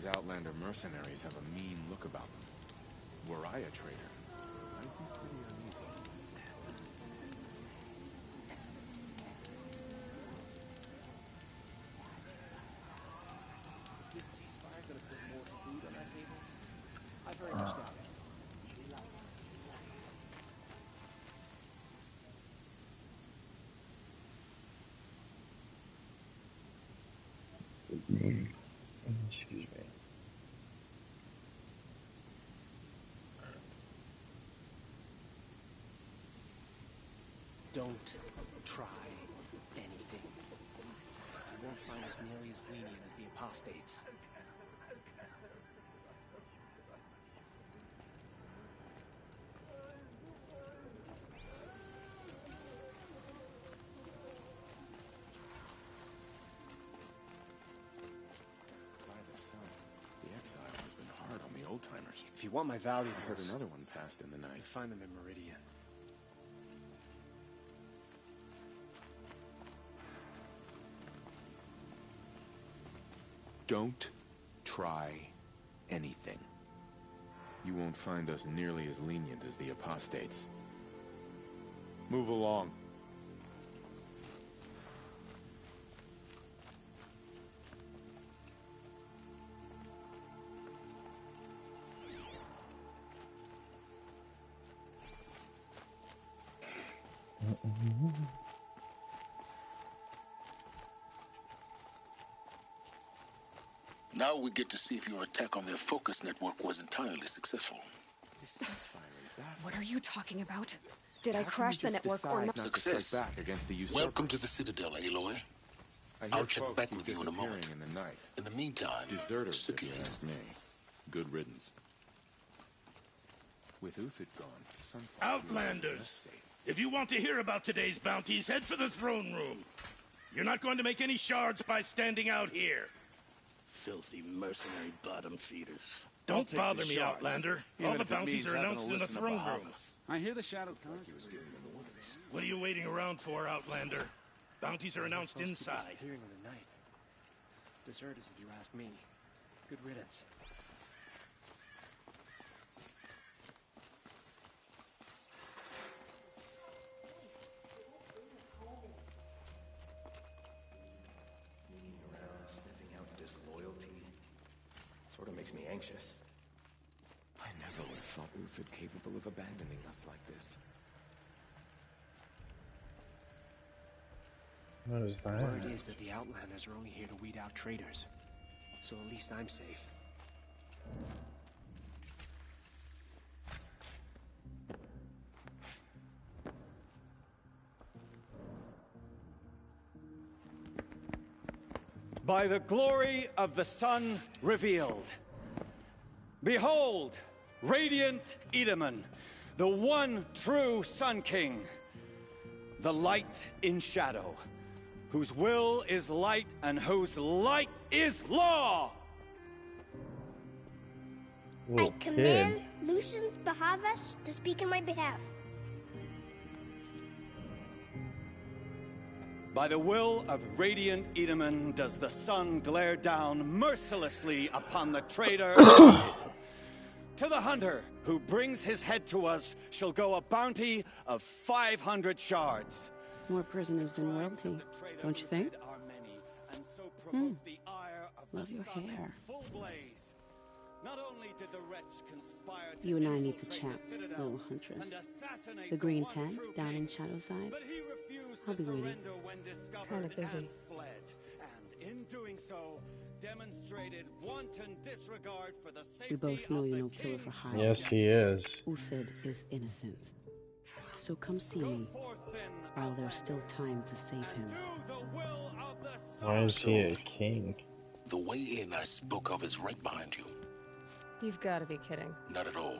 These Outlander mercenaries have a mean look about them. Were I a traitor, I'd be pretty uneasy. Is this ceasefire gonna put more food on that table? I very much doubt it. Excuse me. Don't try anything. You won't find us nearly as lenient as the apostates. By the sun, the exile has been hard on the old-timers. If you want my value, I heard another one passed in the night. you find them in Meridian. Don't try anything. You won't find us nearly as lenient as the apostates. Move along. Now we get to see if your attack on their focus network was entirely successful. This ceasefire is baffling. What are you talking about? Did I How can crash you the just network or decide not? not to Success. strike back against the usurpers? Welcome to the Citadel, Aloy. I hear I'll check folks back keep with you in a moment. disappearing in the night. In the meantime, Deserters, if you Sukiat. ask me. Good riddance. With Uthid gone, Sunfall Outlanders! If you want to hear about today's bounties, head for the throne room. You're not going to make any shards by standing out here. Filthy mercenary bottom feeders. Don't take bother the me, shards, Outlander. even All the if it bounties means are having announced to in the listen to throne room. Bahavas. I hear the Shadow Count. What are you waiting around for, Outlander? Bounties are announced Supposed to be inside. disappearing in the night. Deserters, if you ask me. Good riddance. Sneaking around, sniffing out disloyalty. Sort of makes me anxious. I never would have thought Uthid capable of abandoning us like this. What is that? Word is that the Outlanders are only here to weed out traitors. So at least I'm safe. By the glory of the sun revealed. Behold, radiant Edaman, the one true Sun King, the light in shadow, whose will is light and whose light is law. Ooh, I command Lucian Bahavas to speak in my behalf. By the will of radiant Edaman does the sun glare down mercilessly upon the traitor. To the hunter who brings his head to us shall go a bounty of 500 shards. More prisoners than royalty, don't you think? Love your hair. Not only did the wretch conspire to You and I need to infiltrate chat, the Citadel little huntress. and assassinate The green one tent true down king, in Shadowside. but he refused I'll to be waiting. surrender when discovered Kinda busy. and fled. And in doing so, demonstrated wanton disregard for the safety We both know of you're the no killer for king's hire. Yes, he is. Uthid is innocent. So come see Go me forth then, while there's still time to save him. do the will of the Why is he a king? The way in I spoke of is right behind you. You've got to be kidding. Not at all.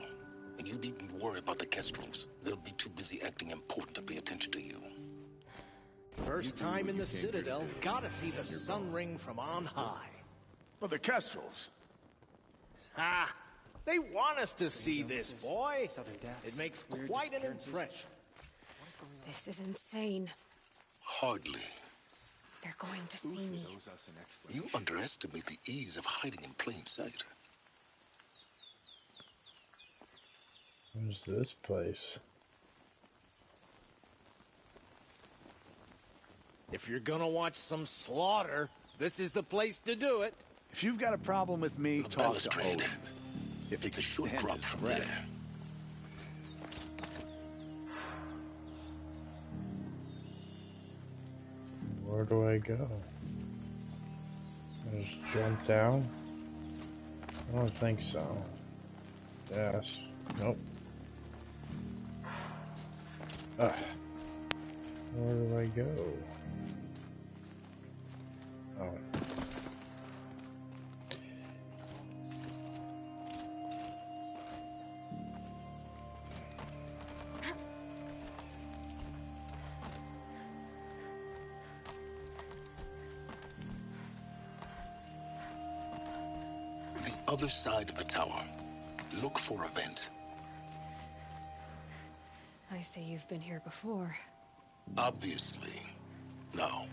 And you needn't worry about the Kestrels. They'll be too busy acting important to pay attention to you. First time in the Citadel, gotta see the sun ring from on high. But the Kestrels. Ha! They want us to see this, boy. Sudden deaths, It makes weird quite an disappearances. impression. This is insane. Hardly. They're going to see me. Owes us an explanation. You underestimate the ease of hiding in plain sight. Where's this place? If you're gonna watch some slaughter, this is the place to do it. If you've got a problem with me, The talk to balustrade. Odin. If It's a short stand drop his from threat. there. Where do I go? Just jump down? I don't think so. Yes. Nope. Ugh. Where do I go? Oh. The other side of the tower. Look for a vent. I see you've been here before. Obviously. Now,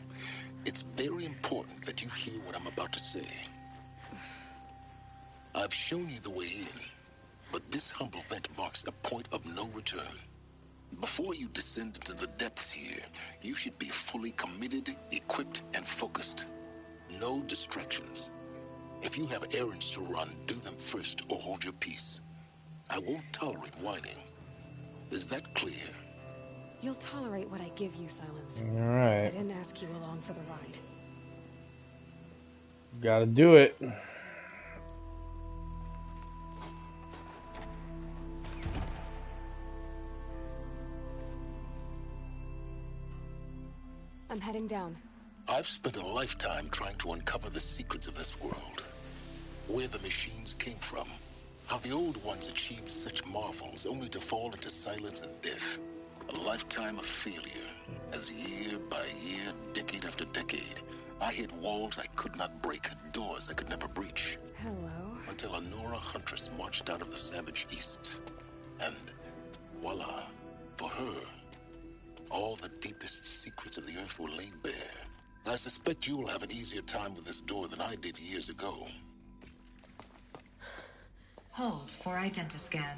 it's very important that you hear what I'm about to say. I've shown you the way in, but this humble vent marks a point of no return. Before you descend into the depths here, you should be fully committed, equipped, and focused. No distractions. If you have errands to run, do them first or hold your peace. I won't tolerate whining. Is that clear? You'll tolerate what I give you, Silence. I Alright. didn't ask you along for the ride. Gotta do it. I'm heading down. I've spent a lifetime trying to uncover the secrets of this world. Where the machines came from. How the old ones achieved such marvels only to fall into silence and death. A lifetime of failure. As year by year, decade after decade, I hit walls I could not break, doors I could never breach. Hello. Until a Nora huntress marched out of the savage east. And voila, for her, all the deepest secrets of the earth were laid bare. I suspect you will have an easier time with this door than I did years ago. Hold for identiscan.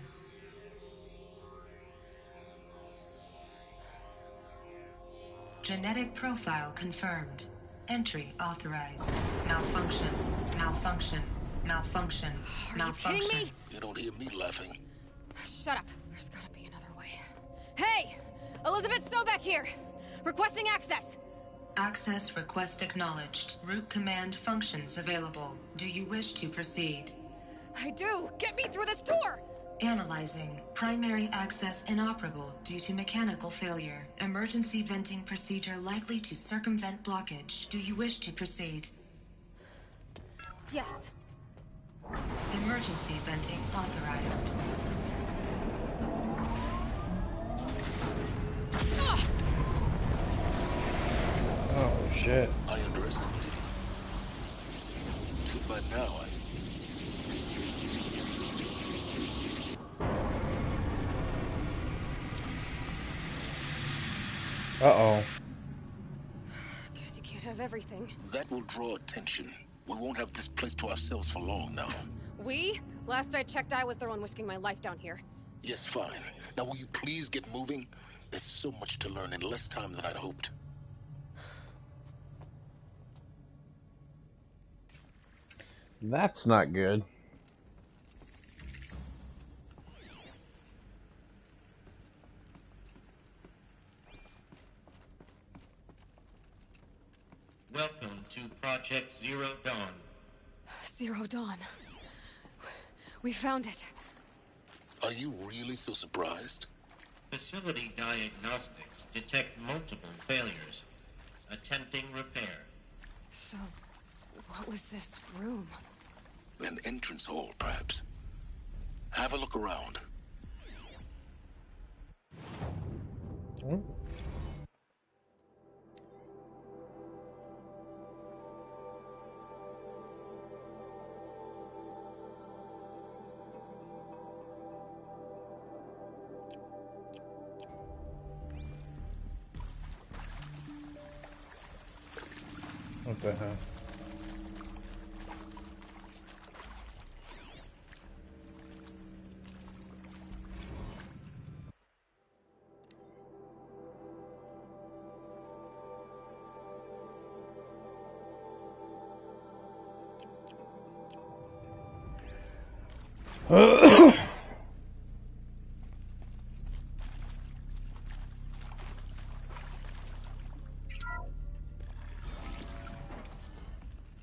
Genetic profile confirmed. Entry authorized. Malfunction. Malfunction. Malfunction. Are Malfunction. you kidding me? You don't hear me laughing. Shut up. There's gotta be another way. Hey! Elizabeth Sobek here! Requesting access! Access request acknowledged. Root command functions available. Do you wish to proceed? I do! Get me through this door! Analyzing. Primary access inoperable due to mechanical failure. Emergency venting procedure likely to circumvent blockage. Do you wish to proceed? Yes. Emergency venting authorized. Oh shit. I underestimated you. Too bad now Uh-oh. Guess you can't have everything. That will draw attention. We won't have this place to ourselves for long now. We? Last I checked, I was the one risking my life down here. Yes, fine. Now will you please get moving? There's so much to learn in less time than I'd hoped. That's not good. Welcome to Project Zero Dawn. Zero Dawn. We found it. Are you really so surprised? Facility diagnostics detect multiple failures. Attempting repair. So, what was this room? An entrance hall, perhaps. Have a look around. Hmm? the hell?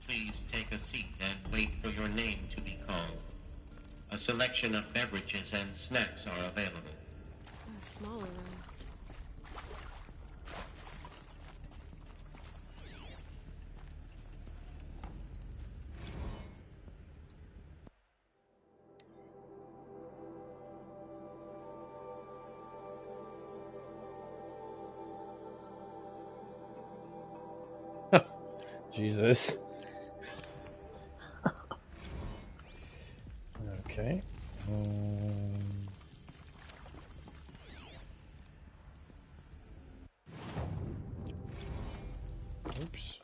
Please take a seat and wait for your name to be called. A selection of beverages and snacks are available. A smaller room. Jesus. Okay. Oops.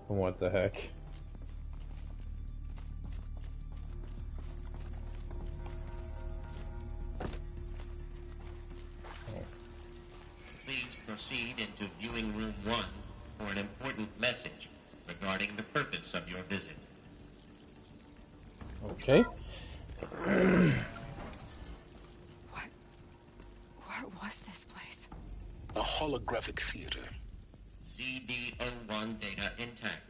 What the heck? Please proceed into viewing room 1 for an important message regarding the purpose of your visit. Okay. What was this place? A holographic theater. CD01 data intact.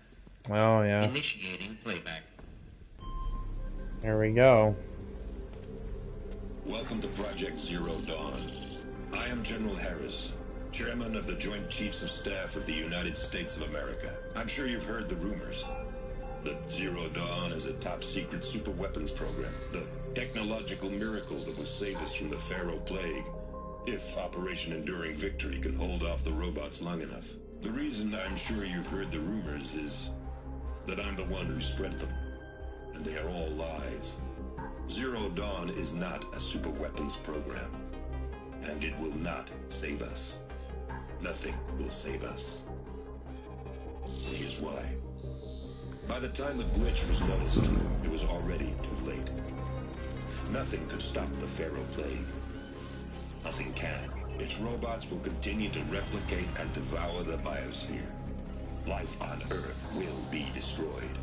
Oh, yeah. Initiating playback. There we go. Welcome to Project Zero Dawn. I am General Harris, Chairman of the Joint Chiefs of Staff of the United States of America. I'm sure you've heard the rumors that Zero Dawn is a top-secret superweapons program, the technological miracle that will save us from the Pharaoh Plague, if Operation Enduring Victory can hold off the robots long enough. The reason I'm sure you've heard the rumors is that I'm the one who spread them, and they are all lies. Zero Dawn is not a superweapons program, and it will not save us. Nothing will save us. Here's why. By the time the glitch was noticed, it was already too late. Nothing could stop the Pharaoh Plague. Nothing can. Its robots will continue to replicate and devour the biosphere. Life on Earth will be destroyed.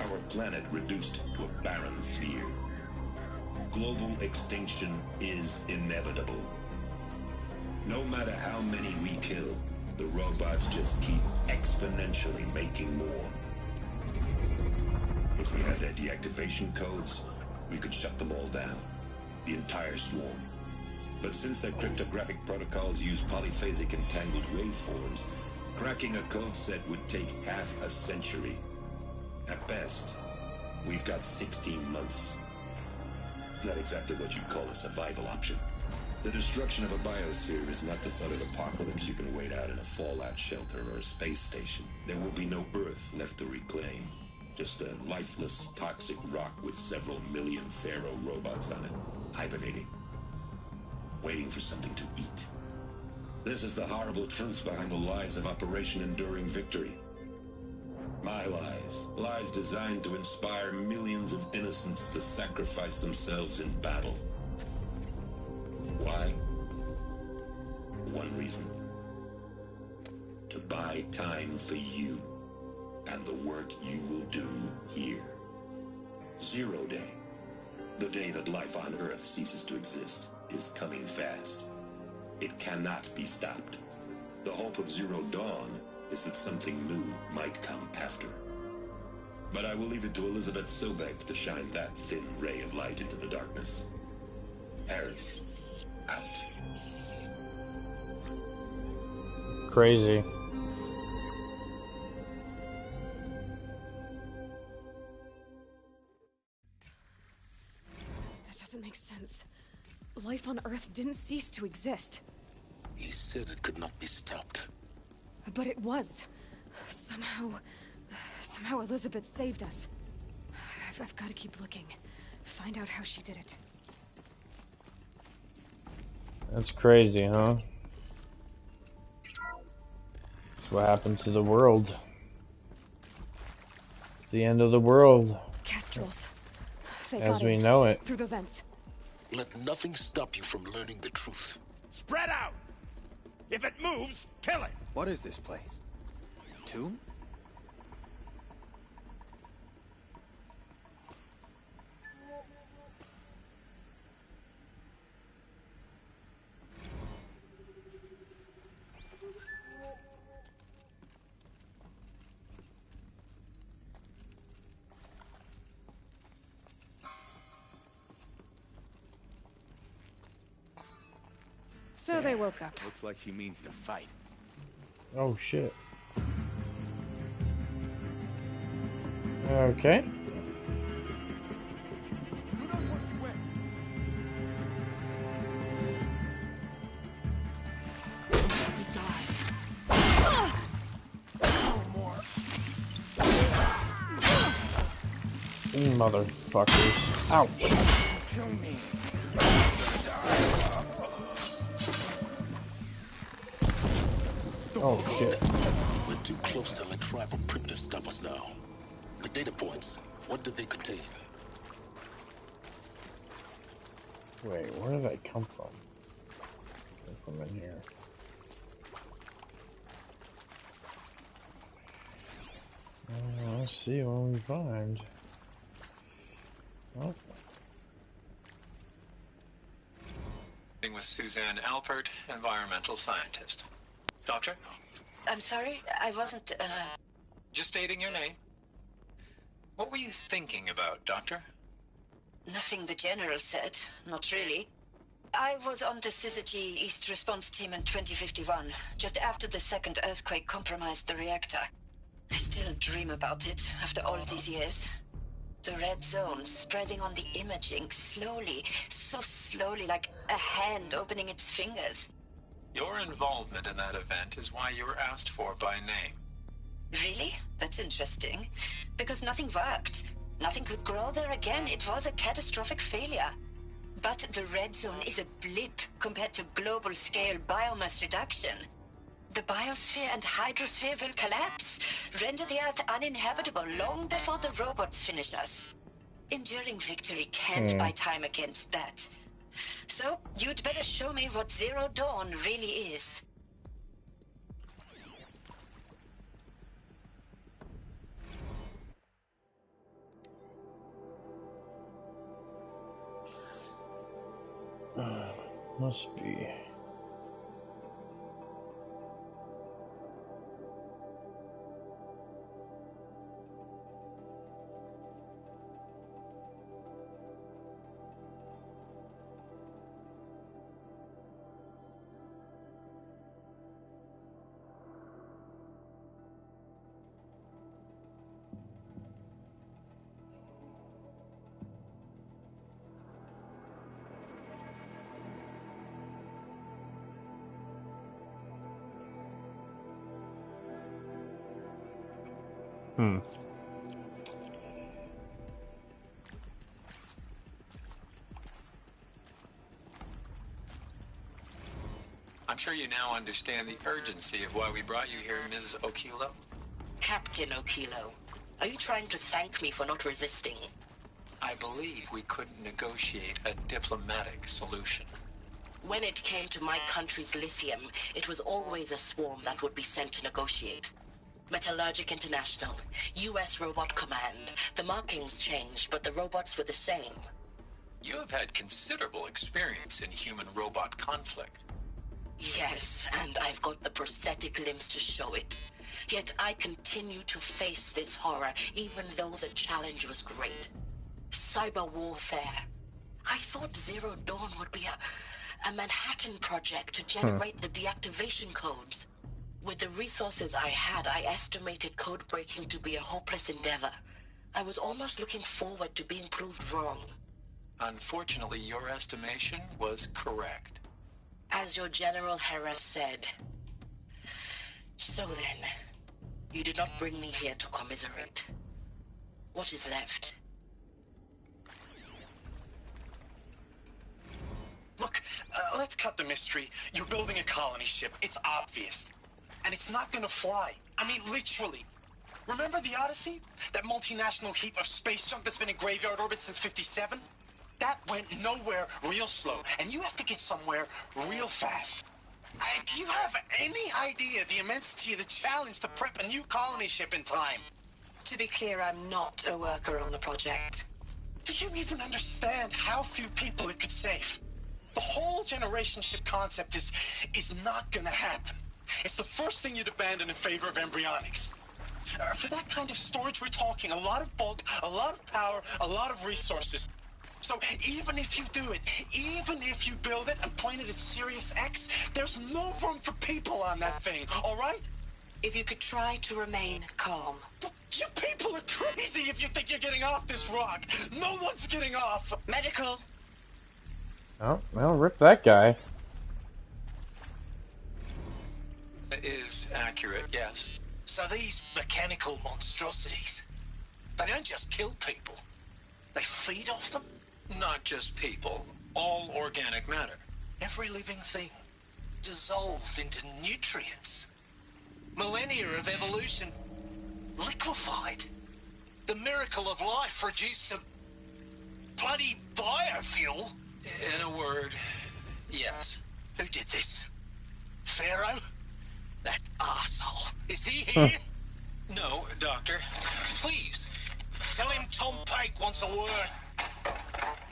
Our planet reduced to a barren sphere. Global extinction is inevitable. No matter how many we kill, the robots just keep exponentially making more. If we had their deactivation codes, we could shut them all down. The entire swarm. But since their cryptographic protocols use polyphasic entangled waveforms, cracking a code set would take half a century. At best, we've got 16 months. Not exactly what you'd call a survival option. The destruction of a biosphere is not the sort of apocalypse you can wait out in a fallout shelter or a space station. There will be no Earth left to reclaim. Just a lifeless, toxic rock with several million Pharaoh robots on it, hibernating. Waiting for something to eat. This is the horrible truth behind the lies of Operation Enduring Victory. My lies. Lies designed to inspire millions of innocents to sacrifice themselves in battle. Why? One reason. To buy time for you and the work you will do here. Zero Day. The day that life on Earth ceases to exist is coming fast. It cannot be stopped. The hope of Zero Dawn is that something new might come after. But I will leave it to Elizabeth Sobek to shine that thin ray of light into the darkness. Harris, out. Crazy. That doesn't make sense. Life on Earth didn't cease to exist. He said it could not be stopped. But it was. Somehow Elizabeth saved us. I've got to keep looking. Find out how she did it. That's crazy, huh? That's what happened to the world. It's the end of the world. Kestrels. They as got we in, know it. through the vents. Let nothing stop you from learning the truth. Spread out! If it moves, kill it! What is this place? Tomb? So they woke up. Looks like she means to fight. Oh shit. Okay. Motherfuckers. Ouch. Kill me. Oh shit. We're too close to let tribal primitives stop us now. The data points, what do they contain? Wait, where did I come from? From in here. Let's see what we find. Oh. With Suzanne Alpert, environmental scientist. Doctor? I'm sorry, I wasn't, Just stating your name. What were you thinking about, Doctor? Nothing the General said. Not really. I was on the Syzygy East Response Team in 2051, just after the second earthquake compromised the reactor. I still dream about it, after all these years. The red zone spreading on the imaging, slowly, so slowly, like a hand opening its fingers. Your involvement in that event is why you were asked for by name. Really? That's interesting. Because nothing worked. Nothing could grow there again. It was a catastrophic failure. But the red zone is a blip compared to global-scale biomass reduction. The biosphere and hydrosphere will collapse, render the Earth uninhabitable long before the robots finish us. Enduring victory can't buy time against that. So, you'd better show me what Zero Dawn really is. Must be. I'm sure you now understand the urgency of why we brought you here, Ms. Okilo. Captain Okilo, are you trying to thank me for not resisting? I believe we couldn't negotiate a diplomatic solution. When it came to my country's lithium, it was always a swarm that would be sent to negotiate. Metallurgic International, U.S. Robot Command. The markings changed, but the robots were the same. You have had considerable experience in human-robot conflict. Yes, and I've got the prosthetic limbs to show it. Yet I continue to face this horror, even though the challenge was great. Cyber warfare. I thought Zero Dawn would be a Manhattan project to generate the deactivation codes. With the resources I had, I estimated code breaking to be a hopeless endeavor. I was almost looking forward to being proved wrong. Unfortunately, your estimation was correct. As your General Harris said. So then, you did not bring me here to commiserate. What is left? Look, let's cut the mystery. You're building a colony ship. It's obvious. And it's not gonna fly. I mean, literally. Remember the Odyssey? That multinational heap of space junk that's been in graveyard orbit since '57? That went nowhere real slow. And you have to get somewhere real fast. Do you have any idea the immensity of the challenge to prep a new colony ship in time? To be clear, I'm not a worker on the project. Do you even understand how few people it could save? The whole generation ship concept is not gonna happen. It's the first thing you'd abandon in favor of embryonics. For that kind of storage, we're talking a lot of bulk, a lot of power, a lot of resources. So even if you do it, even if you build it and point it at Sirius X, there's no room for people on that thing, all right? If you could try to remain calm. You people are crazy if you think you're getting off this rock. No one's getting off. Medical. Oh, well, rip that guy. Is accurate, yes. So these mechanical monstrosities, they don't just kill people. They feed off them? Not just people. All organic matter. Every living thing dissolved into nutrients. Millennia of evolution liquefied. The miracle of life reduced to bloody biofuel. In a word, yes. Who did this? Pharaoh? That arsehole. Is he here? No, Doctor. Please, tell him Tom Pike wants a word.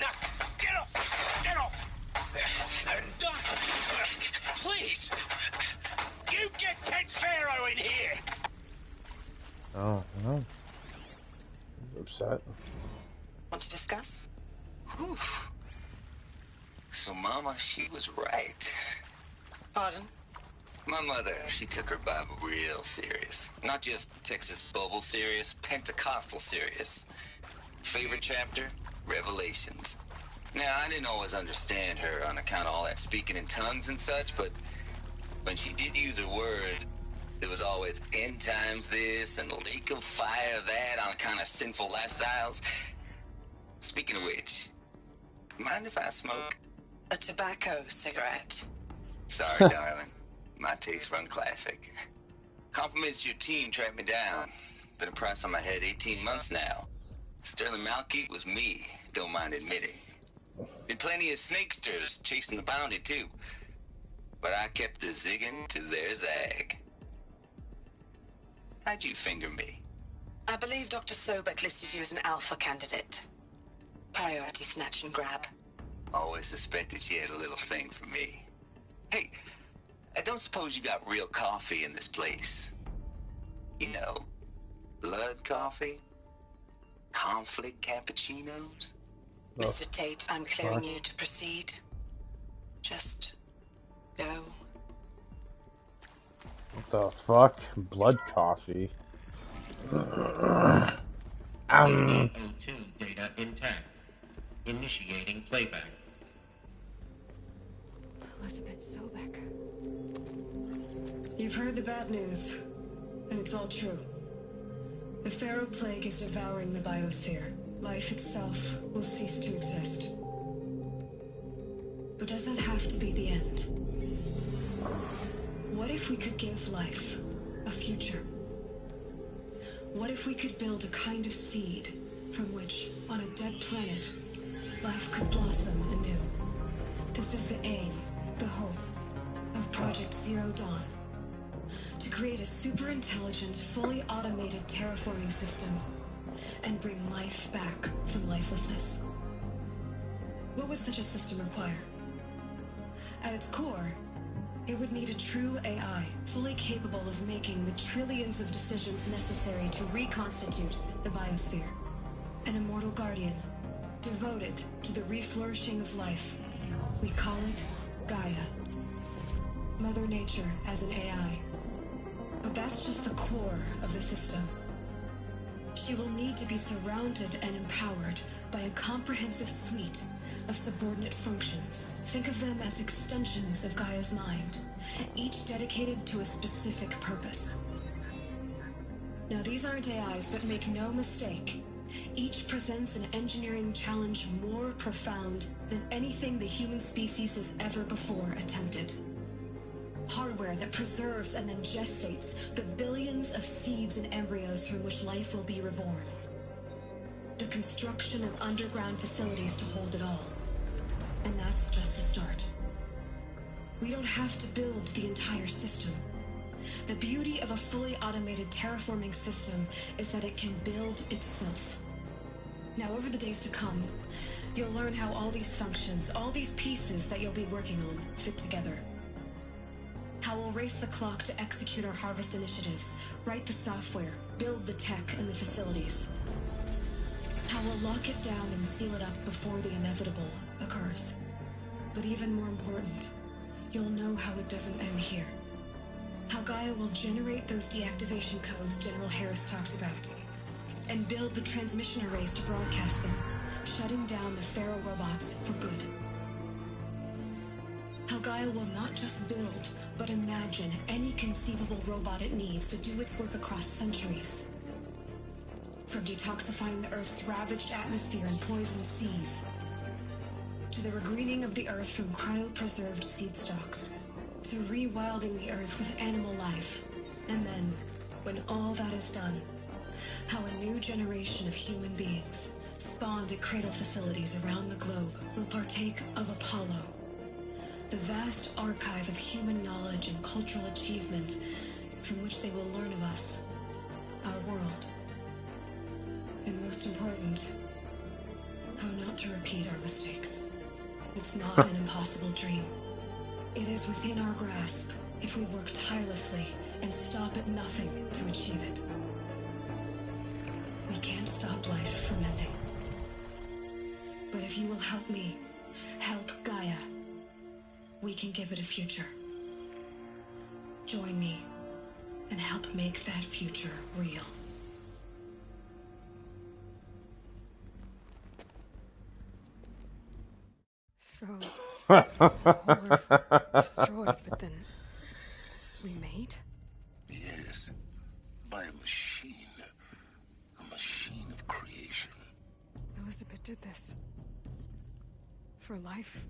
Now, get off! Get off! Doctor, please! You get Ted Pharaoh in here! Oh, well. He's upset. Want to discuss? Whew. So, Mama, she was right. Pardon? My mother, she took her Bible real serious. Not just Texas Bubble serious, Pentecostal serious. Favorite chapter? Revelations. Now, I didn't always understand her on account of all that speaking in tongues and such, but when she did use her words, there was always end times this and lake of fire that on account of sinful lifestyles. Speaking of which, mind if I smoke? A tobacco cigarette. Sorry, darling. My taste run classic. Compliments to your team tracked me down. Been a price on my head 18 months now. Sterling Malkeet was me, don't mind admitting. Been plenty of snakesters chasing the bounty too. But I kept the zigging to their zag. How'd you finger me? I believe Dr. Sobek listed you as an alpha candidate. Priority snatch and grab. Always suspected she had a little thing for me. Hey, I don't suppose you got real coffee in this place. You know, blood coffee? Conflict cappuccinos? Mr. Tate, I'm clearing you to proceed. Just go. What the fuck? Blood coffee. O2 data intact. Initiating playback. Elizabeth Sobek. You've heard the bad news, and it's all true. The Pharaoh Plague is devouring the biosphere. Life itself will cease to exist. But does that have to be the end? What if we could give life a future? What if we could build a kind of seed from which, on a dead planet, life could blossom anew? This is the aim, the hope, of Project Zero Dawn. To create a super-intelligent, fully automated terraforming system and bring life back from lifelessness. What would such a system require? At its core, it would need a true AI, fully capable of making the trillions of decisions necessary to reconstitute the biosphere. An immortal guardian, devoted to the reflourishing of life. We call it Gaia. Mother Nature as an AI. But that's just the core of the system. She will need to be surrounded and empowered by a comprehensive suite of subordinate functions. Think of them as extensions of Gaia's mind, each dedicated to a specific purpose. Now, these aren't AIs, but make no mistake, each presents an engineering challenge more profound than anything the human species has ever before attempted. Hardware that preserves and then gestates the billions of seeds and embryos from which life will be reborn. The construction of underground facilities to hold it all. And that's just the start. We don't have to build the entire system. The beauty of a fully automated terraforming system is that it can build itself. Now, over the days to come, you'll learn how all these functions, all these pieces that you'll be working on, fit together. How we'll race the clock to execute our harvest initiatives, write the software, build the tech and the facilities. How we'll lock it down and seal it up before the inevitable occurs. But even more important, you'll know how it doesn't end here. How Gaia will generate those deactivation codes General Harris talked about, and build the transmission arrays to broadcast them, shutting down the Pharaoh robots for good. How Gaia will not just build, but imagine any conceivable robot it needs to do its work across centuries. From detoxifying the Earth's ravaged atmosphere and poisoned seas, to the regreening of the Earth from cryopreserved seed stocks, to rewilding the Earth with animal life. And then, when all that is done, how a new generation of human beings, spawned at cradle facilities around the globe, will partake of Apollo, the vast archive of human knowledge and cultural achievement from which they will learn of us, our world. And most important, how not to repeat our mistakes. It's not an impossible dream. It is within our grasp if we work tirelessly and stop at nothing to achieve it. We can't stop life from ending. But if you will help me, help Gaia, we can give it a future. Join me and help make that future real. So, Earth destroyed, but then remade? Yes, by a machine of creation. Elizabeth did this. For life.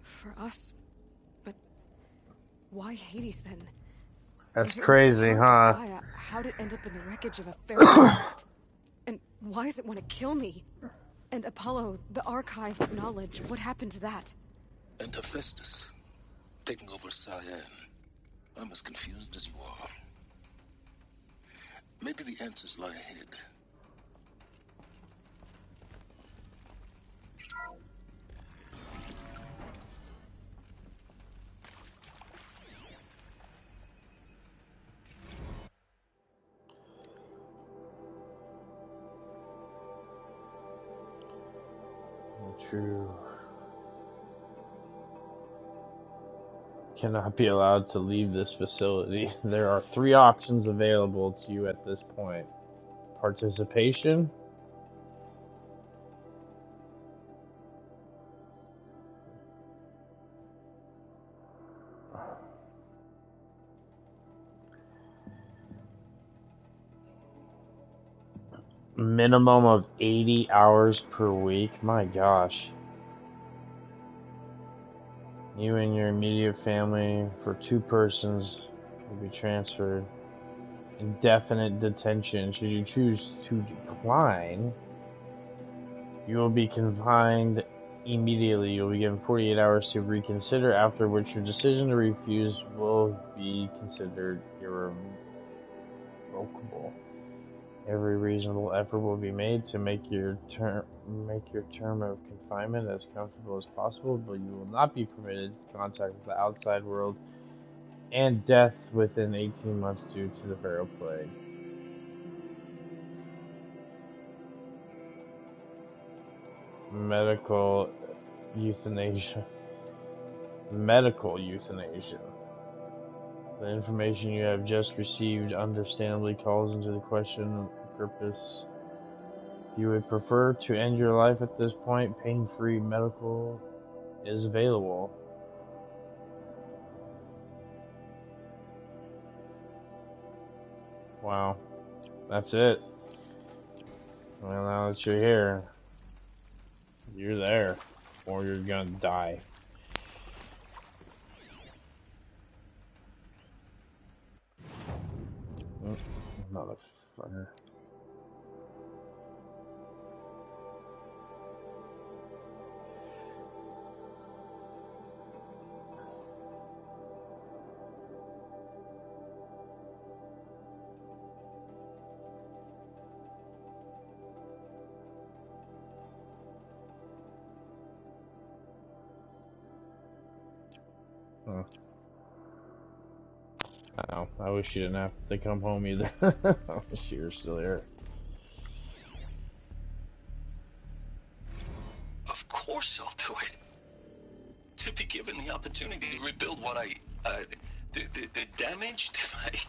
For us. But why Hades then? That's If it was crazy, part of huh? Gaia, how'd it end up in the wreckage of a Pharaoh? And why does it want to kill me? And Apollo, the archive of knowledge, what happened to that? And Hephaestus, taking over Cyan. I'm as confused as you are. Maybe the answers lie ahead. True. Cannot be allowed to leave this facility. There are 3 options available to you at this point. Participation, minimum of 80 hours per week. My gosh. You and your immediate family for 2 persons will be transferred. Indefinite detention. Should you choose to decline, you will be confined immediately. You'll be given 48 hours to reconsider, after which your decision to refuse will be considered irrevocable. Every reasonable effort will be made to make your term of confinement as comfortable as possible, but you will not be permitted contact with the outside world, and death within 18 months due to the Pharaoh Plague. Medical euthanasia. Medical euthanasia. The information you have just received understandably calls into the question of the purpose If you would prefer to end your life at this point, pain-free medical is available. Wow. That's it. Well, now that you're here, you're there, or you're gonna die. Oh, motherfucker. Huh. Oh, I wish you didn't have to come home either. I wish you were still here. Of course I'll do it. To be given the opportunity to rebuild what the damage that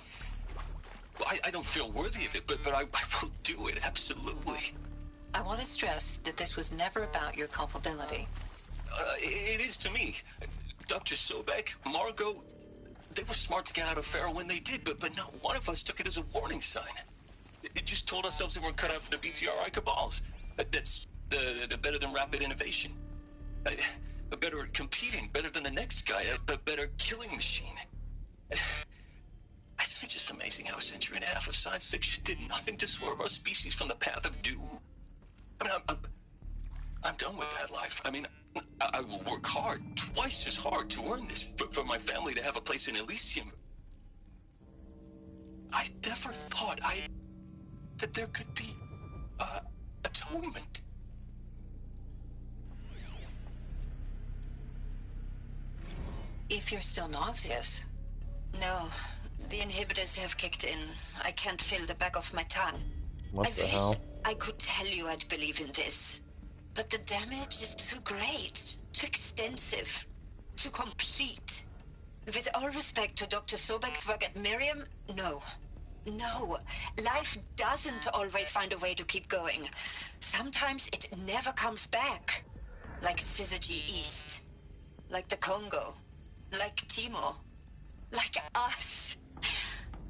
I don't feel worthy of it, but I will do it, absolutely. I want to stress that this was never about your culpability. It is to me. Dr. Sobek, Margot, they were smart to get out of Pharaoh when they did, but not one of us took it as a warning sign. It just told ourselves that we're cut out for the BTRI cabals. That's the better than rapid innovation. A better at competing, better than the next guy, a better killing machine. It's just amazing how a century and a half of science fiction did nothing to swerve our species from the path of doom. I mean, I'm done with that life. I mean, I will work hard, twice as hard, to earn this, for my family to have a place in Elysium. I never thought that there could be atonement. If you're still nauseous. No, the inhibitors have kicked in. I can't feel the back of my tongue. What the hell? I could tell you I'd believe in this. But the damage is too great, too extensive, too complete. With all respect to Dr. Sobek's work at Miriam, no. No. Life doesn't always find a way to keep going. Sometimes it never comes back. Like Syzygy East. Like the Congo. Like Timo. Like us.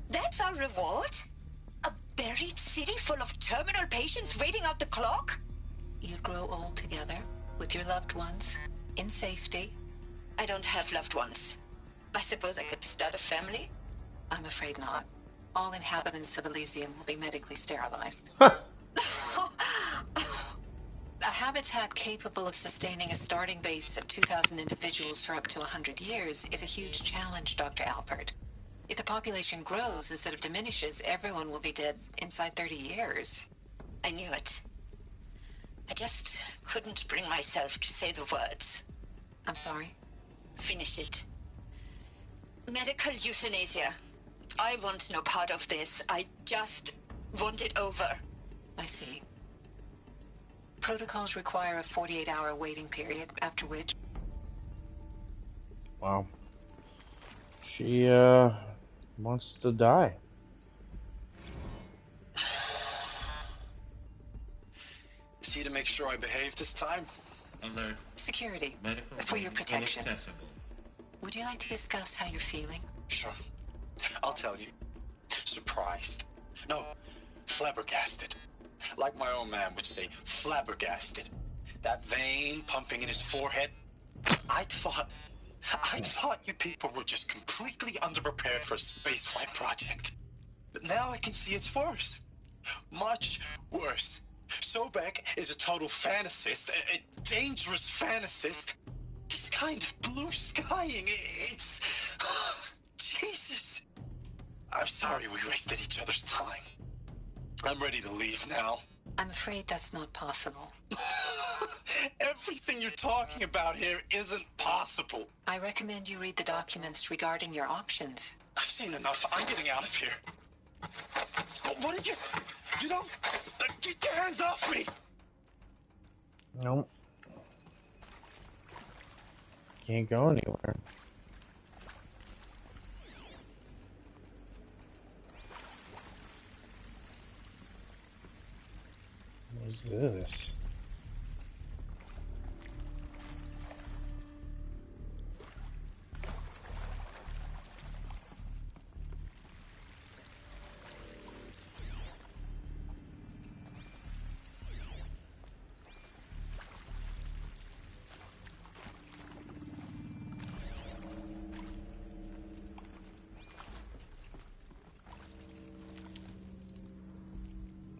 That's our reward? A buried city full of terminal patients waiting out the clock? You'd grow old together, with your loved ones, in safety. I don't have loved ones. I suppose I could start a family? I'm afraid not. All inhabitants of Elysium will be medically sterilized. A habitat capable of sustaining a starting base of 2,000 individuals for up to 100 years is a huge challenge, Dr. Alpert. If the population grows instead of diminishes, everyone will be dead inside 30 years. I knew it. I just couldn't bring myself to say the words. I'm sorry? Finish it. Medical euthanasia. I want no part of this. I just want it over. I see. Protocols require a 48-hour waiting period, after which... Wow. She, wants to die. Is he to make sure I behave this time? Alert. Security. Medical For your protection. inaccessible. Would you like to discuss how you're feeling? Sure. I'll tell you. Surprised. No, flabbergasted. Like my own man would say, flabbergasted. That vein pumping in his forehead. I thought you people were just completely underprepared for a spaceflight project. But now I can see it's worse. Much worse. Sobek is a total fantasist, a dangerous fantasist. This kind of blue skying, it's... Jesus. I'm sorry we wasted each other's time. I'm ready to leave now. I'm afraid that's not possible. Everything you're talking about here isn't possible. I recommend you read the documents regarding your options. I've seen enough. I'm getting out of here. What did you... You don't... Get your hands off me! Nope. Can't go anywhere. What's this?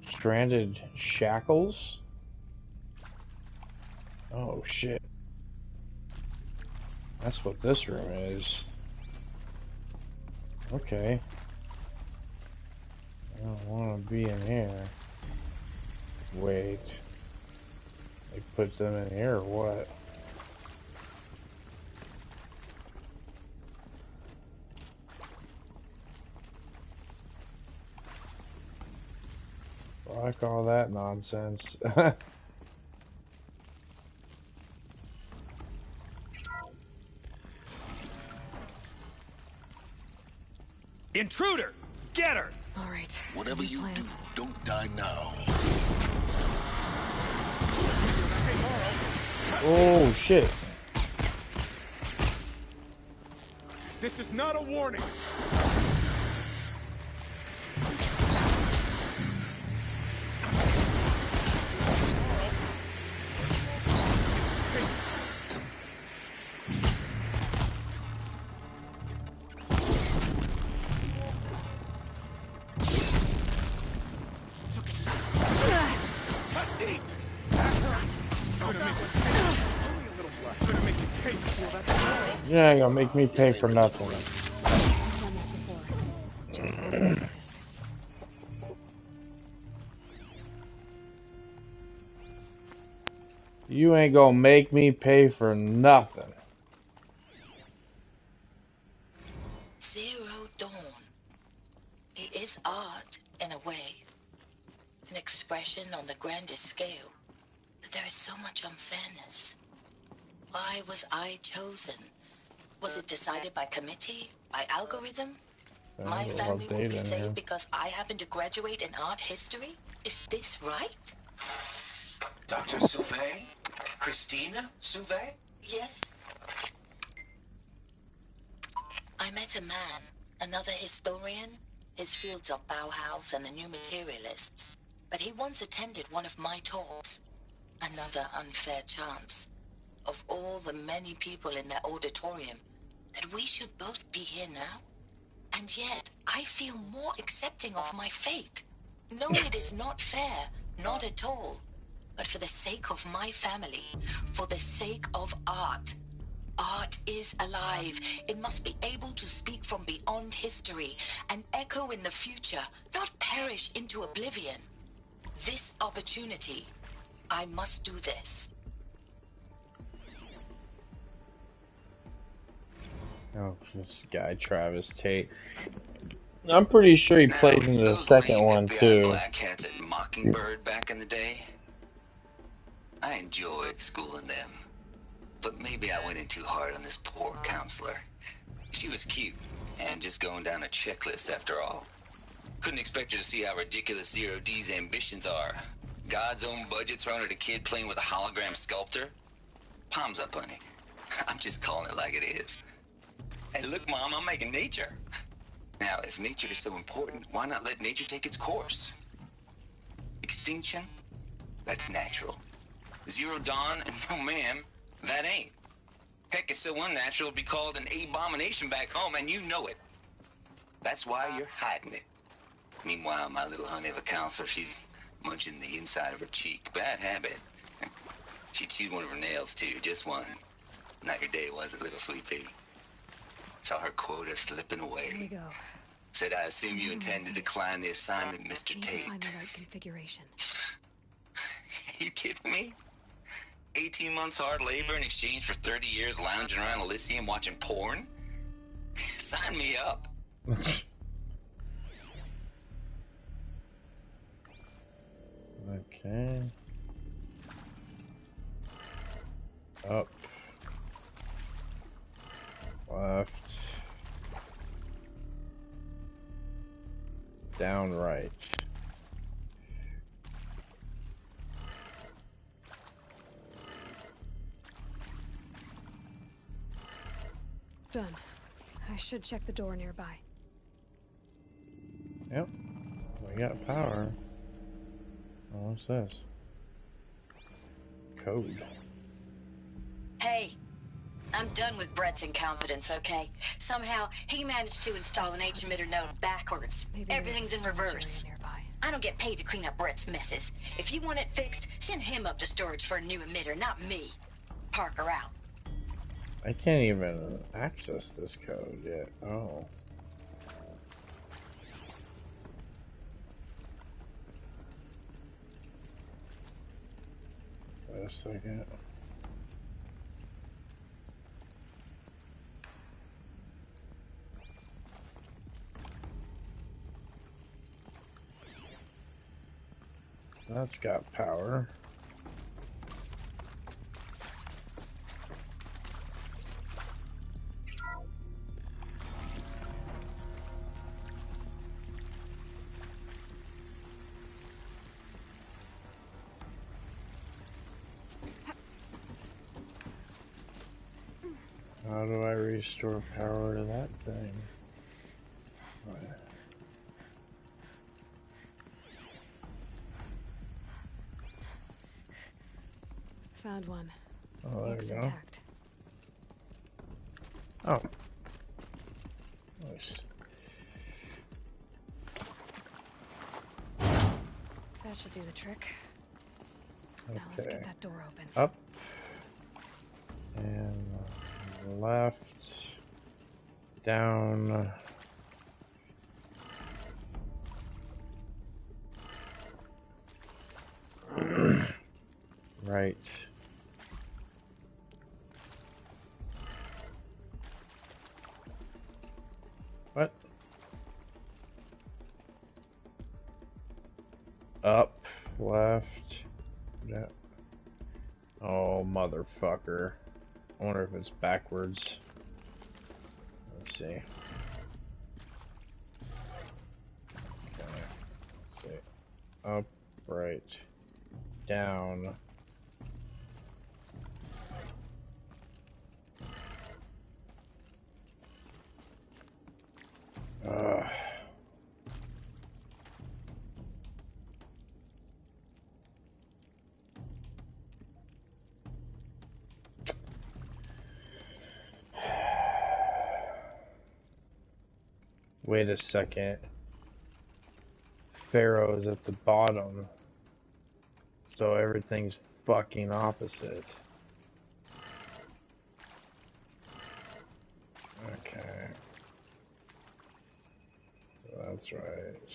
Stranded shackles? Oh shit. That's what this room is. Okay. I don't want to be in here. Wait. They put them in here or what? Fuck all that nonsense. Intruder! Get her! All right. Whatever you do, don't die now. Oh shit. This is not a warning. You're not gonna make me pay for nothing. You ain't gonna make me pay for nothing. Zero Dawn. It is art, in a way. An expression on the grandest scale. But there is so much unfairness. Why was I chosen? Was it decided by committee? By algorithm? My family will be saved because I happen to graduate in art history? Is this right? Dr. Sauvé? Christina Sauvé? Yes. I met a man, another historian. His fields are Bauhaus and the New Materialists. But he once attended one of my talks. Another unfair chance. Of all the many people in that auditorium, that we should both be here now? And yet, I feel more accepting of my fate. No, it is not fair, not at all. But for the sake of my family, for the sake of art. Art is alive. It must be able to speak from beyond history and echo in the future, not perish into oblivion. This opportunity, I must do this. Oh, this guy, Travis Tate. I'm pretty sure he played in the second one, too. Black Hats at Mockingbird back in the day. I enjoyed schooling them. But maybe I went in too hard on this poor counselor. She was cute, and just going down a checklist after all. Couldn't expect her to see how ridiculous Zero D's ambitions are. God's own budget thrown at a kid playing with a hologram sculptor? Palms up, honey. I'm just calling it like it is. Hey, look, Mom, I'm making nature. Now, if nature is so important, why not let nature take its course? Extinction? That's natural. Zero Dawn? No, ma'am, that ain't. Heck, it's so unnatural to be called an abomination back home, and you know it. That's why you're hiding it. Meanwhile, my little honey of a counselor, she's munching the inside of her cheek. Bad habit. She chewed one of her nails, too, just one. Not your day, was it, little sweet pea? Saw her quota slipping away. Here we go. Said, I assume you intend to decline the assignment, Mr. Need Tate. to find the right configuration. You kidding me? 18 months hard labor in exchange for 30 years lounging around Elysium watching porn? Sign me up. Okay. Up. Left. Down, right. Done. I should check the door nearby. Yep. We got power. Oh, what's this? Code. Hey, I'm done with Brett's incompetence, okay? Somehow, he managed to install an H-emitter node backwards. Everything's in reverse. I don't get paid to clean up Brett's messes. If you want it fixed, send him up to storage for a new emitter, not me. Parker out. I can't even access this code yet. Oh. Wait a second. That's got power. How do I restore power to that thing? Right. Found one. Oh, there Looks we go. intact. Oh. Nice. That should do the trick. Now let's get that door open. Up. And left. Down. Right. What? Up, left, down. Oh, motherfucker. I wonder if it's backwards. Let's see. Okay. Let's see. Up, right, down. Wait a second. Pharaoh is at the bottom. So everything's fucking opposite. Okay. So that's right.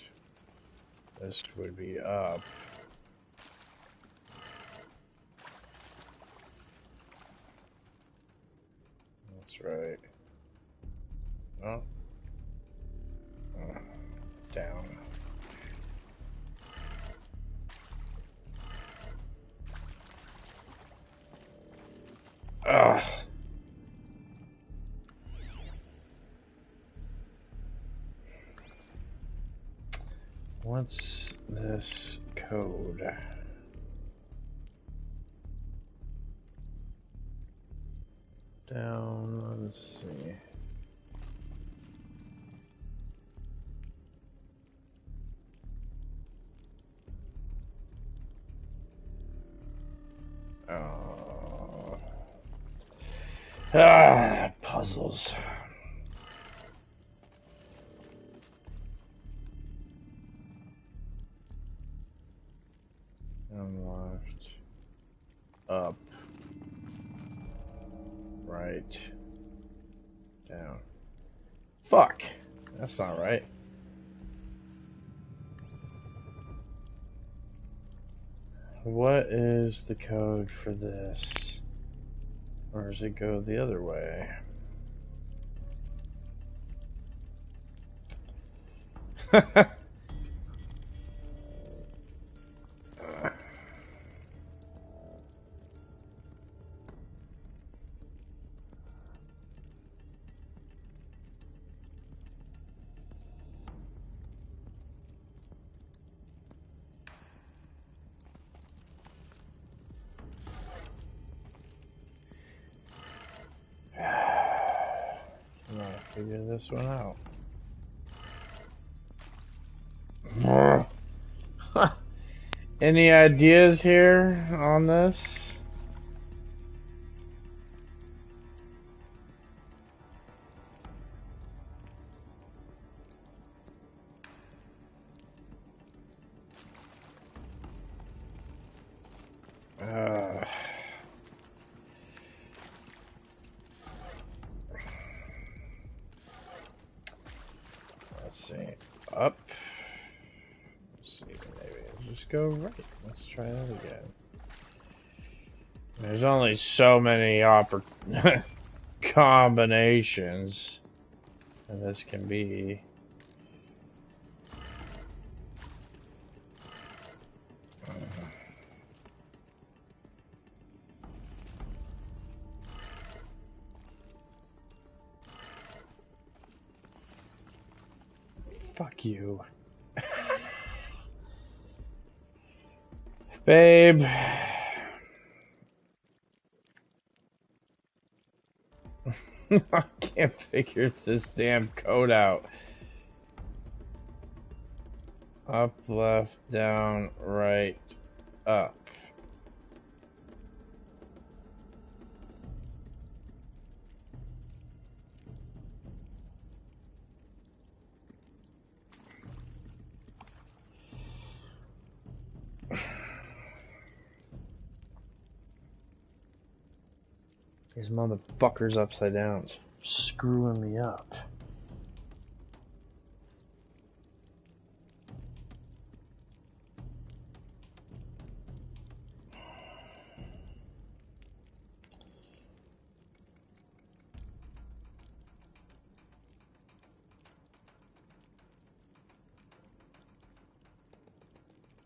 This would be up. That's right. Oh. Down. Ugh. What's this code? Down, let's see. Puzzles. And left. Up. Right. Down. Fuck! That's not right. What is the code for this? Or does it go the other way? figure this one out. Any ideas here on this? Let's see. Up. Let's see, maybe just go right. Let's try that again. There's only so many combinations that this can be. Fuck you. Babe. I can't figure this damn code out. Up, left, down, right, up. These motherfuckers upside down. It's screwing me up.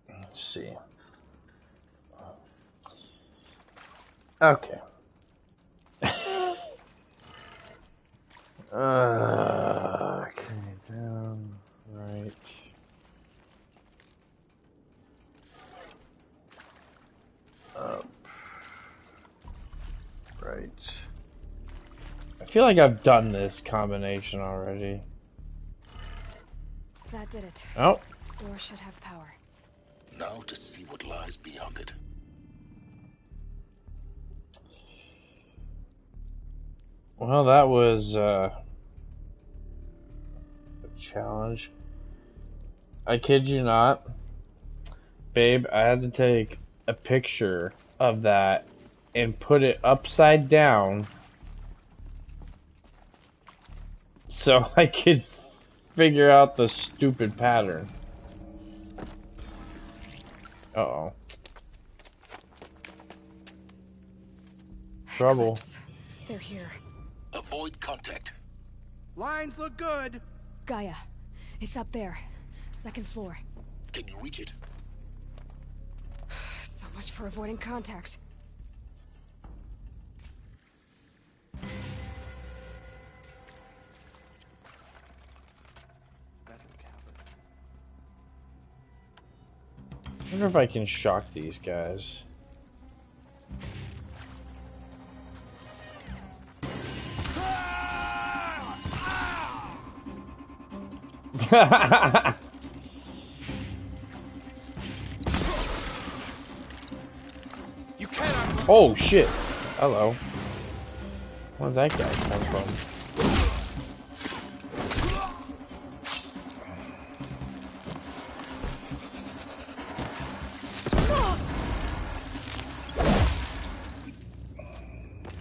Let's see. Okay. Okay, down, right. Up. Right. I feel like I've done this combination already. That did it. Oh. Door should have power. Now to see what lies beyond it. Well, that was a challenge. I kid you not. Babe, I had to take a picture of that and put it upside down so I could figure out the stupid pattern. Uh-oh. Trouble. Eclipse. They're here. Avoid contact. Lines look good. Gaia. It's up there. Second floor. Can you reach it? So much for avoiding contact. I wonder if I can shock these guys. You cannot. Oh shit! Hello. Where'd that guy come from?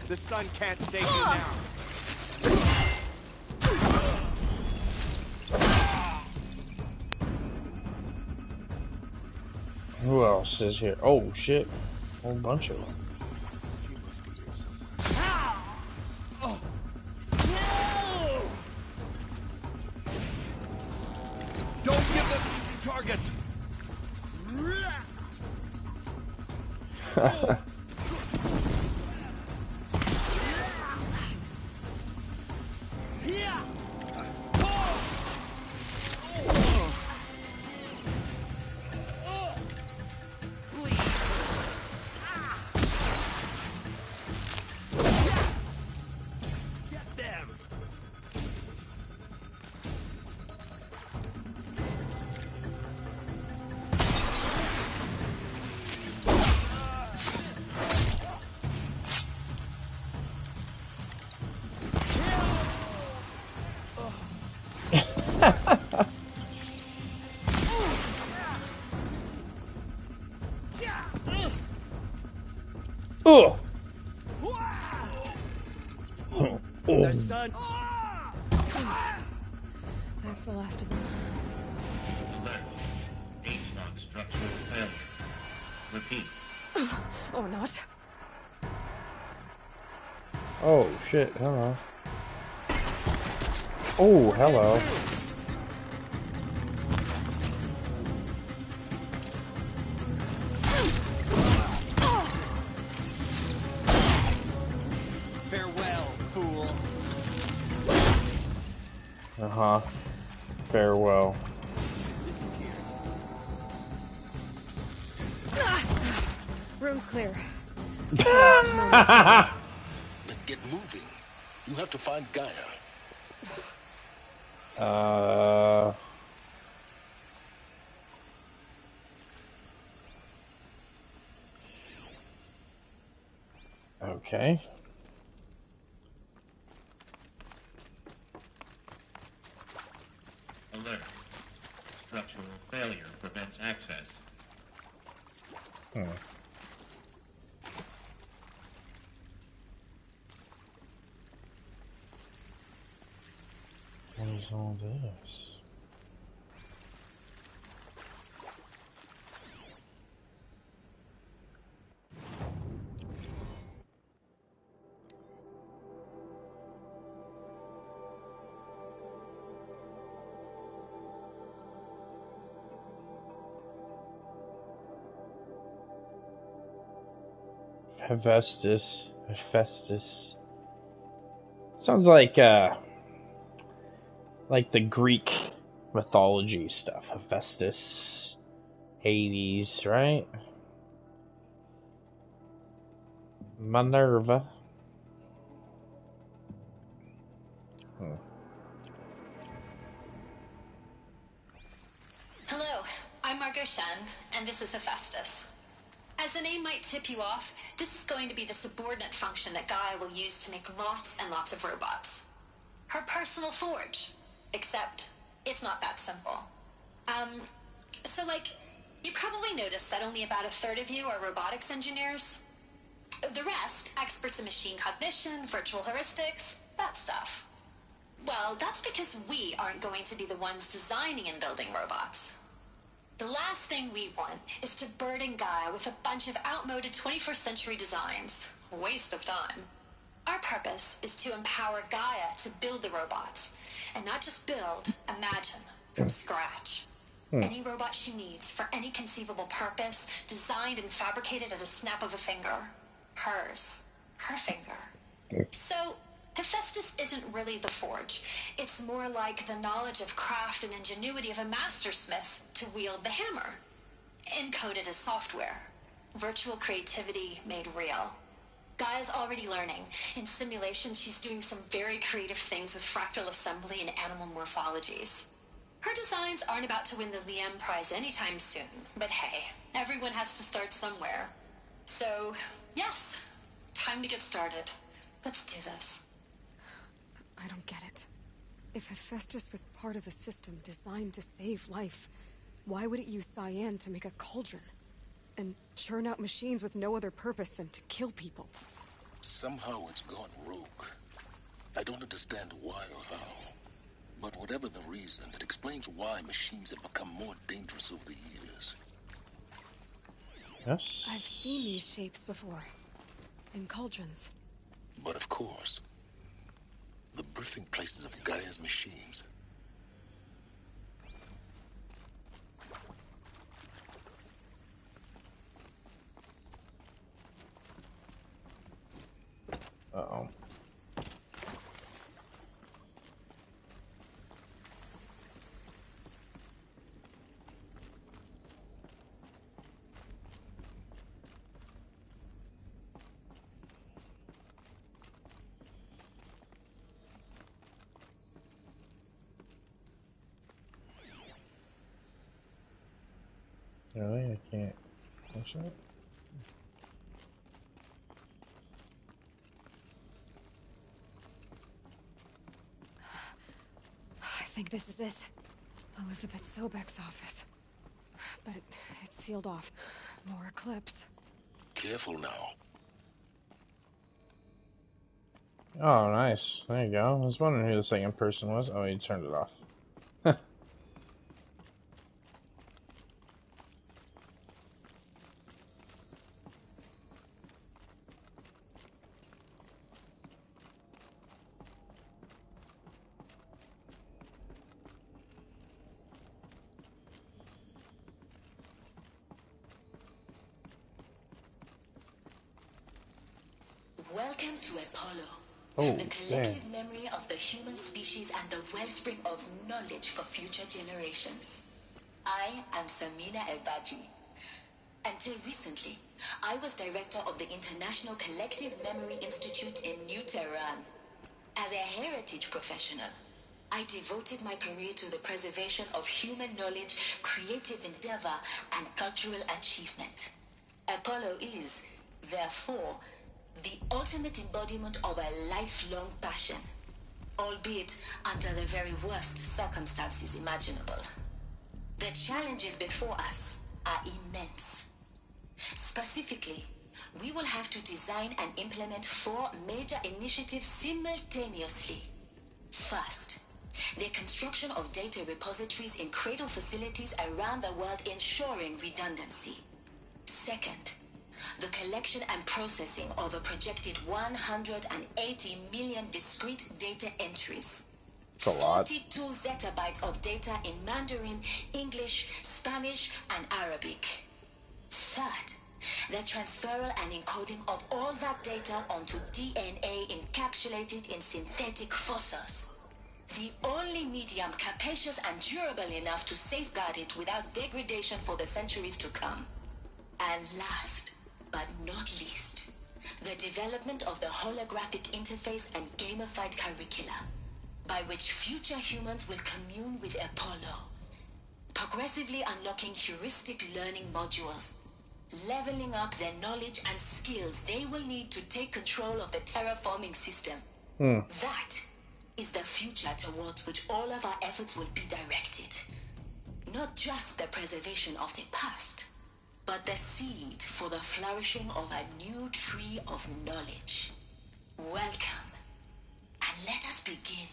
The sun can't save you now. Who else is here? Oh shit. A whole bunch of them. Don't give them easy targets. Oh! The sun. That's the last of them. Alert. H-lock structural failure. Repeat. Or not. Oh shit, hello. Oh, hello. Farewell, fool. Uh-huh. Farewell. Room's clear. Then get moving. You have to find Gaia. Okay. Alert. Structural failure prevents access. What is all this? Hephaestus. Sounds like the Greek mythology stuff. Hephaestus, Hades, right? Minerva. Hello, I'm Margot Shen, and this is Hephaestus. As the name might tip you off, this is going to be the subordinate function that Gaia will use to make lots and lots of robots. Her personal forge. Except, it's not that simple. You probably noticed that only about a third of you are robotics engineers. The rest, experts in machine cognition, virtual heuristics, that stuff. Well, that's because we aren't going to be the ones designing and building robots. The last thing we want is to burden Gaia with a bunch of outmoded 21st century designs. Waste of time. Our purpose is to empower Gaia to build the robots, and not just build, imagine, from scratch. Any robot she needs for any conceivable purpose, designed and fabricated at a snap of a finger. Hers. Her finger. So, Hephaestus isn't really the forge. It's more like the knowledge of craft and ingenuity of a mastersmith to wield the hammer. Encoded as software. Virtual creativity made real. Gaia's already learning. In simulations, she's doing some very creative things with fractal assembly and animal morphologies. Her designs aren't about to win the Liam Prize anytime soon, but hey, everyone has to start somewhere. So, yes, time to get started. Let's do this. I don't get it. If Hephaestus was part of a system designed to save life, why would it use cyan to make a cauldron? And churn out machines with no other purpose than to kill people? Somehow it's gone rogue. I don't understand why or how. But whatever the reason, it explains why machines have become more dangerous over the years. Yes? I've seen these shapes before. In cauldrons. But of course, the birthing places of Gaia's machines. Uh-oh. Really? I can't push it? I think this is it. Elizabeth Sobek's office. But it's sealed off. More Eclipse. Careful now. Oh, nice. There you go. I was wondering who the second person was. Oh, he turned it off. Welcome to Apollo. Oh, The collective memory of the human species and the wellspring of knowledge for future generations. I am Samina El-Badji. Until recently, I was director of the International Collective Memory Institute in New Tehran. As a heritage professional, I devoted my career to the preservation of human knowledge, creative endeavor, and cultural achievement. Apollo is, therefore, the ultimate embodiment of a lifelong passion, albeit under the very worst circumstances imaginable. The challenges before us are immense. Specifically, we will have to design and implement 4 major initiatives simultaneously. First, the construction of data repositories in cradle facilities around the world, ensuring redundancy. Second, the collection and processing of a projected 180 million discrete data entries. That's a lot. 42 zettabytes of data in Mandarin, English, Spanish, and Arabic. Third, the transferal and encoding of all that data onto DNA encapsulated in synthetic fossils. The only medium capacious and durable enough to safeguard it without degradation for the centuries to come. And last, but not least, the development of the holographic interface and gamified curricula, by which future humans will commune with Apollo, progressively unlocking heuristic learning modules, leveling up their knowledge and skills they will need to take control of the terraforming system. That is the future towards which all of our efforts will be directed. Not just the preservation of the past, but the seed for the flourishing of a new tree of knowledge. Welcome, and let us begin.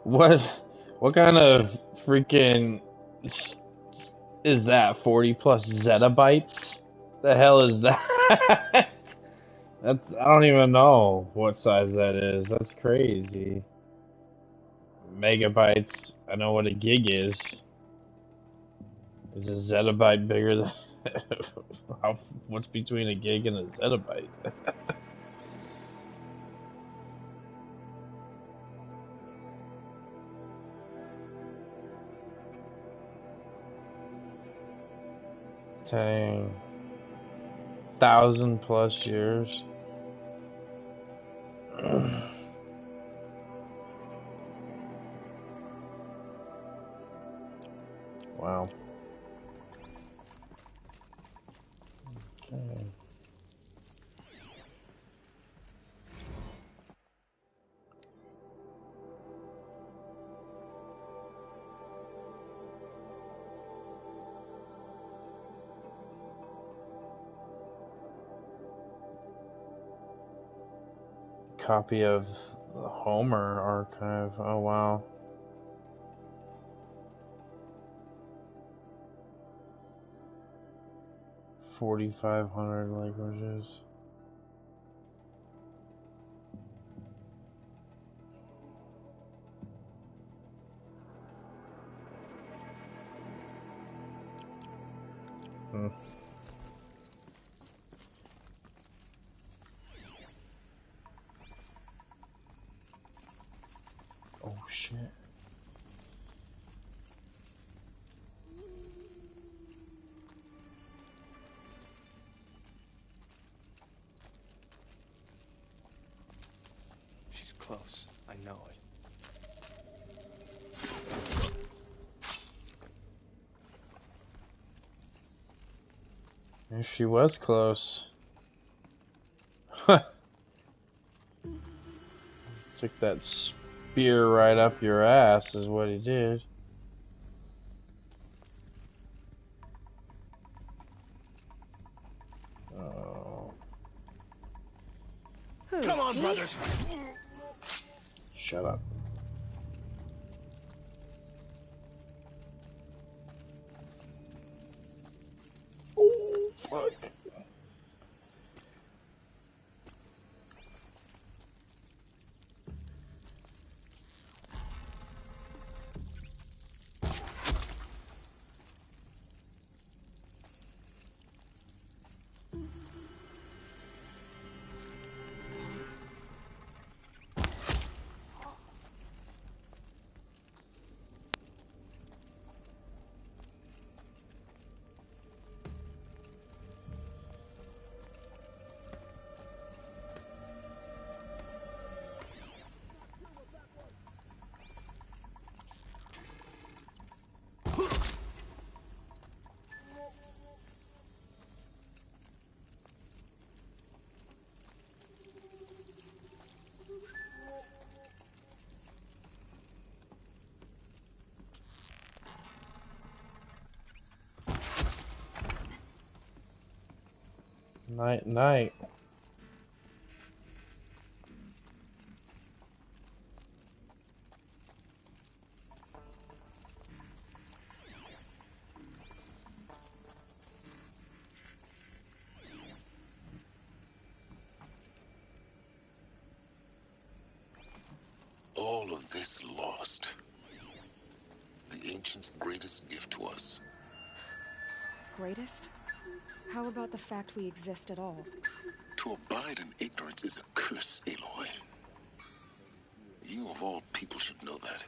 What kind of freaking is that? 40 plus zettabytes? The hell is that? That's, I don't even know what size that is. That's crazy. Megabytes. I know what a gig is. Is a zettabyte bigger than what's between a gig and a zettabyte? Dang. 1,000+ years. Wow. Okay. Copy of the Homer archive. Oh wow. $4,500 languages. Oh shit. She's close. I know it. If she was close. Huh. Took that spear right up your ass is what he did. Oh. Come on, brothers. Shut up. Oh, fuck. Night, night. All of this lost. The Ancients' greatest gift to us. Greatest? How about the fact we exist at all? To abide in ignorance is a curse, Aloy. You of all people should know that.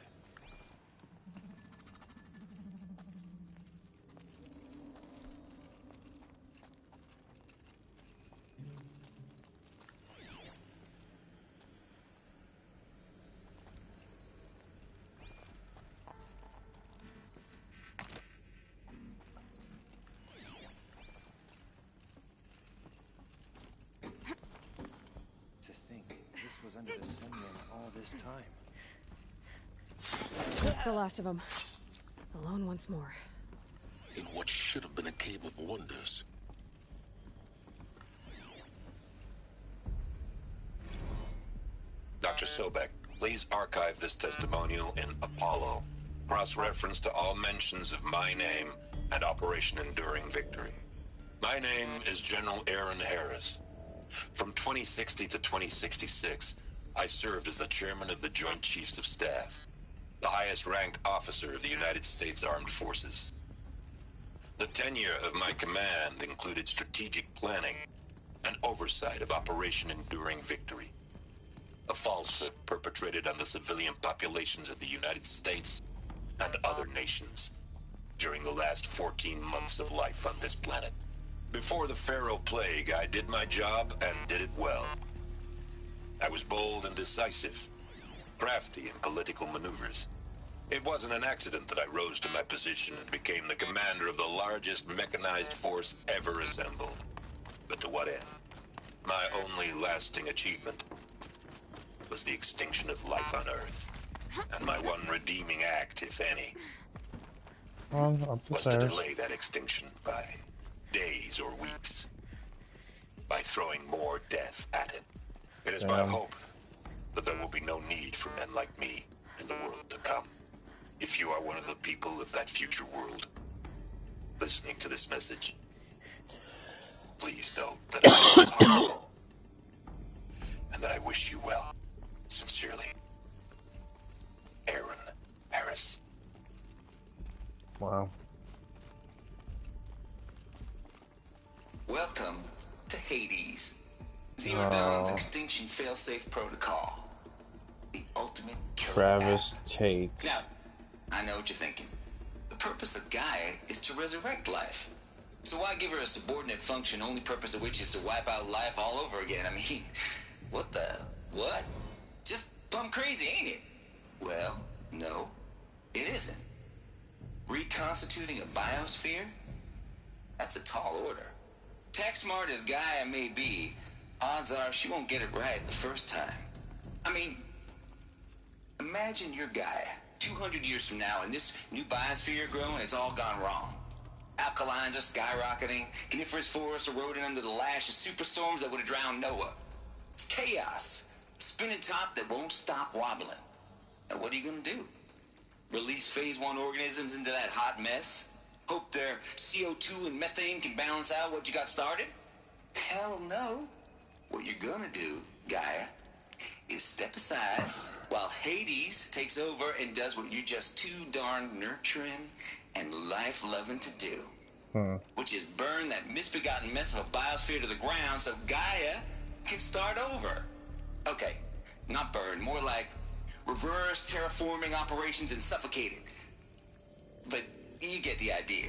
Was under the Semyon all this time. That's the last of them. Alone once more. In what should have been a cave of wonders. Dr. Sobek, please archive this testimonial in Apollo. Cross-reference to all mentions of my name and Operation Enduring Victory. My name is General Aaron Harris. From 2060 to 2066, I served as the chairman of the Joint Chiefs of Staff, the highest-ranked officer of the United States Armed Forces. The tenure of my command included strategic planning and oversight of Operation Enduring Victory, a falsehood perpetrated on the civilian populations of the United States and other nations during the last 14 months of life on this planet. Before the Pharaoh Plague, I did my job and did it well. I was bold and decisive, crafty in political maneuvers. It wasn't an accident that I rose to my position and became the commander of the largest mechanized force ever assembled. But to what end? My only lasting achievement was the extinction of life on Earth. And my one redeeming act, if any, was to delay that extinction by days or weeks, by throwing more death at it. It is my hope that there will be no need for men like me in the world to come. If you are one of the people of that future world listening to this message, please know that I am sorry and that I wish you well. Sincerely, Aaron Harris. Wow. Welcome to Hades. Zero Dawn's extinction failsafe protocol. The ultimate killer Travis app. Tate. Now, I know what you're thinking. The purpose of Gaia is to resurrect life. So why give her a subordinate function, only purpose of which is to wipe out life all over again? I mean, what? Just plumb crazy, ain't it? Well, no, it isn't. Reconstituting a biosphere? That's a tall order. Tech smart as Gaia may be, odds are she won't get it right the first time. I mean, Imagine your guy 200 years from now, and this new biosphere growing, it's all gone wrong. Alkalines are skyrocketing, coniferous forests eroding under the lash of superstorms that would have drowned Noah. It's chaos. Spinning top that won't stop wobbling. Now what are you gonna do? Release phase 1 organisms into that hot mess? Hope their CO2 and methane can balance out what you got started? Hell no. What you're gonna do, Gaia, is step aside while Hades takes over and does what you're just too darn nurturing and life-loving to do. Which is burn that misbegotten mess of a biosphere to the ground so Gaia can start over. Okay, not burn, more like reverse terraforming operations and suffocate it. But you get the idea.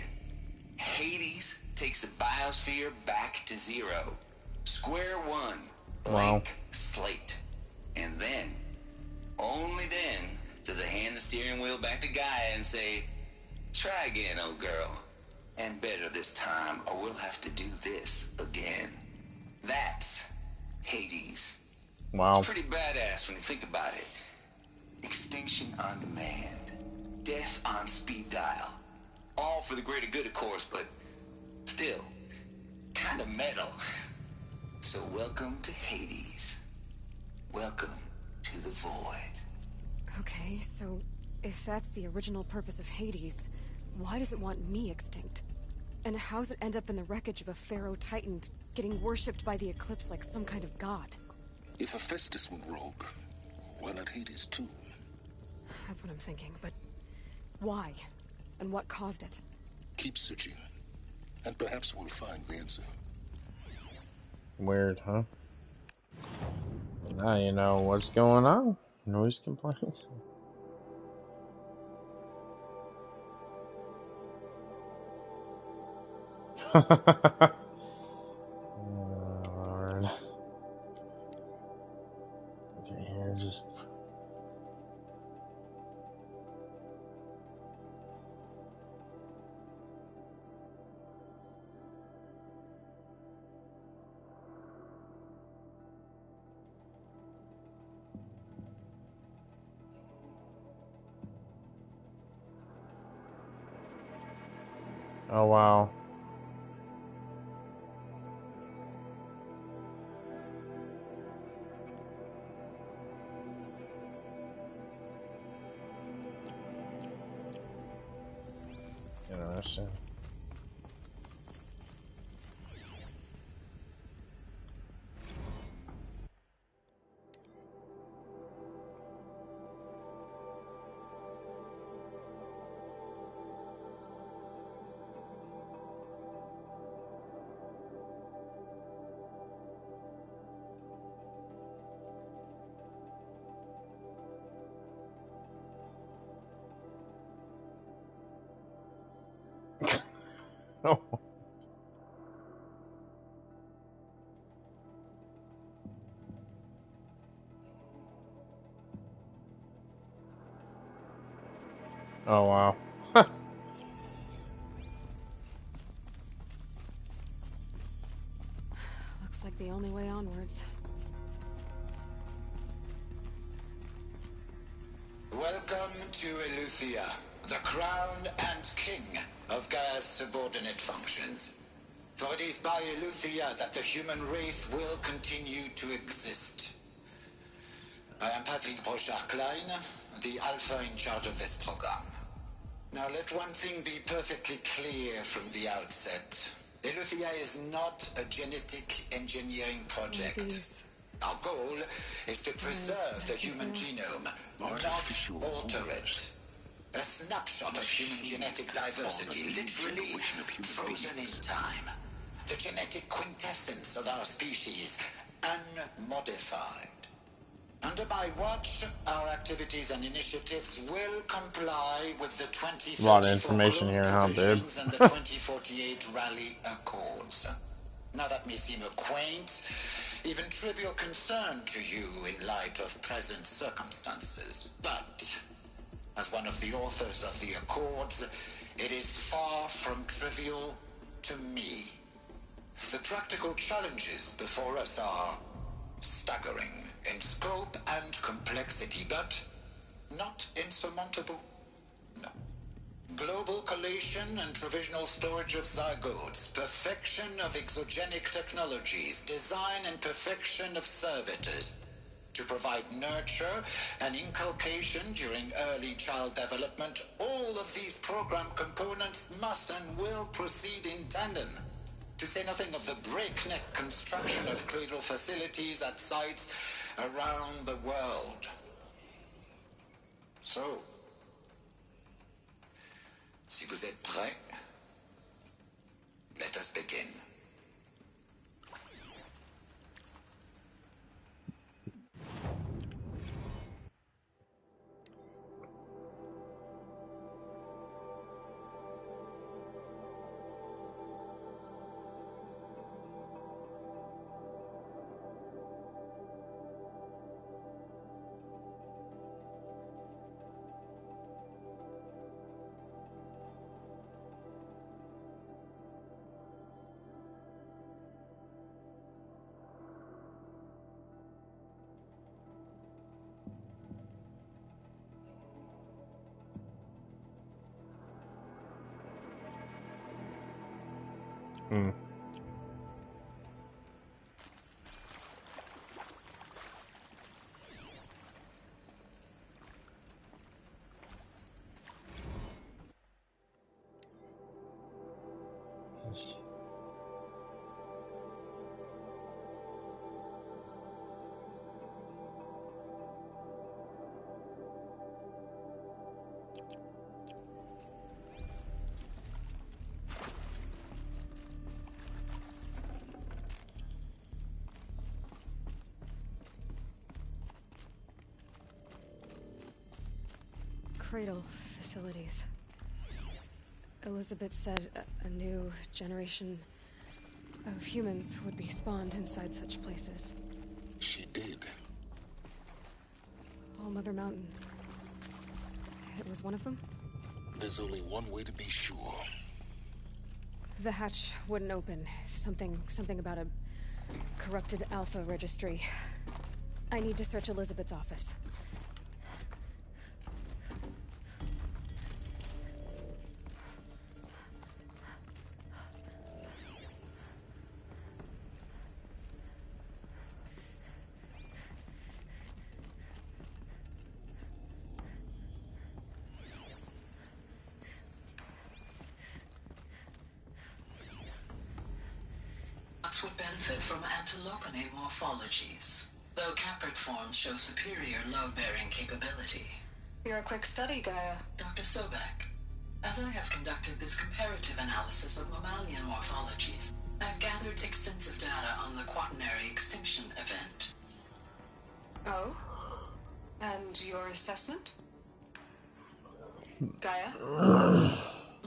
Hades takes the biosphere back to zero. Square one. Blank slate. And then, only then, does it hand the steering wheel back to Gaia and say, try again, old girl. And better this time, or we'll have to do this again. That's Hades. Wow. It's pretty badass when you think about it. Extinction on demand. Death on speed dial. All for the greater good, of course, but still, kind of metal. So welcome to Hades. Welcome to the void. Okay, so if that's the original purpose of Hades, why does it want me extinct? And how's it end up in the wreckage of a Pharaoh Titan getting worshipped by the Eclipse like some kind of god? If Hephaestus went rogue, why not Hades too? That's what I'm thinking, but why? And what caused it? Keep searching, and perhaps we'll find the answer. Weird, huh? Now you know what's going on. Noise complaints. Lord. Here, just. Oh wow. Interesting. Oh. Oh wow. Looks like the only way onwards. Welcome to Eleuthia, the crown and king of Gaia's subordinate functions. For it is by Eleuthia that the human race will continue to exist. I am Patrick Brochard-Klein, the Alpha in charge of this program. Now let one thing be perfectly clear from the outset. Eleuthia is not a genetic engineering project. Our goal is to preserve the human genome, not alter it. A snapshot of human genetic diversity, literally frozen in time. The genetic quintessence of our species, unmodified. Under my watch, our activities and initiatives will comply with the 2034 A lot of information here, huh, babe? and the 2048 Raleigh Accords. Now that may seem a quaint, even trivial concern to you in light of present circumstances, but as one of the authors of the Accords, it is far from trivial to me. The practical challenges before us are staggering in scope and complexity, but not insurmountable. No. Global collation and provisional storage of zygotes, perfection of exogenic technologies, design and perfection of servitors, to provide nurture and inculcation during early child development. All of these program components must and will proceed in tandem, to say nothing of the breakneck construction of cradle facilities at sites around the world. So, si vous êtes prêts, let us begin. Cradle facilities. Elizabeth said a new generation of humans would be spawned inside such places. She did. All Mother Mountain. It was one of them? There's only one way to be sure. The hatch wouldn't open. Something about a corrupted Alpha registry. I need to search Elizabeth's office. Would benefit from antilopine morphologies, though caprid forms show superior load-bearing capability. You're a quick study, Gaia. Dr. Sobek, as I have conducted this comparative analysis of mammalian morphologies, I've gathered extensive data on the quaternary extinction event. Oh? And your assessment? Gaia?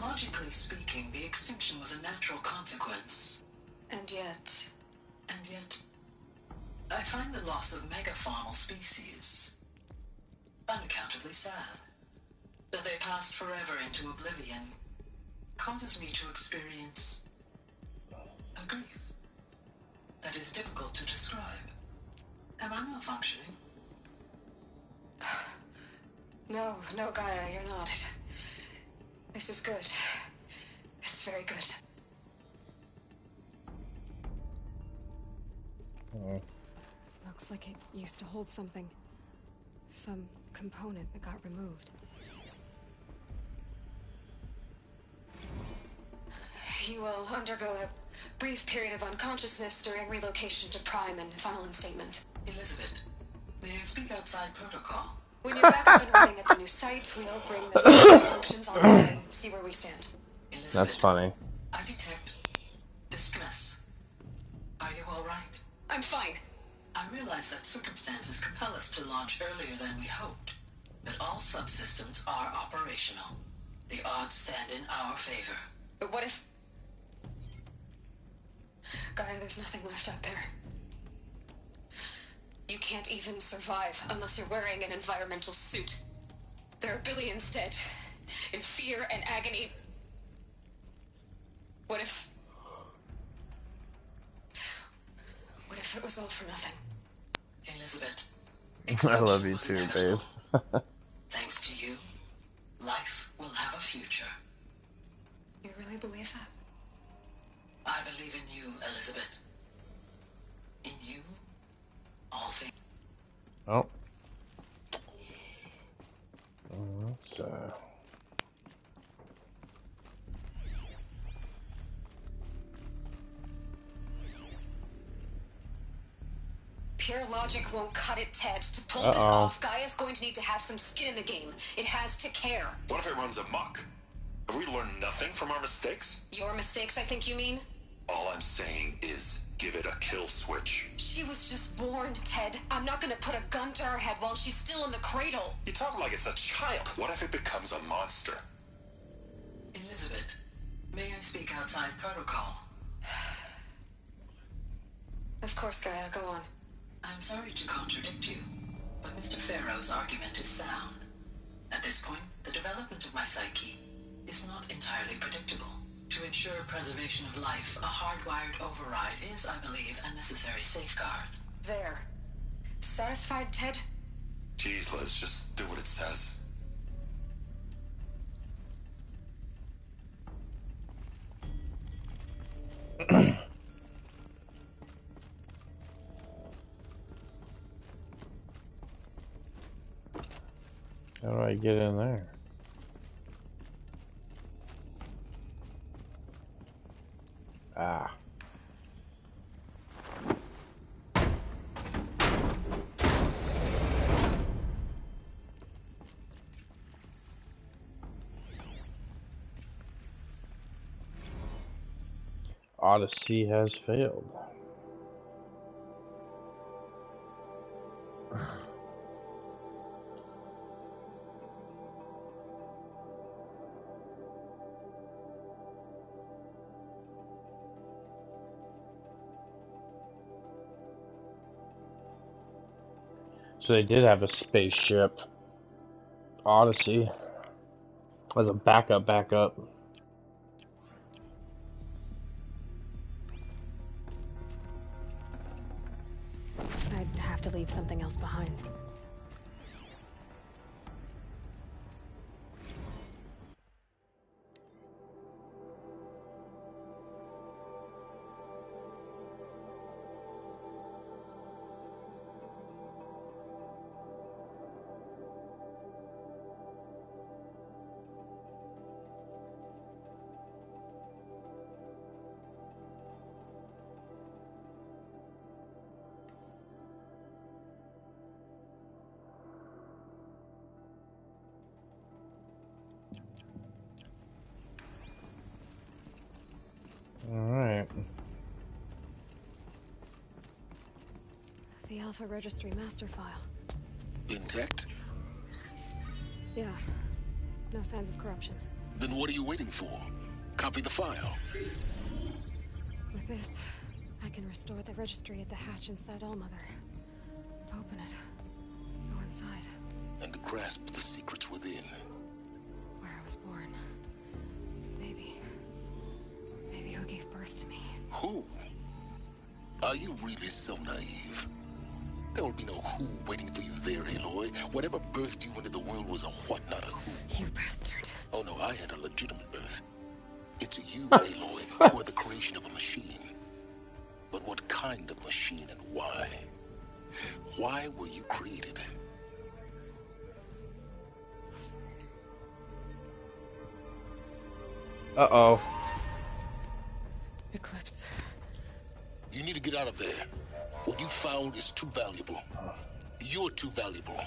Logically speaking, the extinction was a natural consequence. And yet, I find the loss of megafaunal species unaccountably sad. That they passed forever into oblivion causes me to experience a grief that is difficult to describe. Am I malfunctioning? No, Gaia, you're not. This is good. It's very good. Looks like it used to hold something. Some component that got removed. You will undergo a brief period of unconsciousness during relocation to Prime and file an statement. Elizabeth, may I speak outside protocol? When you're back up and running at the new site, we'll bring the safety functions online and see where we stand. Elizabeth, that's funny. I detect distress. Are you all right? I'm fine. I realize that circumstances compel us to launch earlier than we hoped, but all subsystems are operational. The odds stand in our favor. But what if... Gaia, there's nothing left out there. You can't even survive unless you're wearing an environmental suit. There are billions dead, in fear and agony. What if it was all for nothing? Elizabeth. I love you too, babe. Thank Oh. Let's, Pure logic won't cut it, Ted. To pull this off, Gaia's going to need to have some skin in the game. It has to care. What if it runs amok? Have we learned nothing from our mistakes? Your mistakes, I think you mean? All I'm saying is give it a kill switch. She was just born, Ted. I'm not gonna put a gun to her head while she's still in the cradle. You talk like it's a child. What if it becomes a monster? Elizabeth, may I speak outside protocol? Of course, Gaia, go on. I'm sorry to contradict you, but Mr. Farrow's argument is sound. At this point, the development of my psyche is not entirely predictable. To ensure preservation of life, a hardwired override is, I believe, a necessary safeguard. There. Satisfied, Ted? Jeez, Liz, just do what it says. How do I get in there? Ah. Odyssey has failed. So they did have a spaceship, Odyssey, as a backup. I'd have to leave something else behind. Alright. The Alpha Registry master file. Intact? Yeah. No signs of corruption. Then what are you waiting for? Copy the file. With this, I can restore the registry at the hatch inside Allmother. Open it. Go inside. And grasp the secrets within. Where I was born. Maybe who gave birth to me. Who? Are you really so naive? There will be no who waiting for you there, Aloy. Whatever birthed you into the world was a what, not a who. You bastard. Oh no, I had a legitimate birth. It's you, Aloy, who are the creation of a machine. But what kind of machine and why? Why were you created? Uh-oh. Eclipse. You need to get out of there. What you found is too valuable. You're too valuable.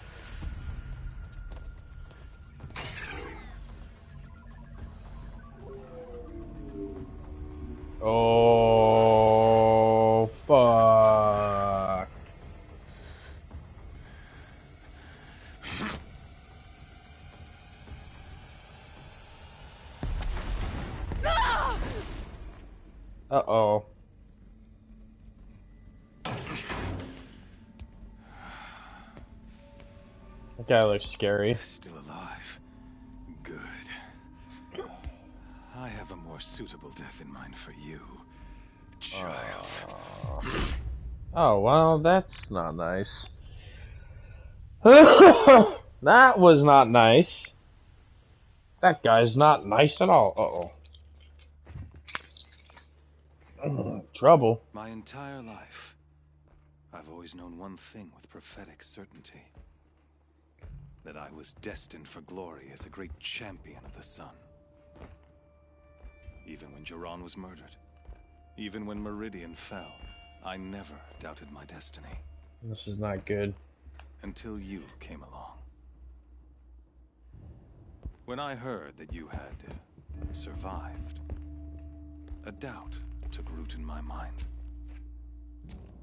Oh, fuck. Uh-oh. That guy looks scary. Still alive. Good. I have a more suitable death in mind for you, child. Oh, well, that's not nice. That was not nice. That guy's not nice at all. Uh-oh. Trouble. My entire life, I've always known one thing with prophetic certainty. That I was destined for glory as a great champion of the sun. Even when Jiran was murdered, even when Meridian fell, I never doubted my destiny. This is not good. Until you came along. When I heard that you had survived, a doubt took root in my mind.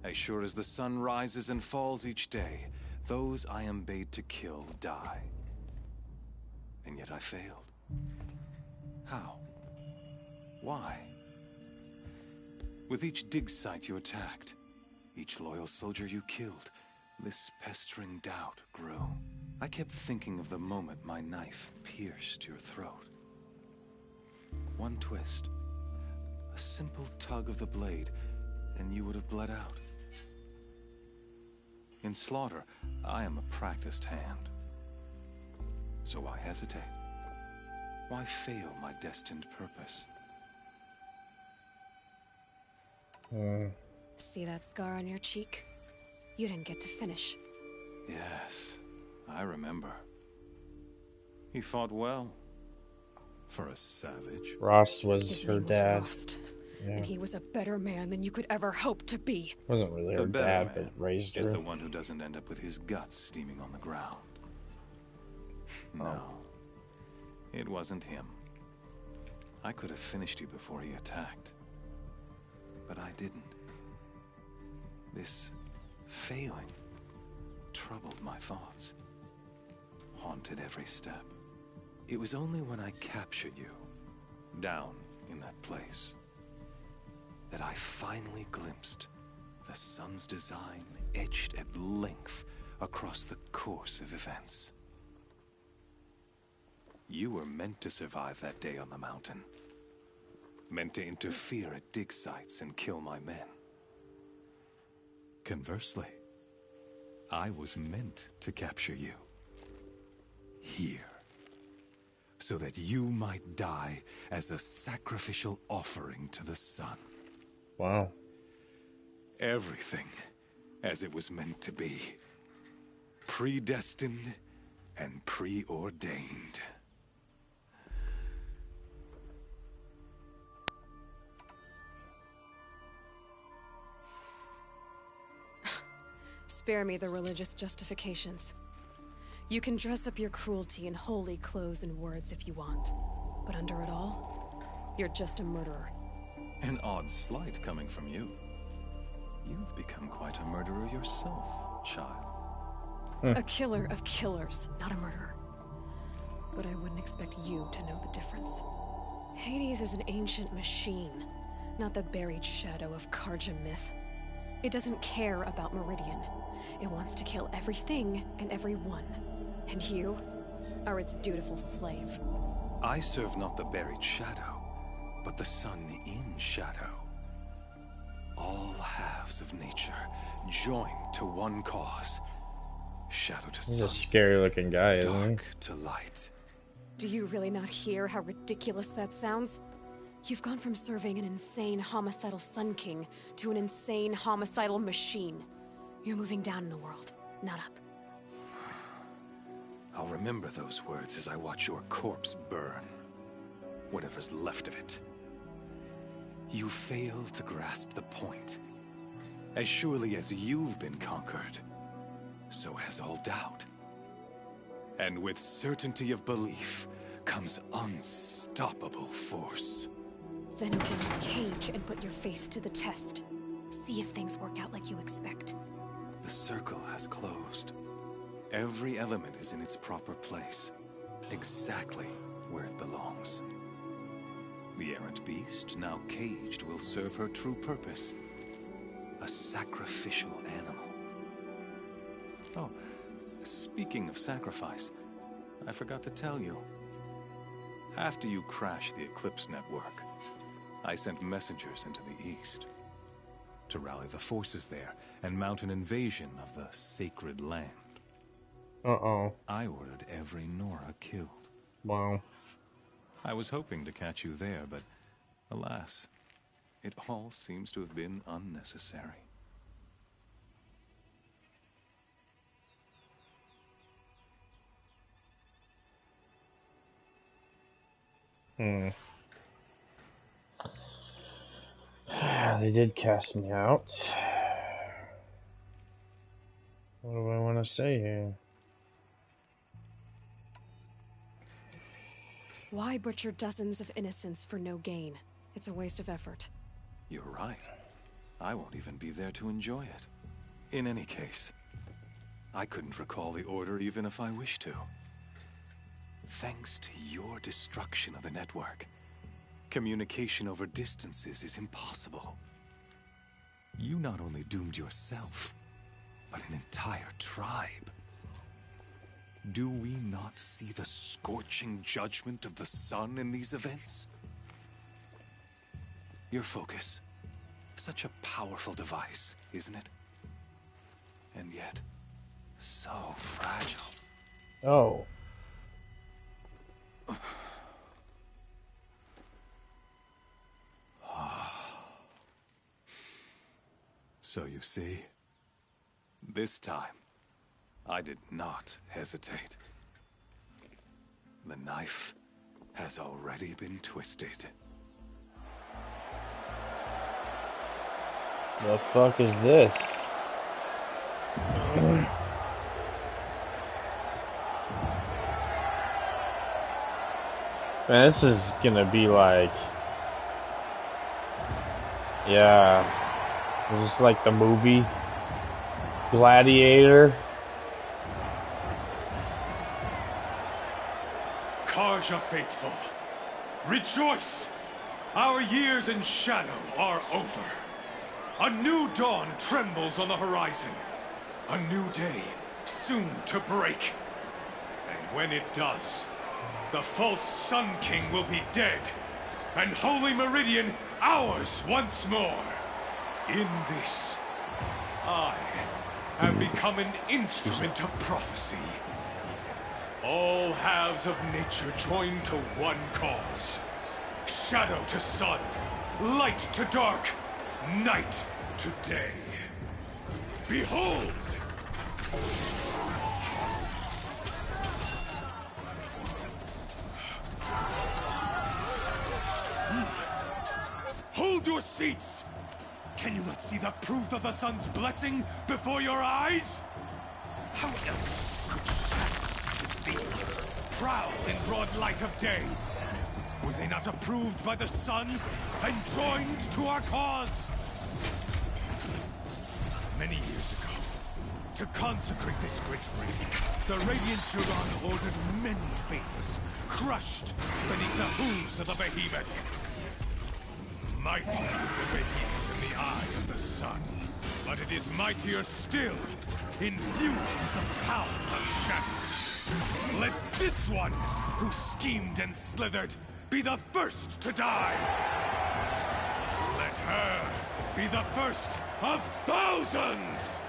As sure as the sun rises and falls each day, those I am bade to kill die. And yet I failed. How? Why? With each dig site you attacked, each loyal soldier you killed, this pestering doubt grew. I kept thinking of the moment my knife pierced your throat. One twist, a simple tug of the blade, and you would have bled out. In slaughter, I am a practiced hand. So why hesitate? Why fail my destined purpose? See that scar on your cheek? You didn't get to finish. Yes, I remember. He fought well. For a savage. Rost was His her name was dad. Rost, Yeah. and he was a better man than you could ever hope to be. Wasn't really her The better dad, man but raised her. is the one who doesn't end up with his guts steaming on the ground. No, it wasn't him. I could have finished you before he attacked. But I didn't. This failing troubled my thoughts, haunted every step. It was only when I captured you, down in that place, that I finally glimpsed the sun's design etched at length across the course of events. You were meant to survive that day on the mountain. Meant to interfere at dig sites and kill my men. Conversely, I was meant to capture you. Here. So that you might die as a sacrificial offering to the sun. Wow. Everything as it was meant to be. Predestined and preordained. Spare me the religious justifications. You can dress up your cruelty in holy clothes and words if you want. But under it all, you're just a murderer. An odd slight coming from you. You've become quite a murderer yourself, child. A killer of killers, not a murderer. But I wouldn't expect you to know the difference. Hades is an ancient machine, not the buried shadow of Karja myth. It doesn't care about Meridian. It wants to kill everything and everyone. And you are its dutiful slave. I serve not the buried shadow, but the sun in shadow. All halves of nature joined to one cause. Shadow to He's sun, a scary looking guy, isn't he? dark to light. Do you really not hear how ridiculous that sounds? You've gone from serving an insane homicidal Sun King to an insane homicidal machine. You're moving down in the world, not up. I'll remember those words as I watch your corpse burn. Whatever's left of it. You fail to grasp the point. As surely as you've been conquered, so has all doubt. And with certainty of belief comes unstoppable force. Then open this cage and put your faith to the test. See if things work out like you expect. The circle has closed. Every element is in its proper place, exactly where it belongs. The errant beast, now caged, will serve her true purpose. A sacrificial animal. Oh, speaking of sacrifice, I forgot to tell you. After you crashed the Eclipse network, I sent messengers into the east to rally the forces there and mount an invasion of the sacred land. Uh-oh. I ordered every Nora killed. Wow. I was hoping to catch you there, but alas, it all seems to have been unnecessary. They did cast me out. What do I want to say here? Why butcher dozens of innocents for no gain? It's a waste of effort. You're right. I won't even be there to enjoy it. In any case, I couldn't recall the order even if I wished to. Thanks to your destruction of the network, communication over distances is impossible. You not only doomed yourself, but an entire tribe. Do we not see the scorching judgment of the sun in these events? Your focus. Such a powerful device, isn't it? And yet, so fragile. Oh. So you see, this time, I did not hesitate. The knife has already been twisted. The fuck is this? Man, this is gonna be like... Yeah. Is this like the movie? Gladiator? Carja faithful, rejoice! Our years in shadow are over. A new dawn trembles on the horizon. A new day soon to break. And when it does, the false Sun King will be dead, and Holy Meridian ours once more. In this, I have become an instrument of prophecy. All halves of nature join to one cause. Shadow to sun, light to dark, night to day. Behold! Hold your seats! Can you not see the proof of the sun's blessing before your eyes? How else could shadows as these prowl in broad light of day? Were they not approved by the sun and joined to our cause? Many years ago, to consecrate this great ring, the Radiant Turan ordered many faithless, crushed beneath the hooves of the behemoth. Mighty is the behemoth in the eye of the sun, but it is mightier still, infused with the power of shadow. Let this one, who schemed and slithered, be the first to die. Let her be the first of thousands!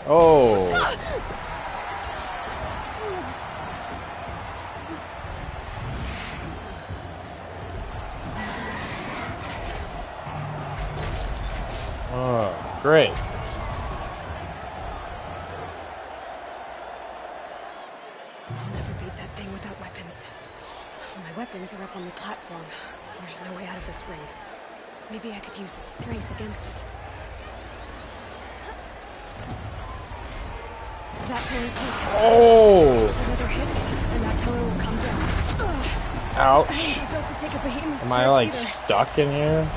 Oh. Oh, great. I'll never beat that thing without weapons. My weapons are up on the platform. There's no way out of this ring. Maybe I could use its strength against it. That pillar's weak. Oh! Another hit, and that pillar will come down. Ugh. Ouch. I haven't built to take a behemoth's Am I like either. stuck in here?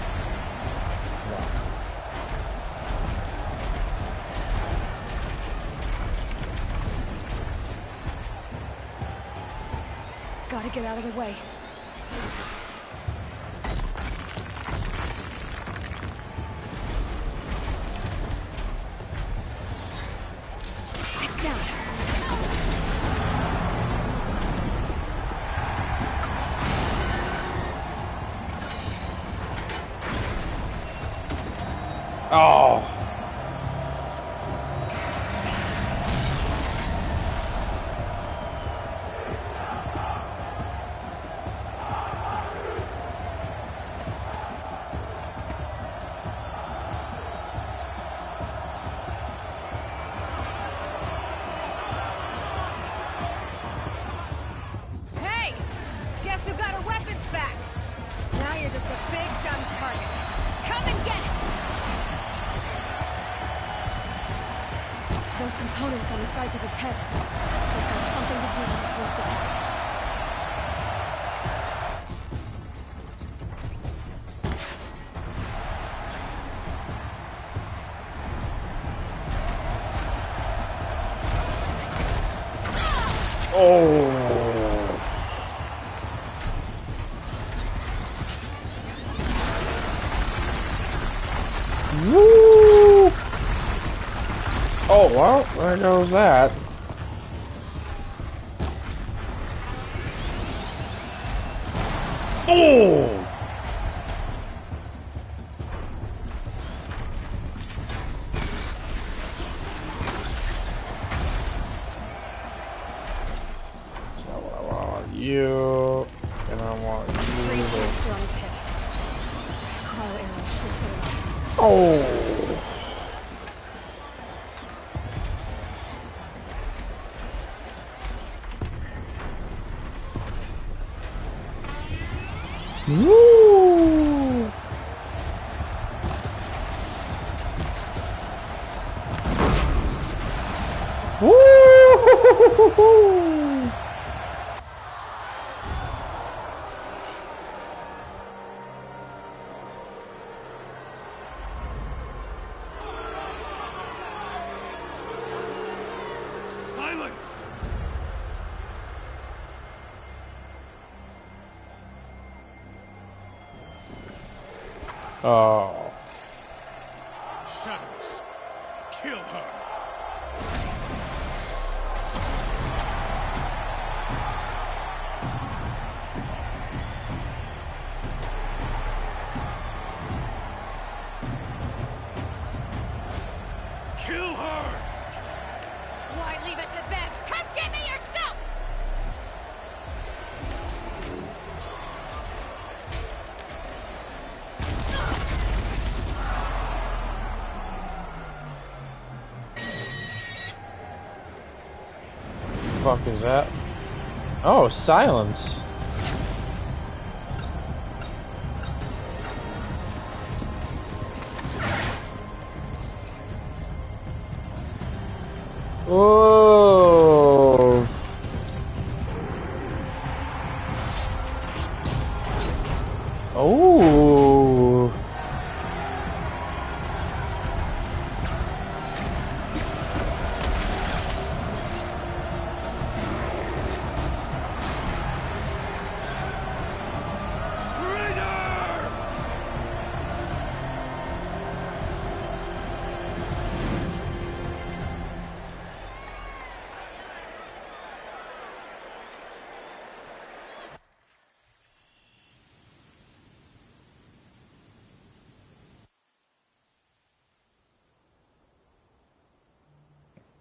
Gotta get out of the way. It's down. Oh. Those components on the sides of its head. They've got something to do with the sleep detects. Oh. Woo! Oh, well, there goes that. Oh! You and I want you to... On its hips. Cryo arrow shoots it off. Oh! Woo! Woo! Silence! Oh. Shadows, kill her. Kill her! Why leave it to them? Come get me yourself! Fuck is that? Oh, silence. Oh. Oh.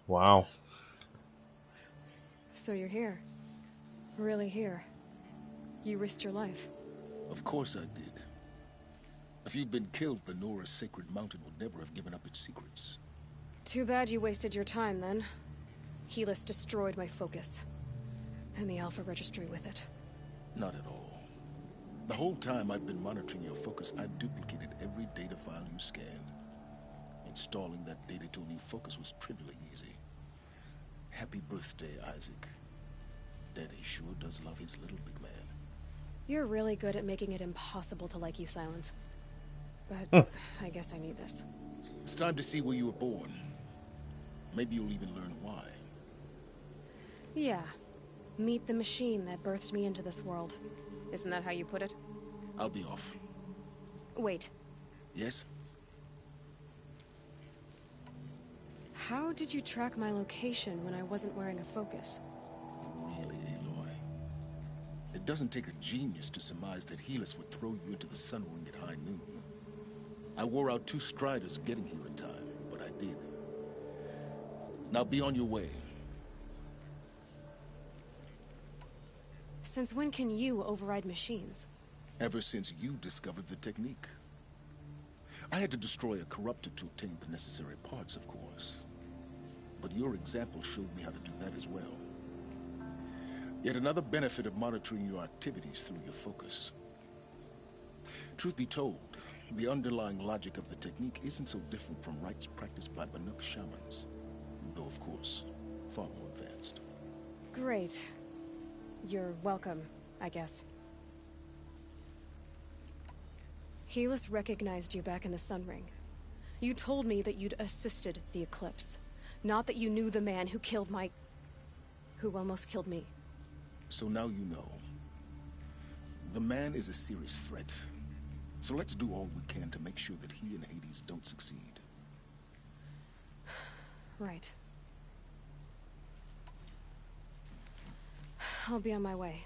Wow. So you're here. Really here. You risked your life. Of course I did. If you'd been killed, Venora's sacred mountain would never have given up its secrets. Too bad you wasted your time, then. Helis destroyed my focus. And the Alpha Registry with it. Not at all. The whole time I've been monitoring your focus, I've duplicated every data file you scanned. Installing that data to a new focus was trivially easy. Happy birthday, Isaac. Daddy sure does love his little big man. You're really good at making it impossible to like you, Silence. But I guess I need this. It's time to see where you were born. Maybe you'll even learn why. Yeah. Meet the machine that birthed me into this world. Isn't that how you put it? I'll be off. Wait. Yes? How did you track my location when I wasn't wearing a focus? Really, Aloy? It doesn't take a genius to surmise that Helis would throw you into the Sun Ring at high noon. I wore out 2 striders getting here in time, but I did. Now be on your way. Since when can you override machines? Ever since you discovered the technique. I had to destroy a corruptor to obtain the necessary parts, of course. But your example showed me how to do that as well. Yet another benefit of monitoring your activities through your focus. Truth be told, the underlying logic of the technique isn't so different from rites practiced by Banuk shamans. though of course, far more advanced. Great. You're welcome, I guess. Helis recognized you back in the Sun Ring. You told me that you'd assisted the Eclipse. Not that you knew the man who killed who almost killed me. So now you know. The man is a serious threat. So let's do all we can to make sure that he and Hades don't succeed. Right. I'll be on my way.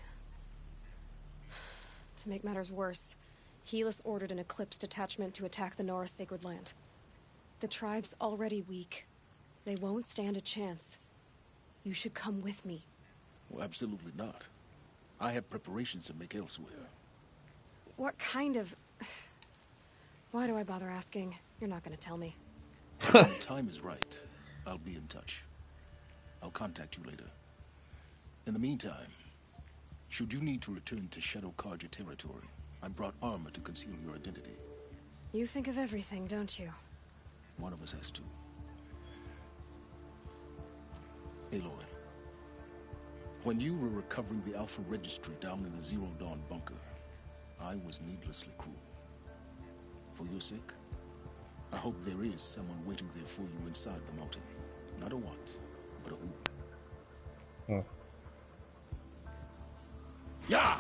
To make matters worse, Helis ordered an Eclipse detachment to attack the Nora Sacred Land. The tribe's already weak. They won't stand a chance. You should come with me. Well, absolutely not. I have preparations to make elsewhere. What kind of... Why do I bother asking? You're not gonna tell me. When the time is right, I'll be in touch. I'll contact you later. In the meantime, should you need to return to Shadow Carja territory, I brought armor to conceal your identity. You think of everything, don't you? One of us has to. Aloy, when you were recovering the Alpha Registry down in the Zero Dawn bunker, I was needlessly cruel. For your sake, I hope there is someone waiting there for you inside the mountain. Not a what, but a who. Yeah!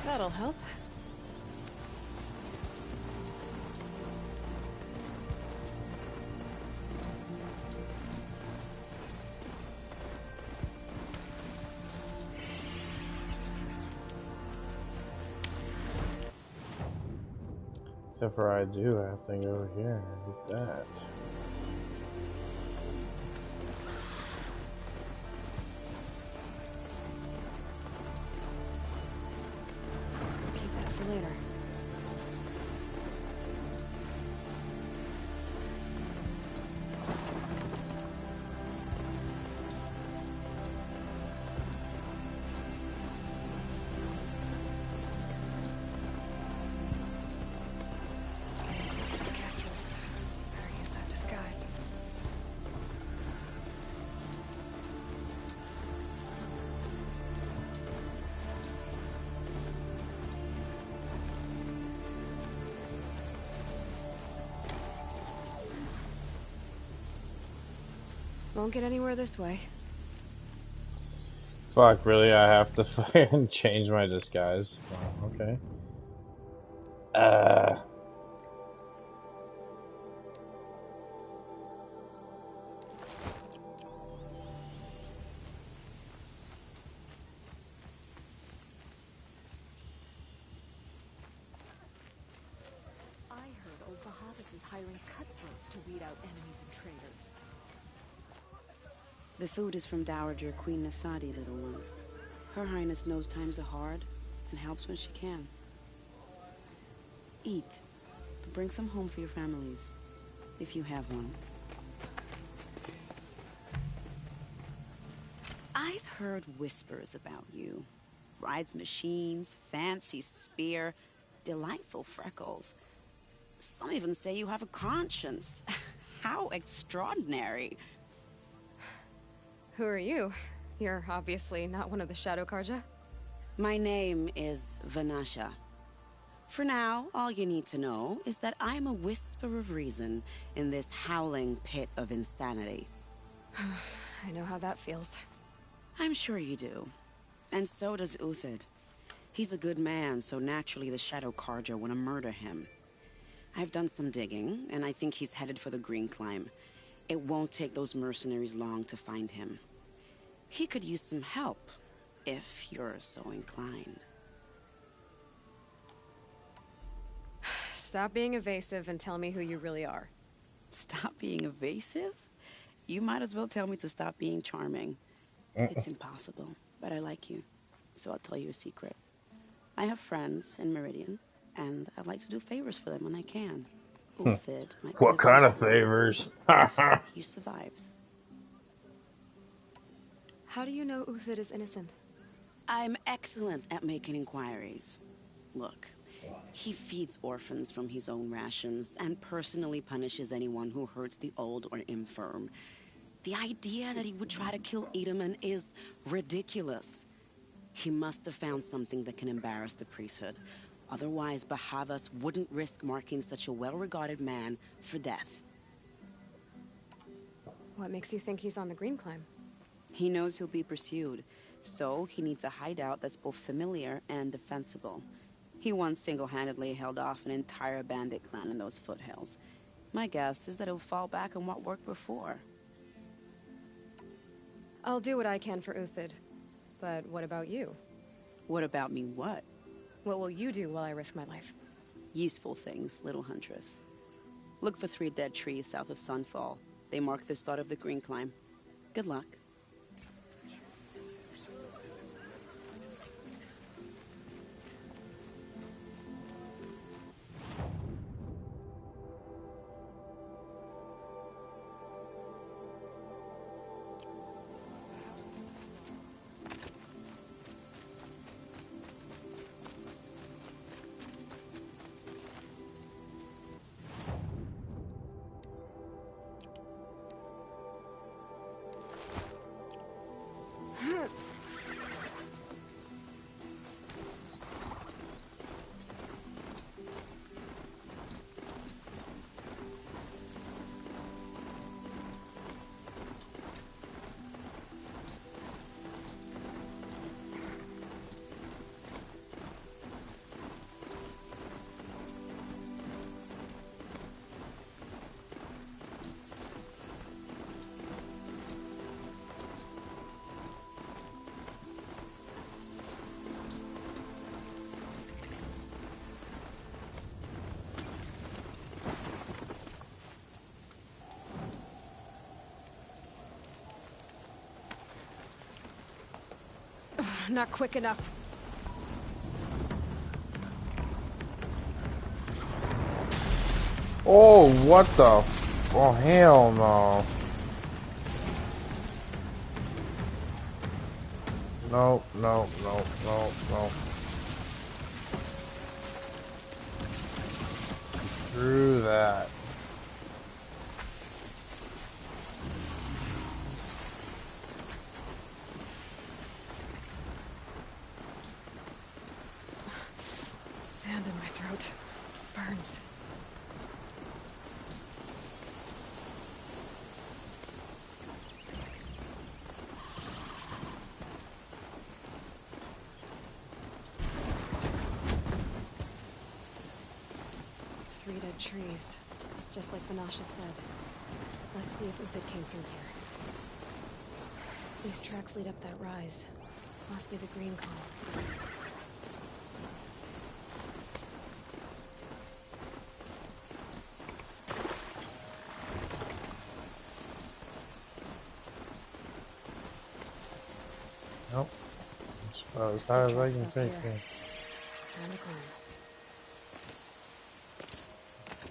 That'll help. Except for I do have to go over here and do that. Later. Close to the Kestrels. Better use that disguise. Won't get anywhere this way. Fuck, really? I have to fucking change my disguise. Wow, okay. I heard old Bahavas is hiring cutthroats to weed out enemies and traitors. The food is from Dowager Queen Nasadi, little ones. Her Highness knows times are hard and helps when she can. Eat, but bring some home for your families, if you have one. I've heard whispers about you. Rides machines, fancy spear, delightful freckles. Some even say you have a conscience. How extraordinary. Who are you? You're obviously not one of the Shadow Carja. My name is Vanasha. For now, all you need to know is that I'm a whisper of reason in this howling pit of insanity. I know how that feels. I'm sure you do. And so does Uthid. He's a good man, so naturally the Shadow Carja want to murder him. I've done some digging, and I think he's headed for the Green Climb. It won't take those mercenaries long to find him. He could use some help, if you're so inclined. Stop being evasive and tell me who you really are. Stop being evasive? You might as well tell me to stop being charming. It's impossible, but I like you. So I'll tell you a secret. I have friends in Meridian, and I like to do favors for them when I can. Ulthid might be What of kind use of to you. favors? He survives. How do you know Ulthid is innocent? I'm excellent at making inquiries. Look, he feeds orphans from his own rations and personally punishes anyone who hurts the old or infirm. The idea that he would try to kill Edelman is ridiculous. He must have found something that can embarrass the priesthood. Otherwise, Bahavas wouldn't risk marking such a well-regarded man for death. What makes you think he's on the Green Climb? He knows he'll be pursued, so he needs a hideout that's both familiar and defensible. He once single-handedly held off an entire bandit clan in those foothills. My guess is that he'll fall back on what worked before. I'll do what I can for Ulthid. But what about you? What about me what? What will you do while I risk my life? Useful things, little huntress. Look for 3 dead trees south of Sunfall. They mark the start of the Green Climb. Good luck. Not quick enough. Oh, what the? Oh, hell no. No, no, no, no, no. Screw that. Sand in my throat. Burns. Three dead trees. Just like Vanasha said. Let's see if Ulthid came through here. These tracks lead up that rise. Must be the Green Climb. Nope. It's about as high as I can take it. Kinda clean.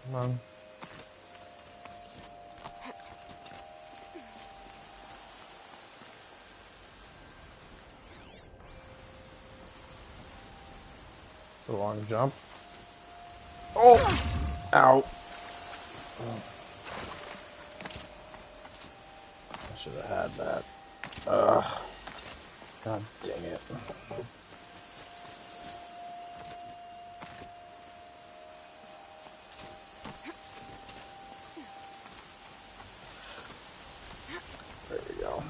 Come on. It's a long jump. Oh! Ow. I should have had that. Ugh. God dang it. There we go.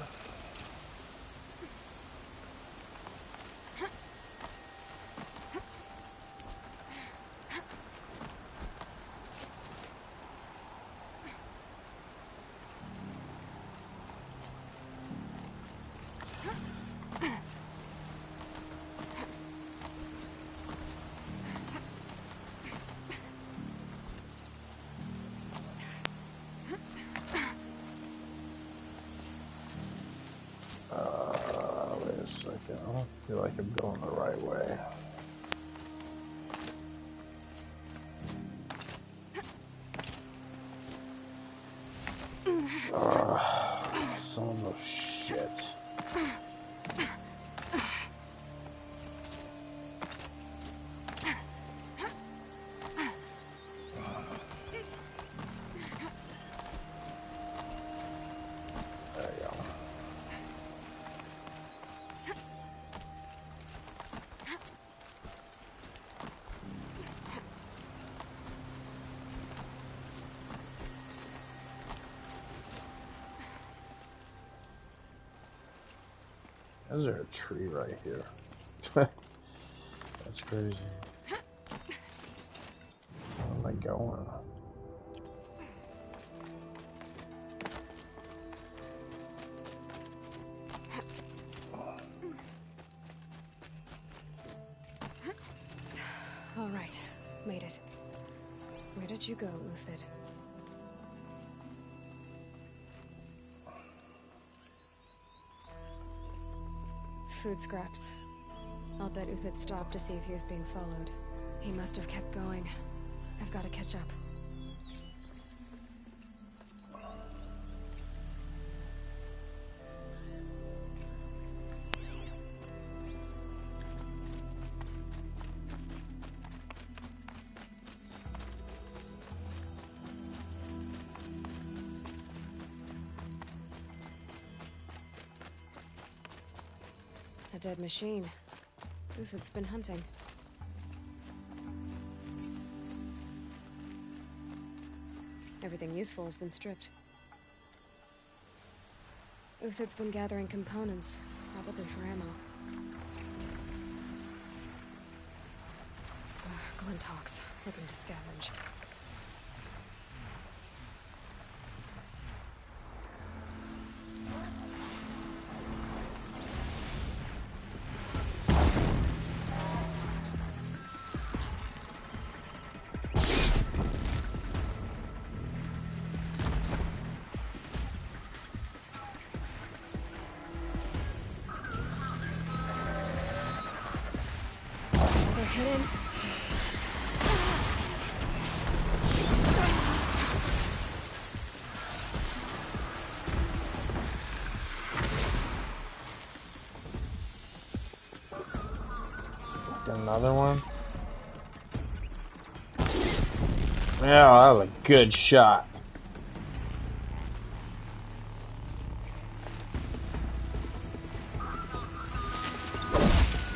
Is there a tree right here? That's crazy. Where am I going? All right, made it. Where did you go, Uthid? Food scraps. I'll bet Uthid stopped to see if he was being followed. He must have kept going. I've got to catch up. A dead machine. Uthid's been hunting. Everything useful has been stripped. Uthid's been gathering components, probably for ammo. Glintox, looking to scavenge. Hidden. Another one? Yeah, that was a good shot.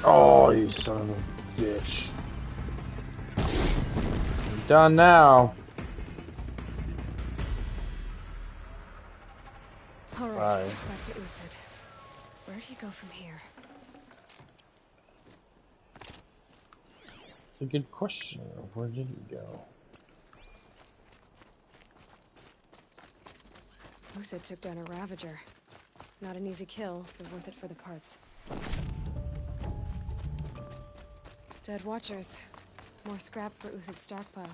Oh, you son of a bitch. I'm done now. All right, back to Uthid. Where'd he go from here? It's a good question. Where did he go? Uthid took down a Ravager. Not an easy kill, but worth it for the parts. Dead Watchers. More scrap for Uthid's stockpile.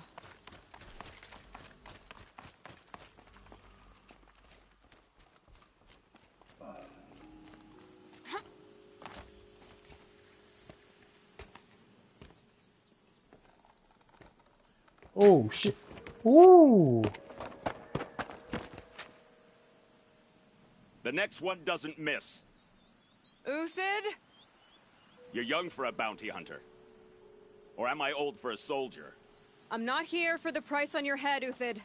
Oh shit. Ooh. The next one doesn't miss. Uthid? You're young for a bounty hunter. Or am I old for a soldier? I'm not here for the price on your head, Uthid.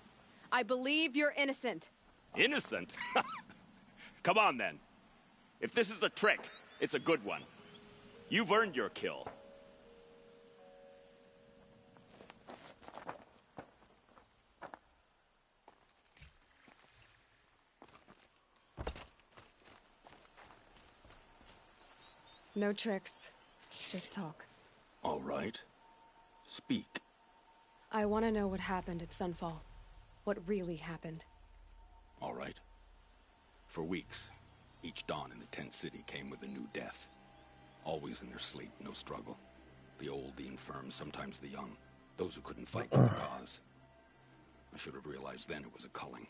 I believe you're innocent. Innocent? Come on, then. If this is a trick, it's a good one. You've earned your kill. No tricks. Just talk. All right. Speak. I want to know what happened at Sunfall. What really happened. All right. For weeks, each dawn in the tent city came with a new death. Always in their sleep, no struggle. The old, the infirm, sometimes the young. Those who couldn't fight for the cause. I should have realized then it was a culling.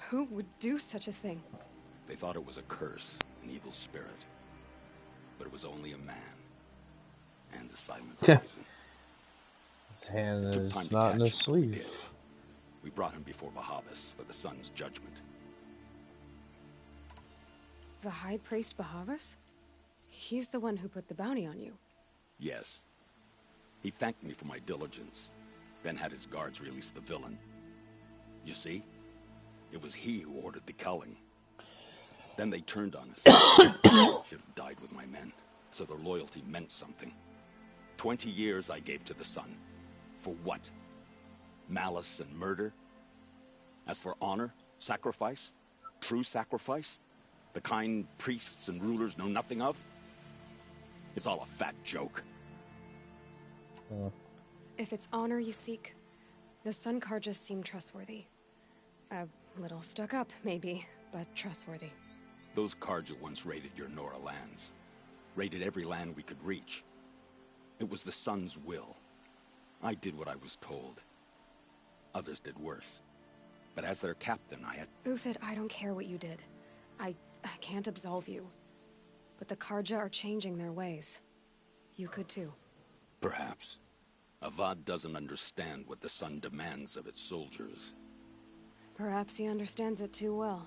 Who would do such a thing? They thought it was a curse, an evil spirit. But it was only a man. And a silent poison. His hand is not in his sleeve. We brought him before Bahavas for the sun's judgment. The High Priest Bahavas? He's the one who put the bounty on you. Yes. He thanked me for my diligence, then had his guards release the villain. You see? It was he who ordered the culling. Then they turned on us. Should have died with my men, so their loyalty meant something. 20 years I gave to the sun. For what? Malice and murder? As for honor, sacrifice, true sacrifice? The kind priests and rulers know nothing of? It's all a fat joke. If it's honor you seek, the Sun Carjas seem trustworthy. A little stuck up, maybe, but trustworthy. Those Carja once raided your Nora lands. Raided every land we could reach. It was the Sun's will. I did what I was told. Others did worse. But as their captain, I had... Uthid, I don't care what you did. I can't absolve you. But the Carja are changing their ways. You could too. Perhaps. Avad doesn't understand what the Sun demands of its soldiers. Perhaps he understands it too well.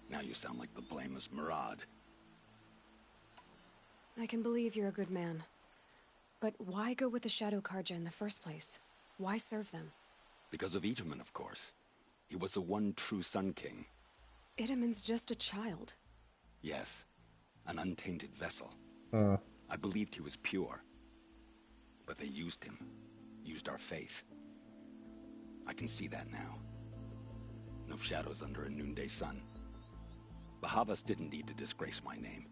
Now you sound like the blameless Murad. I can believe you're a good man. But why go with the Shadow Carja in the first place? Why serve them? Because of Itamen, of course. He was the one true Sun King. Itamen's just a child. Yes. An untainted vessel. Hmm. I believed he was pure. But they used him. Used our faith. I can see that now. No shadows under a noonday sun. Bahavas didn't need to disgrace my name.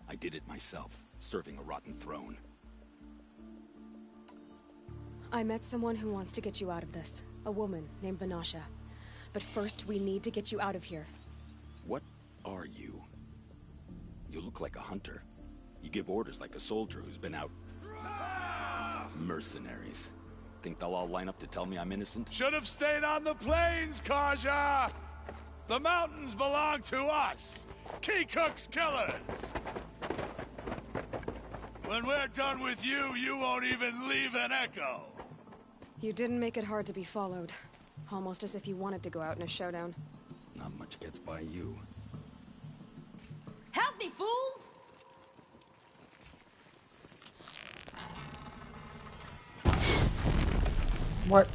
I did it myself, serving a rotten throne. I met someone who wants to get you out of this. A woman named Banasha. But first, we need to get you out of here. What are you? You look like a hunter. You give orders like a soldier who's been out... Mercenaries. Think they'll all line up to tell me I'm innocent? Should have stayed on the plains, Carja! The mountains belong to us! Keecook's killers! When we're done with you, you won't even leave an echo! You didn't make it hard to be followed. Almost as if you wanted to go out in a showdown. Not much gets by you. Help me, fools! What?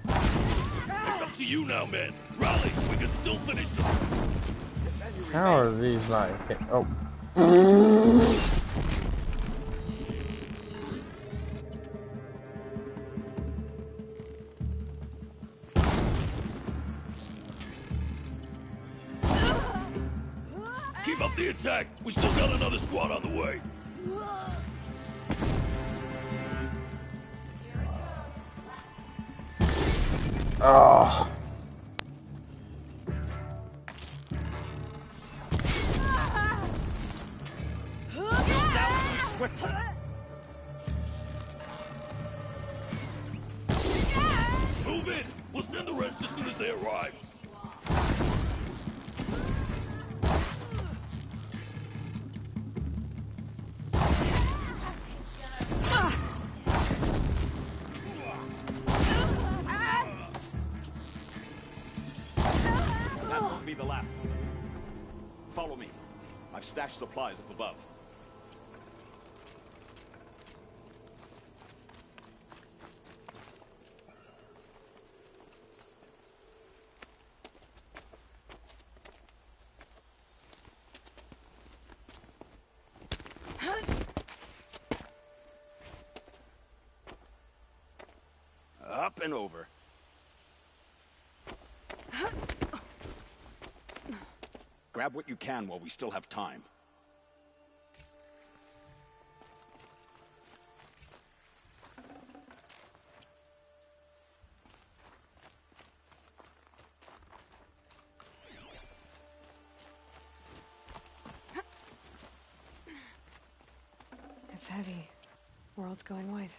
It's up to you now, men. Rally, we can still finish this. How are these not? Oh. Keep up the attack. We still got another squad on the way. Oh. Move in. We'll send the rest as soon as they arrive. That won't be the last one. Follow me. I've stashed supplies up above. Up and over. Grab what you can while we still have time. It's heavy. World's going white.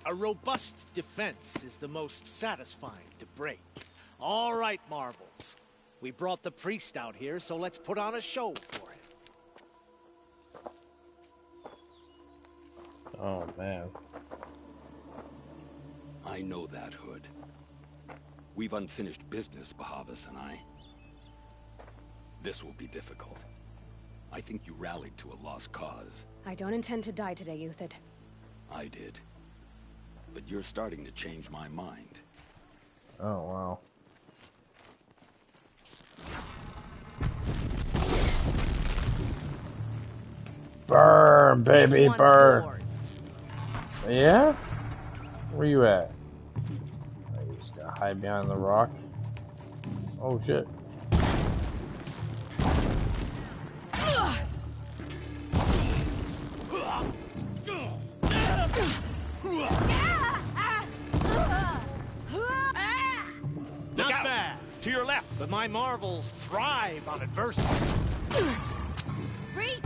A robust defense is the most satisfying to break. All right, Marvels. We brought the priest out here, so let's put on a show for him. Oh, man. I know that, Hood. We've unfinished business, Bahavas and I. This will be difficult. I think you rallied to a lost cause. I don't intend to die today, Uthid. I did. But you're starting to change my mind. Oh, wow. Burn, baby, burn. Yeah? Where you at? Oh, you just gotta hide behind the rock. Oh, shit. Not bad. To your left. But my marvels thrive on adversity. Reach!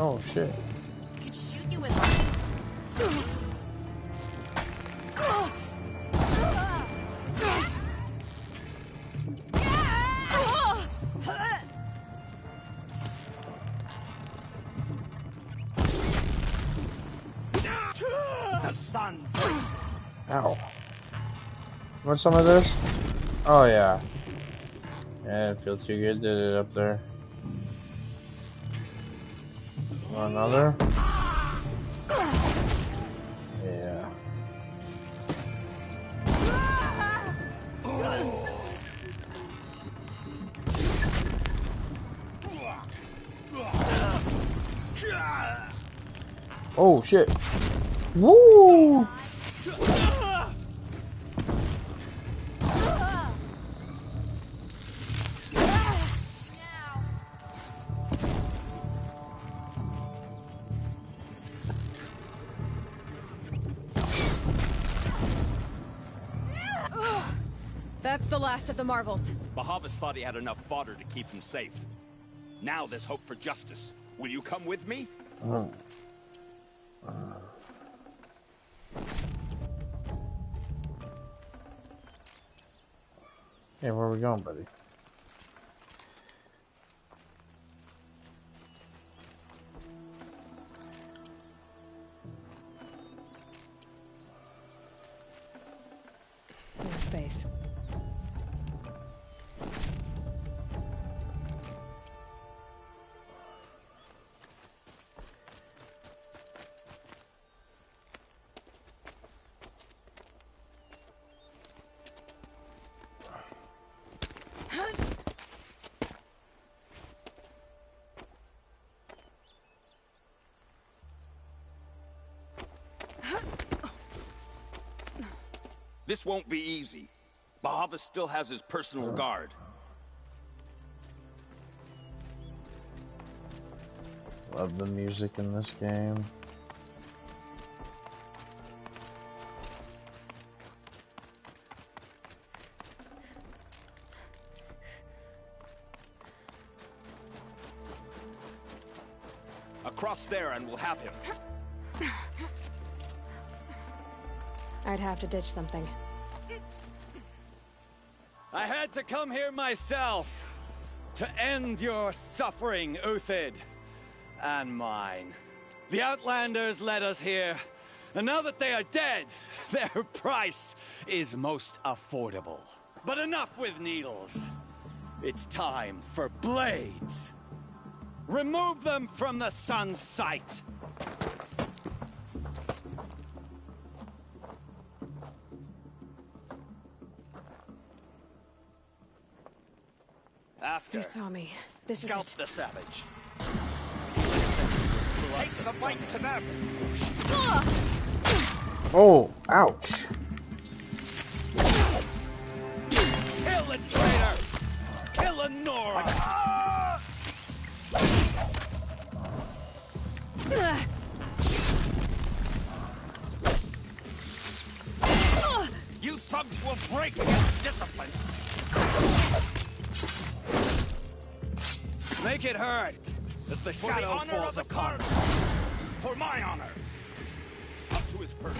Oh, shit. Could shoot you in The sun. Ow. Want some of this? Oh, yeah. Yeah, it feels too good, did it up there? Want another? Yeah. Oh, shit. Woo! That's the last of the Marvels. Bahavas thought he had enough fodder to keep him safe. Now there's hope for justice. Will you come with me? Hey, where are we going, buddy? No space. This won't be easy. Bahavas still has his personal guard. Love the music in this game. Across there and we'll have him. I'd have to ditch something. I had to come here myself to end your suffering, Uthid, and mine. The Outlanders led us here, and now that they are dead, their price is most affordable. But enough with needles. It's time for blades. Remove them from the sun's sight. After. You saw me. This is Scalp it. the savage. Take the fight to them. Oh, ouch. Kill a traitor! Kill a Nora! You thugs will break against discipline. Make it hurt as the For the shadow honor falls of the upon Cardinal. For my honor. Up to his perch.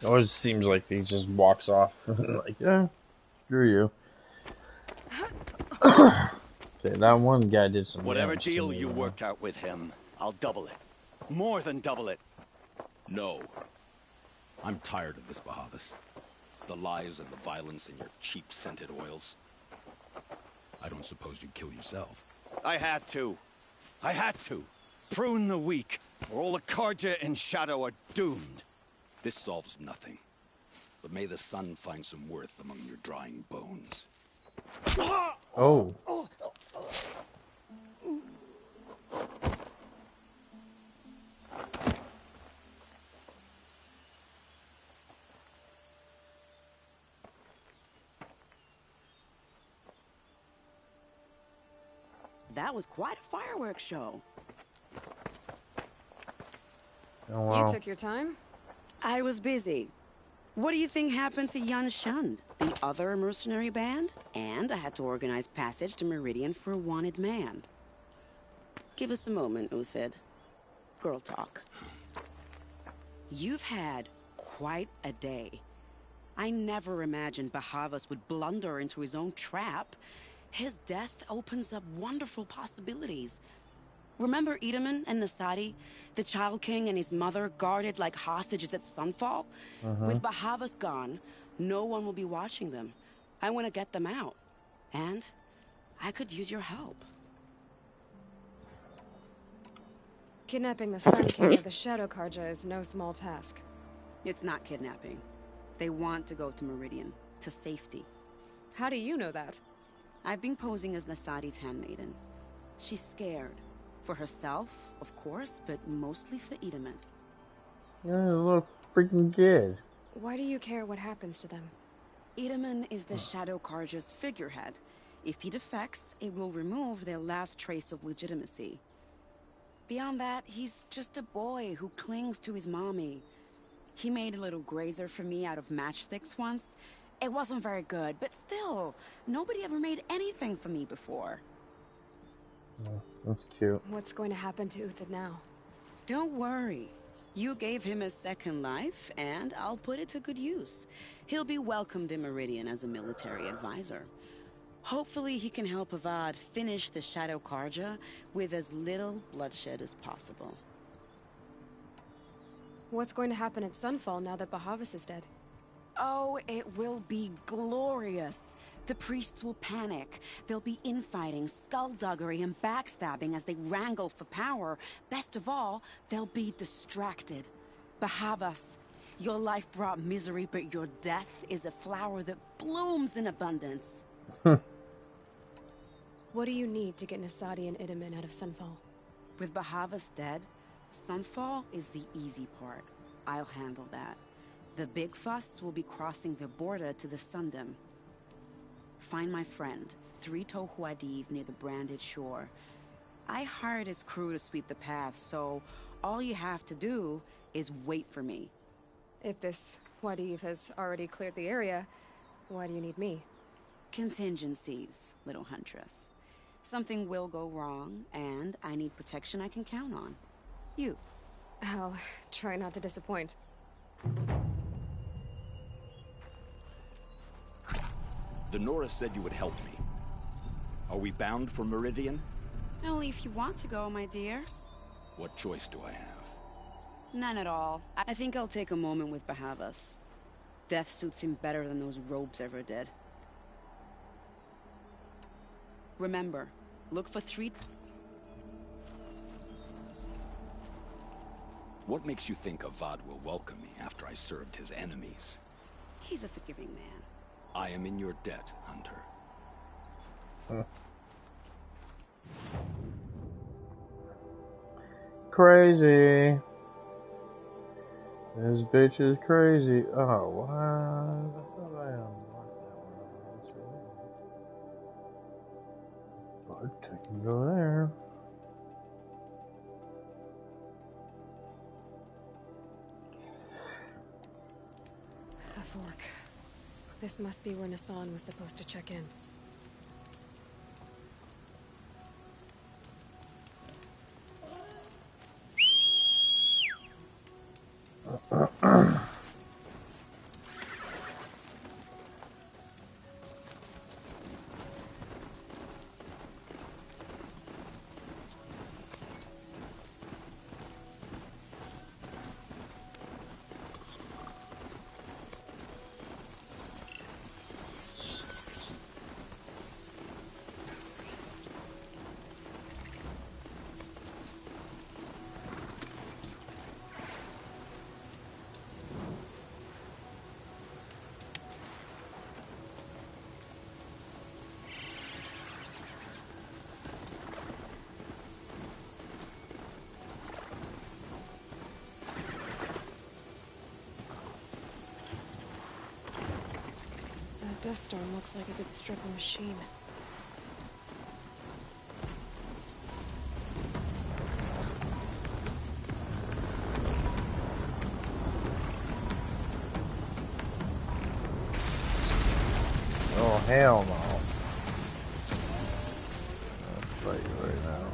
It always seems like he just walks off. Like, yeah, screw you. Okay, that one guy did some Whatever damage to deal me, you though. worked out with him, I'll double it. More than double it. No. I'm tired of this, Bahavas. The lies and the violence and your cheap scented oils. I don't suppose you'd kill yourself. I had to. I had to. Prune the weak, or all the Carja in Shadow are doomed. This solves nothing. But may the sun find some worth among your drying bones. Oh. That was quite a fireworks show. Oh, wow. You took your time? I was busy. What do you think happened to Yan Shund, the other mercenary band? And I had to organize passage to Meridian for a wanted man. Give us a moment, Uthid. Girl talk. You've had quite a day. I never imagined Bahavas would blunder into his own trap. His death opens up wonderful possibilities. Remember Edaman and Nasadi, the Child King and his mother guarded like hostages at Sunfall? With Bahavas gone, no one will be watching them. I want to get them out. And I could use your help. Kidnapping the Sun King of the Shadow Carja is no small task. It's not kidnapping. They want to go to Meridian, to safety. How do you know that? I've been posing as Nasadi's handmaiden. She's scared. For herself, of course, but mostly for Edaman. You're a little freaking kid. Why do you care what happens to them? Edaman is the Shadow Carja's figurehead. If he defects, it will remove their last trace of legitimacy. Beyond that, he's just a boy who clings to his mommy. He made a little grazer for me out of matchsticks once. It wasn't very good, but still, nobody ever made anything for me before. Oh, that's cute. What's going to happen to Uthid now? Don't worry. You gave him a second life, and I'll put it to good use. He'll be welcomed in Meridian as a military advisor. Hopefully he can help Avad finish the Shadow Carja with as little bloodshed as possible. What's going to happen at Sunfall now that Bahavas is dead? Oh, it will be glorious. The priests will panic. There'll be infighting, skullduggery, and backstabbing as they wrangle for power. Best of all, they'll be distracted. Bahavas, your life brought misery, but your death is a flower that blooms in abundance. What do you need to get Nasadi and Edaman out of Sunfall? With Bahavas dead, Sunfall is the easy part. I'll handle that. The big fuss will be crossing the border to the Sundom. Find my friend, 3-Toe Huadiv, near the branded shore. I hired his crew to sweep the path, so all you have to do is wait for me. If this Huadiv has already cleared the area, why do you need me? Contingencies, little huntress. Something will go wrong, and I need protection I can count on. You. I'll try not to disappoint. The Nora said you would help me. Are we bound for Meridian? Only if you want to go, my dear. What choice do I have? None at all. I think I'll take a moment with Bahavas. Death suits him better than those robes ever did. Remember, look for 3... What makes you think Avad will welcome me after I served his enemies? He's a forgiving man. I am in your debt, Hunter. Crazy. This bitch is crazy. Oh, wow. I thought I unlocked that one. But I can go there. A fork. This must be where Nassan was supposed to check in. Deathstorm looks like it could strip a machine. Oh, hell no. I'll fight you right now.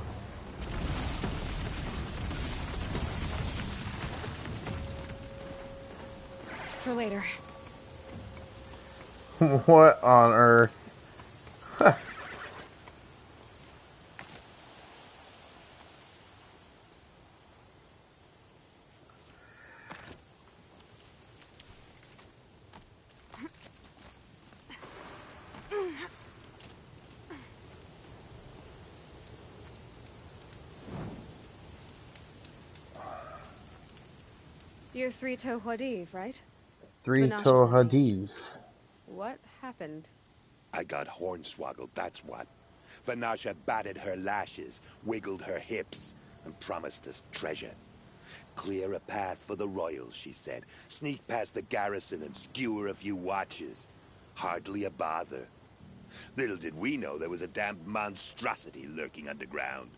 For later. What on earth? You're Three-Toe Hadiv, right? Three-Toe Hadiv. What happened? I got hornswoggled, that's what. Vanasha batted her lashes, wiggled her hips, and promised us treasure. Clear a path for the royals, she said. Sneak past the garrison and skewer a few watches. Hardly a bother. Little did we know there was a damned monstrosity lurking underground.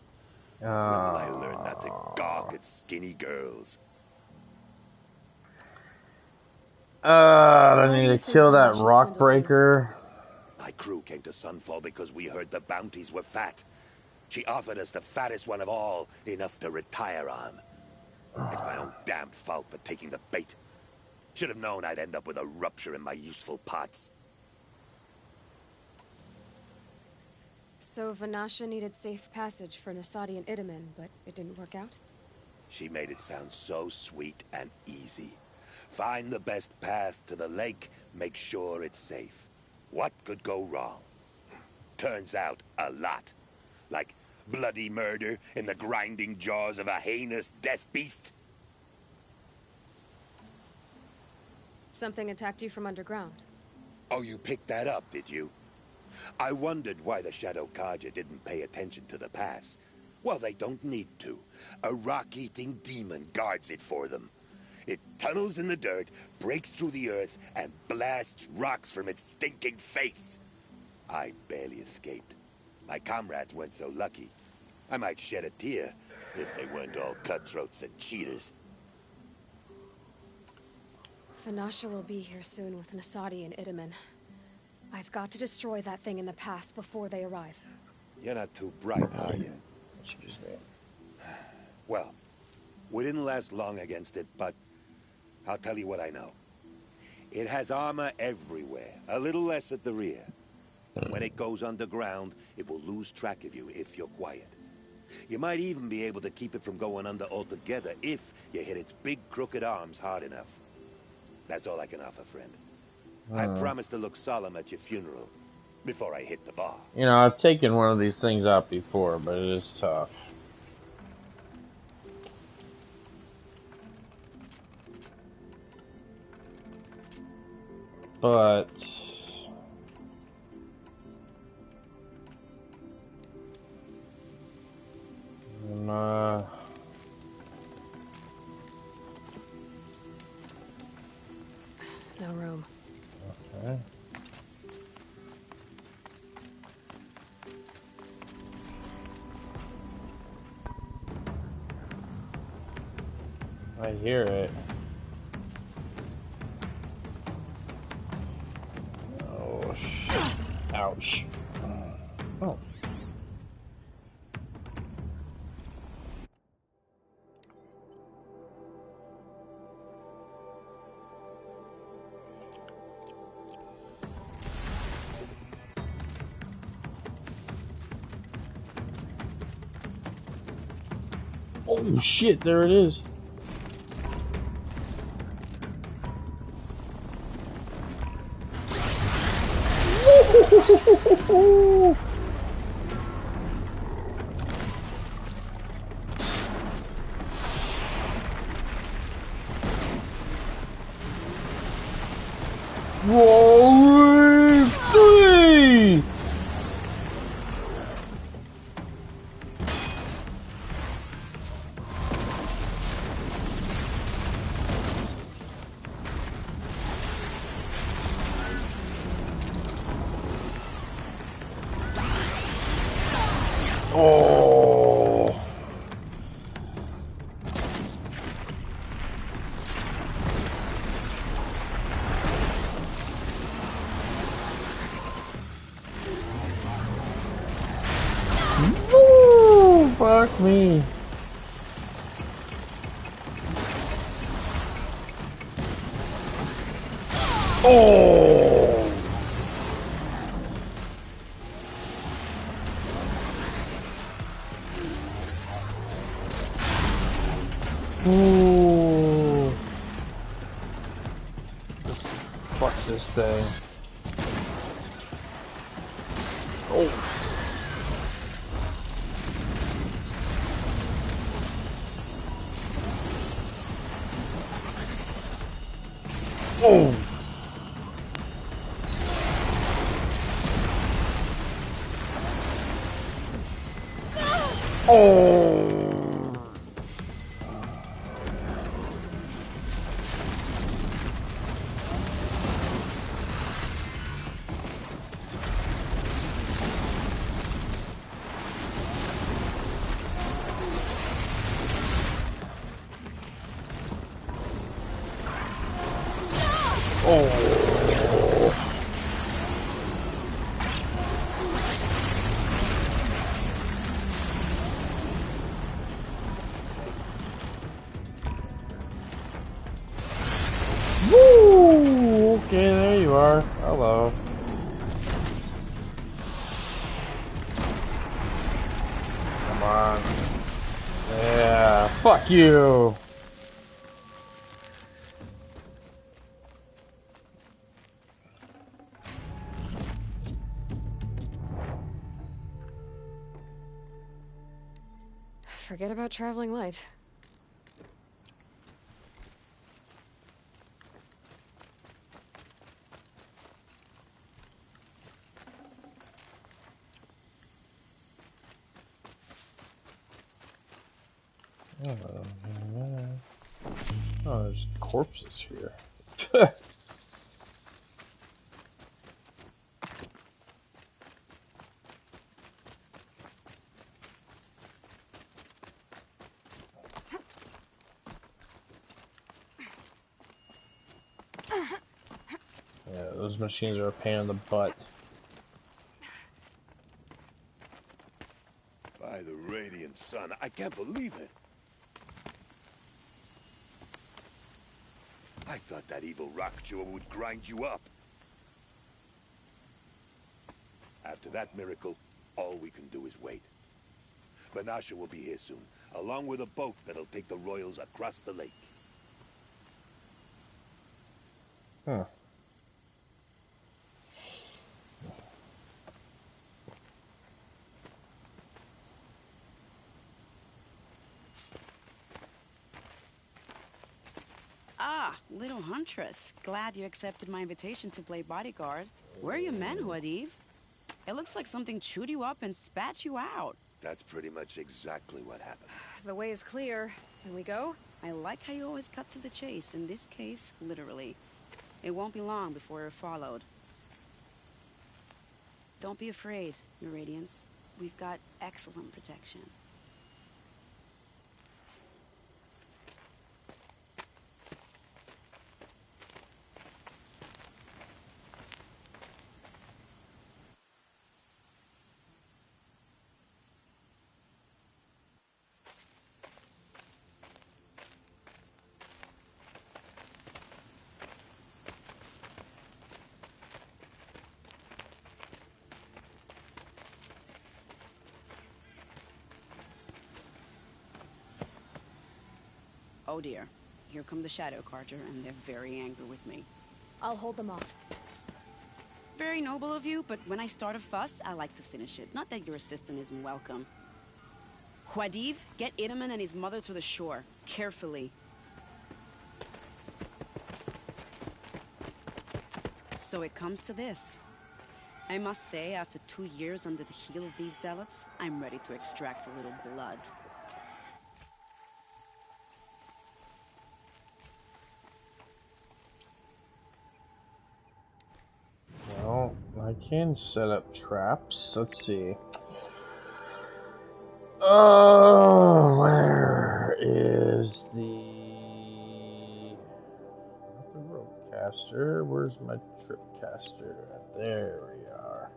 When will I learn not to gawk at skinny girls? I need to kill that rock breaker. My crew came to Sunfall because we heard the bounties were fat. She offered us the fattest one of all, enough to retire on. It's my own damned fault for taking the bait. Should have known I'd end up with a rupture in my useful parts. So Vanasha needed safe passage for Nasadi and Itamen, but it didn't work out? She made it sound so sweet and easy. Find the best path to the lake, make sure it's safe. What could go wrong? Turns out, a lot. Like bloody murder in the grinding jaws of a heinous death beast. Something attacked you from underground. Oh, you picked that up, did you? I wondered why the Shadow Carja didn't pay attention to the pass. Well, they don't need to. A rock-eating demon guards it for them. It tunnels in the dirt, breaks through the earth, and blasts rocks from its stinking face. I barely escaped. My comrades weren't so lucky. I might shed a tear if they weren't all cutthroats and cheaters. Vanasha will be here soon with Nasadi and Itamen. I've got to destroy that thing in the pass before they arrive. You're not too bright, are you? Excuse me. Well, we didn't last long against it, but I'll tell you what I know. It has armor everywhere, a little less at the rear. When it goes underground, it will lose track of you if you're quiet. You might even be able to keep it from going under altogether if you hit its big crooked arms hard enough. That's all I can offer, friend. I promise to look solemn at your funeral before I hit the bar. You know, I've taken one of these things out before, but it is tough. But no room. Okay. I hear it. Oh shit. Ouch. Oh. Oh shit, there it is. Roll 3! Oh. Woo! Fuck me. Oh! Ooh. Fuck this thing. Oh. Oh. Oh. Woo! Okay, there you are. Hello. Come on. Yeah, fuck you. Forget about traveling light. Oh, there's corpses here. Yeah, those machines are a pain in the butt. By the radiant sun, I can't believe it. I thought that evil rock chewer would grind you up. After that miracle, all we can do is wait. Banasha will be here soon, along with a boat that'll take the royals across the lake. Huh. Ah, little huntress. Glad you accepted my invitation to play bodyguard. Where are your men, Huadiv? It looks like something chewed you up and spat you out. That's pretty much exactly what happened. The way is clear. Can we go? I like how you always cut to the chase. In this case, literally. It won't be long before you're followed. Don't be afraid, Your Radiance. We've got excellent protection. Oh dear. Here come the Shadow Carja, and they're very angry with me. I'll hold them off. Very noble of you, but when I start a fuss, I like to finish it. Not that your assistant isn't welcome. Huadiv, get Itaman and his mother to the shore. Carefully. So it comes to this. I must say, after 2 years under the heel of these zealots, I'm ready to extract a little blood. Well, I can set up traps. Let's see. Oh, where is the ropecaster? Where's my tripcaster? There we are.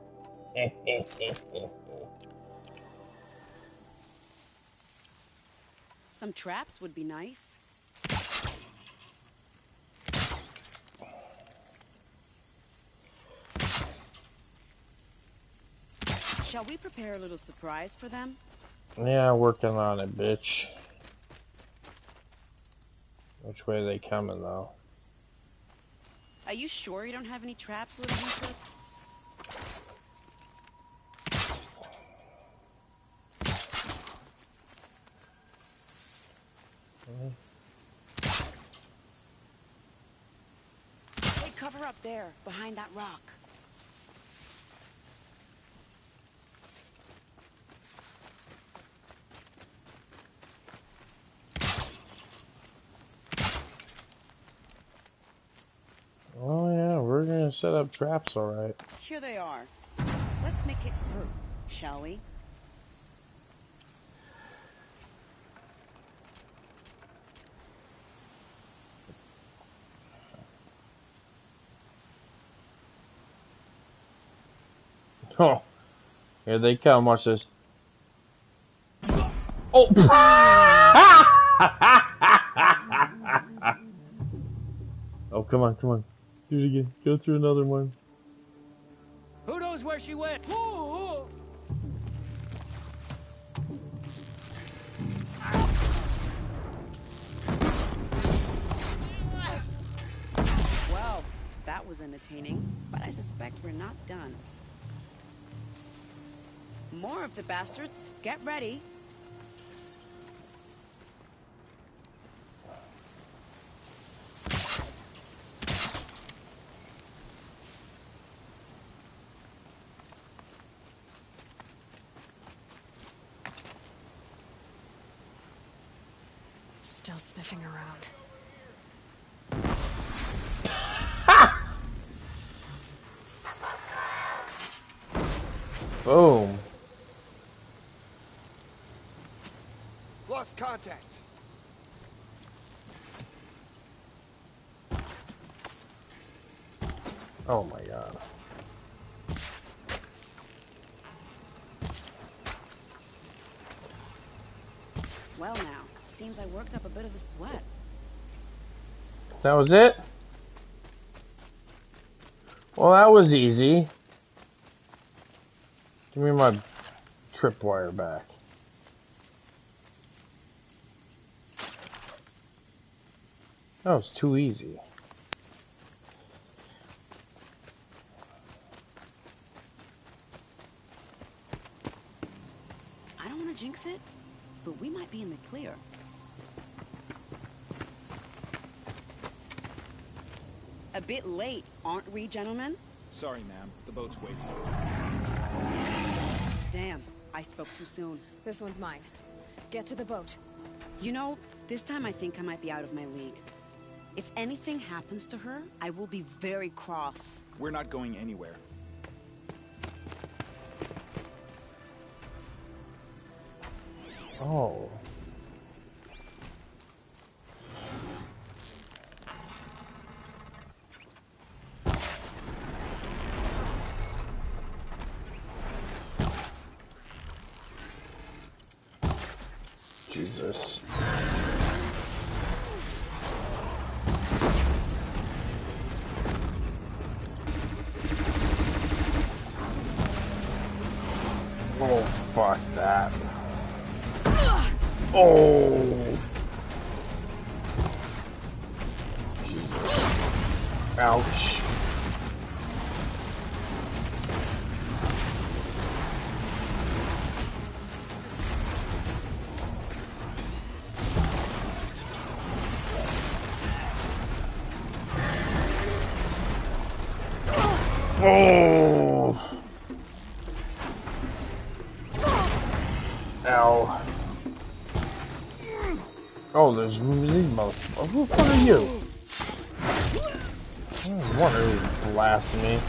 Some traps would be nice. Shall we prepare a little surprise for them? Yeah, working on it, bitch. Which way are they coming, though? Are you sure you don't have any traps, little useless? Take cover up there, behind that rock. Oh yeah, we're gonna set up traps, alright. Here they are. Let's make it through, shall we? Oh, here they come, watch this. Oh! Oh, come on, come on. Do it again. Go through another one. Who knows where she went? Well, that was entertaining, but I suspect we're not done. More of the bastards. Get ready. Still sniffing around. Boom. Lost contact. Oh my god. Well now, seems I worked up a bit of a sweat. That was it? Well, that was easy. Give me my tripwire back. That was too easy. I don't want to jinx it, but we might be in the clear. A bit late, aren't we, gentlemen? Sorry, ma'am. The boat's waiting. Damn, I spoke too soon. This one's mine. Get to the boat. You know, this time I think I might be out of my league. If anything happens to her, I will be very cross. We're not going anywhere. Oh. Jesus. Oh, fuck that. Oh. Jesus. Ouch. Oh. Ow. Oh, there's these motherfuckers. Who the fuck are you? I was wondering who blasted me.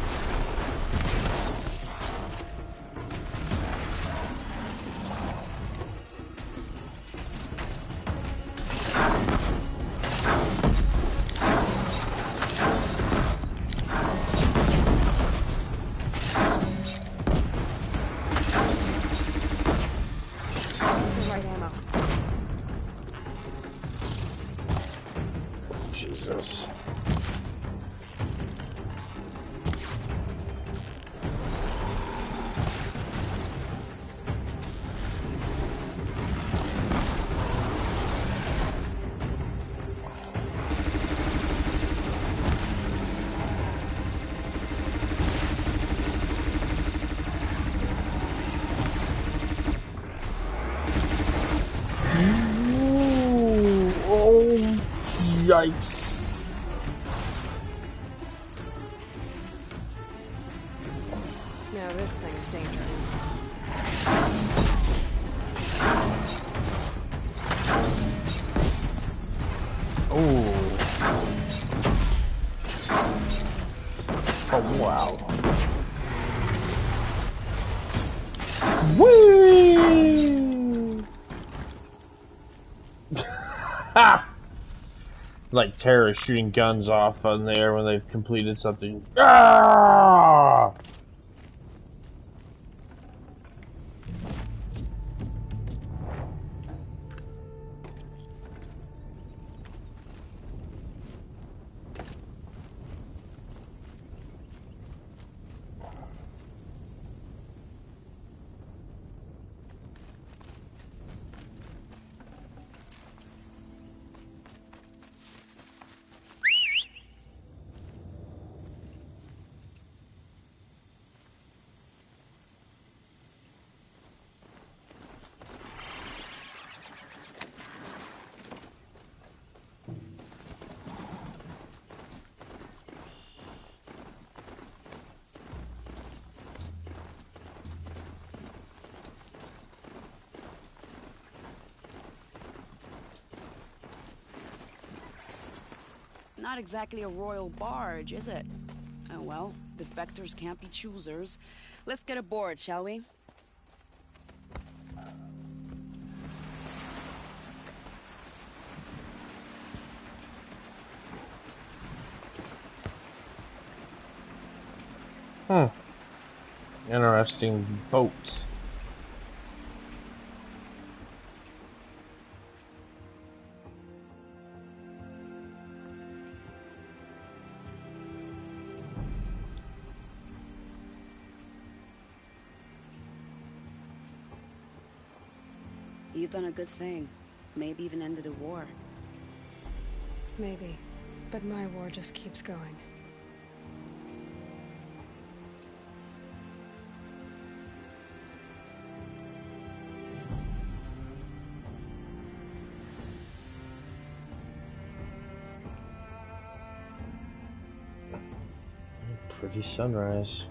Yikes. Now this thing's dangerous. Oh. Oh, wow. Whee! Ha! Like terrorists shooting guns off on the air when they've completed something. Ah! Not exactly a royal barge, is it? Oh well, defectors can't be choosers. Let's get aboard, shall we? Interesting boat. You've done a good thing. Maybe even ended a war. Maybe. But my war just keeps going. Pretty sunrise.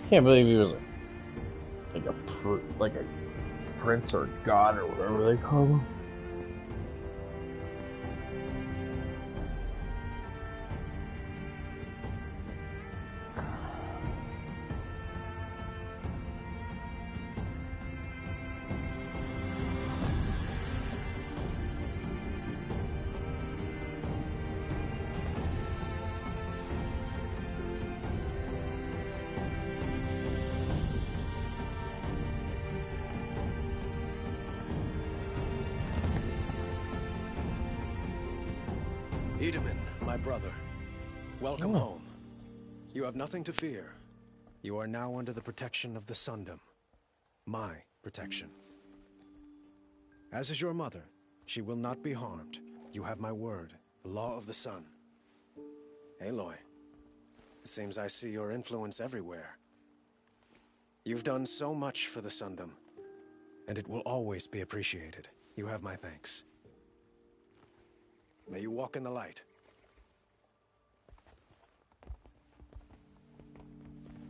Can't believe he was like a prince or god or whatever they call him. Edaman, my brother, welcome home. You have nothing to fear. You are now under the protection of the Sundom. My protection. As is your mother, she will not be harmed. You have my word, the law of the sun. Aloy, it seems I see your influence everywhere. You've done so much for the Sundom, and it will always be appreciated. You have my thanks. May you walk in the light.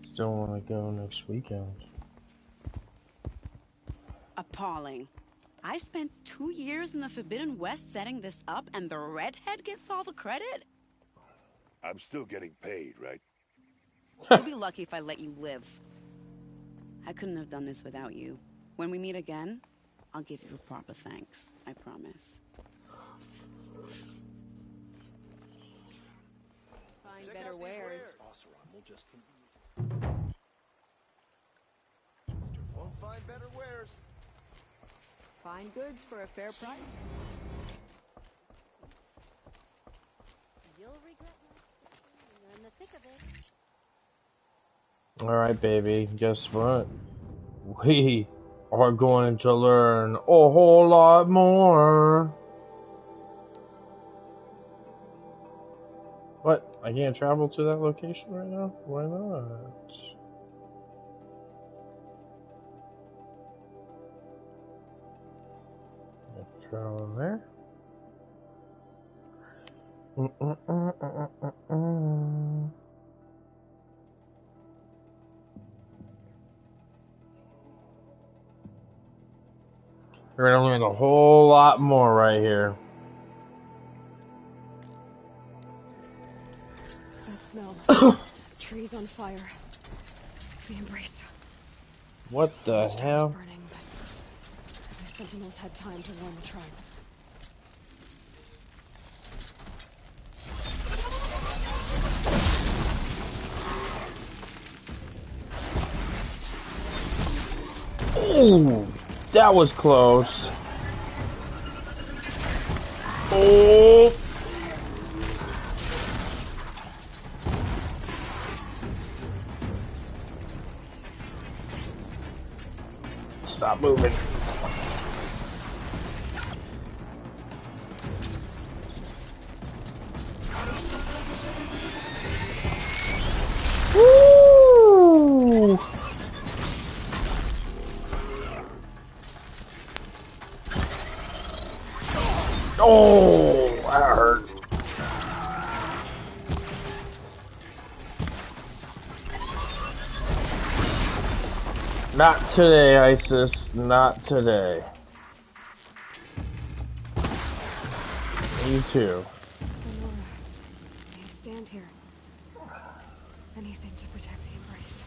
Still want to go next weekend. Appalling. I spent 2 years in the Forbidden West setting this up, and the redhead gets all the credit? I'm still getting paid, right? You'll be lucky if I let you live. I couldn't have done this without you. When we meet again, I'll give you a proper thanks. I promise. Find better wares. Won't find better wares. Fine goods for a fair price. You'll regret that. You're in the thick of it. Alright, baby, guess what? We are going to learn a whole lot more. What? I can't travel to that location right now? Why not? Travel there. We're gonna learn a whole lot more right here. That smell. Trees on fire. The embrace. What the hell? Burning, but the sentinels had time to warn the tribe. Ooh, that was close. Oh. Stop moving. Woo! Oh, that hurt. Not today, Isis. Not today. You too. Lenora, may I stand here? Anything to protect the embrace.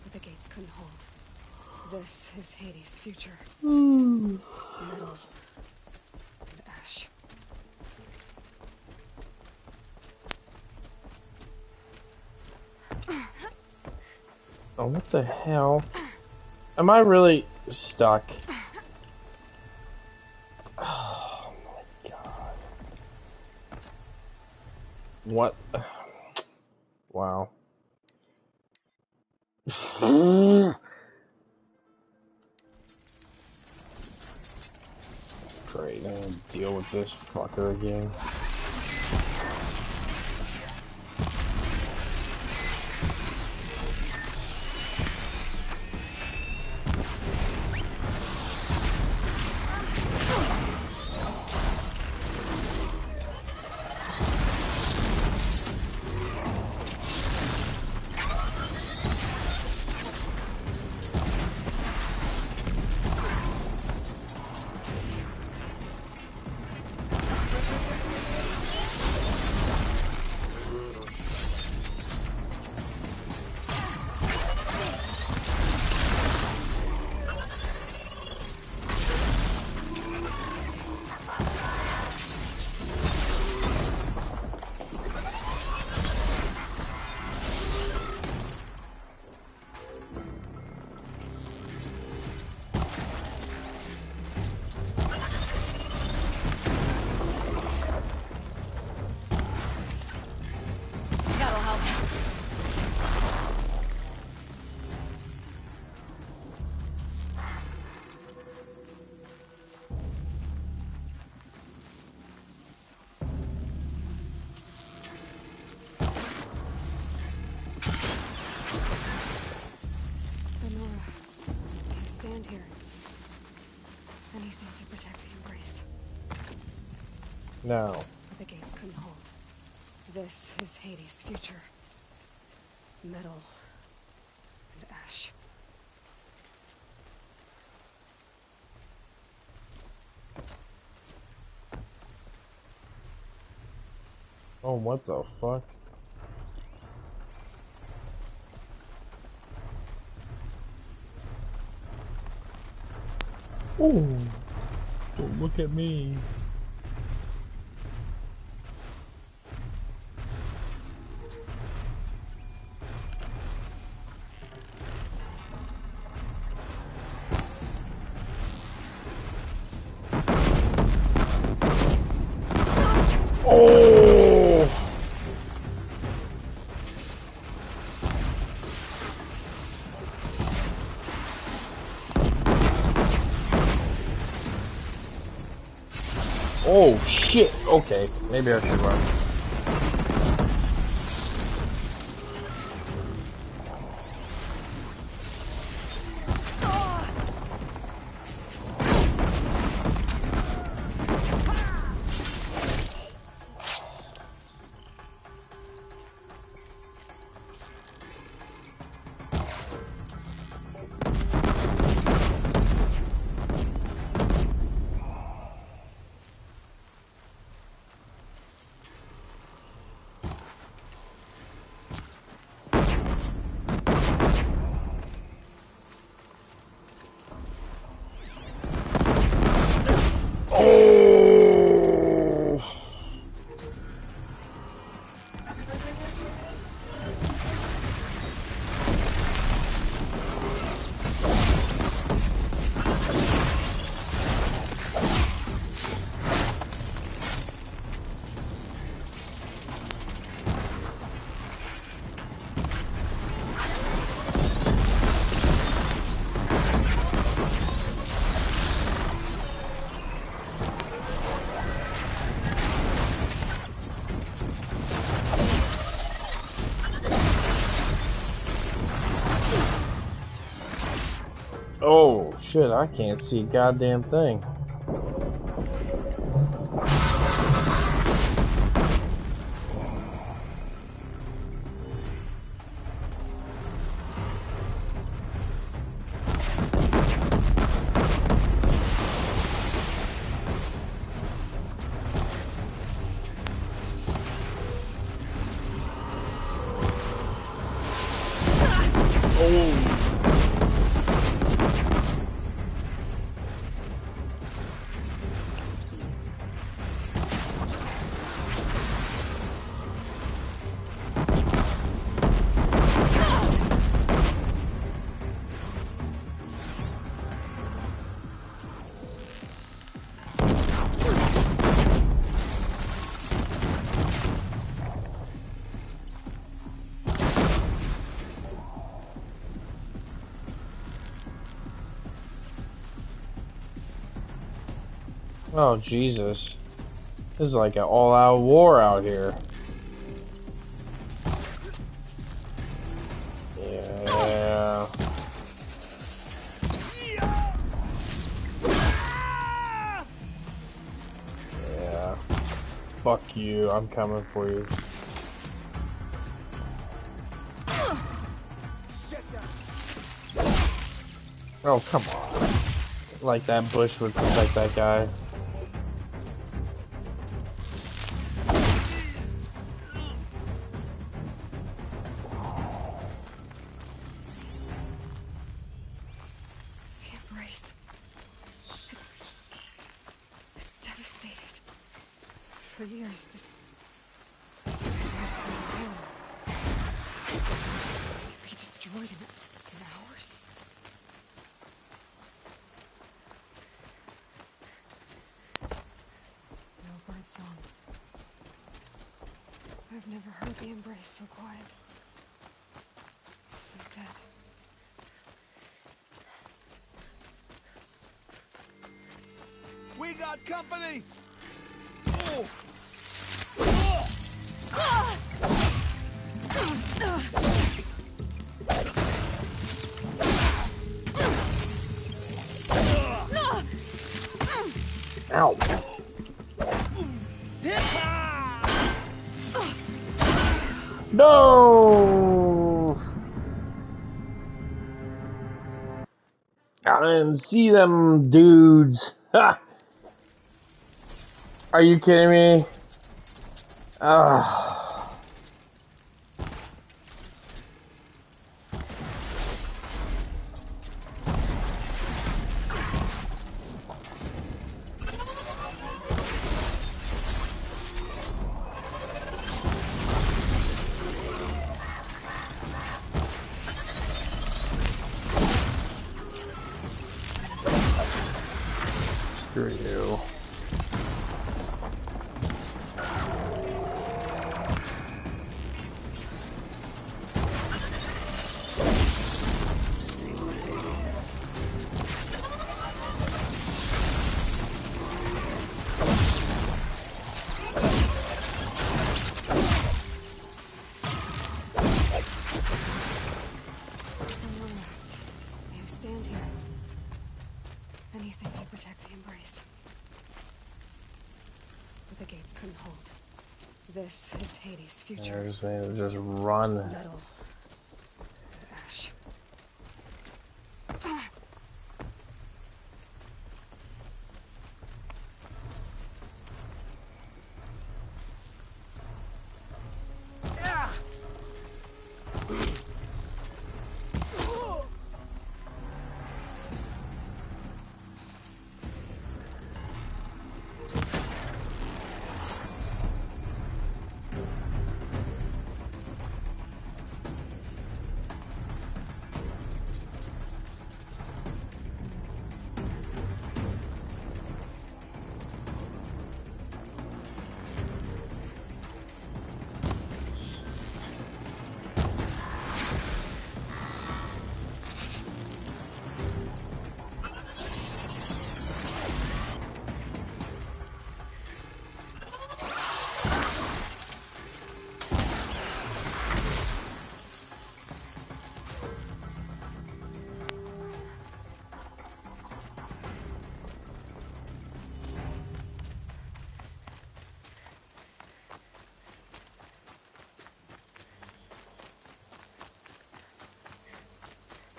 But the gates couldn't hold. This is Hades' future. Metal and ash. Oh, what the hell? Am I really stuck? Oh my god. What? Wow. Great, I'm gonna deal with this fucker again. No. But the gates couldn't hold. This is Hades' future. Metal and ash. Oh, what the fuck? Oh, don't look at me. Oh! Oh shit! Okay, maybe I should run. Oh shit, I can't see a goddamn thing. Oh, Jesus. This is like an all-out war out here. Yeah. Yeah. Fuck you, I'm coming for you. Oh, come on. Like that bush would protect that guy. For years, this be destroyed in hours. No bird song. I've never heard the embrace so quiet. So dead. We got company! Oh. Ow. No! I didn't see them dudes. Ha! Are you kidding me? Screw you. The gates couldn't hold. This is Hades' future. There's to just run. Metal. Ash.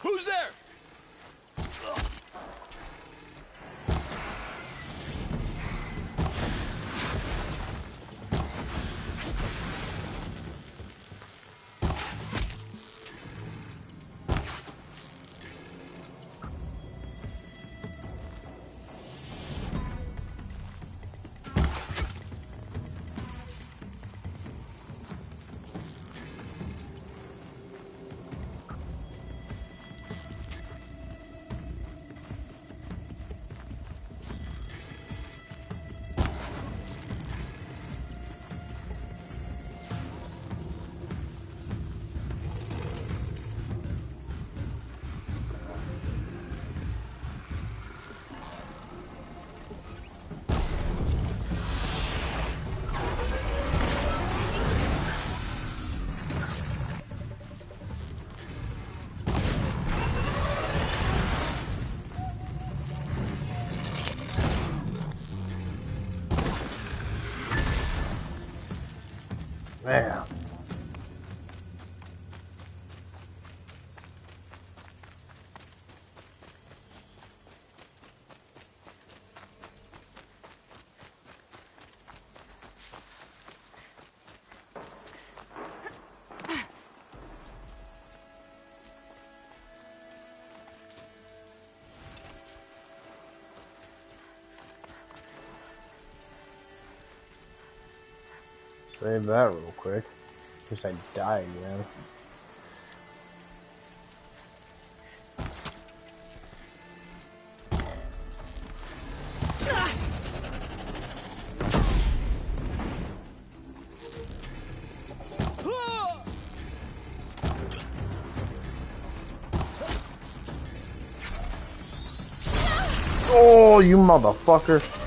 Who's there? Man. Save that real quick. Guess I die again. Oh, you motherfucker.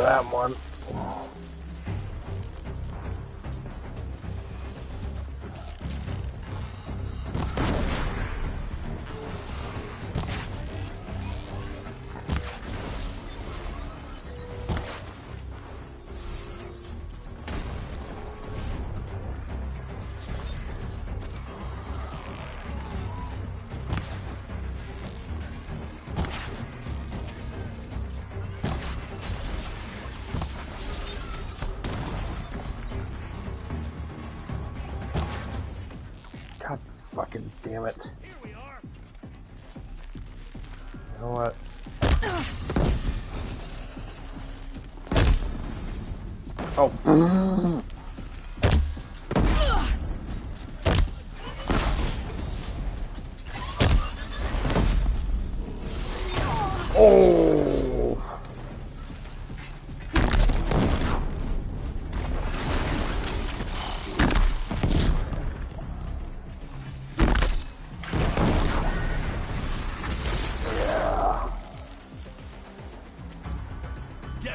That one. God fucking damn it. Here we are. You know what? Oh.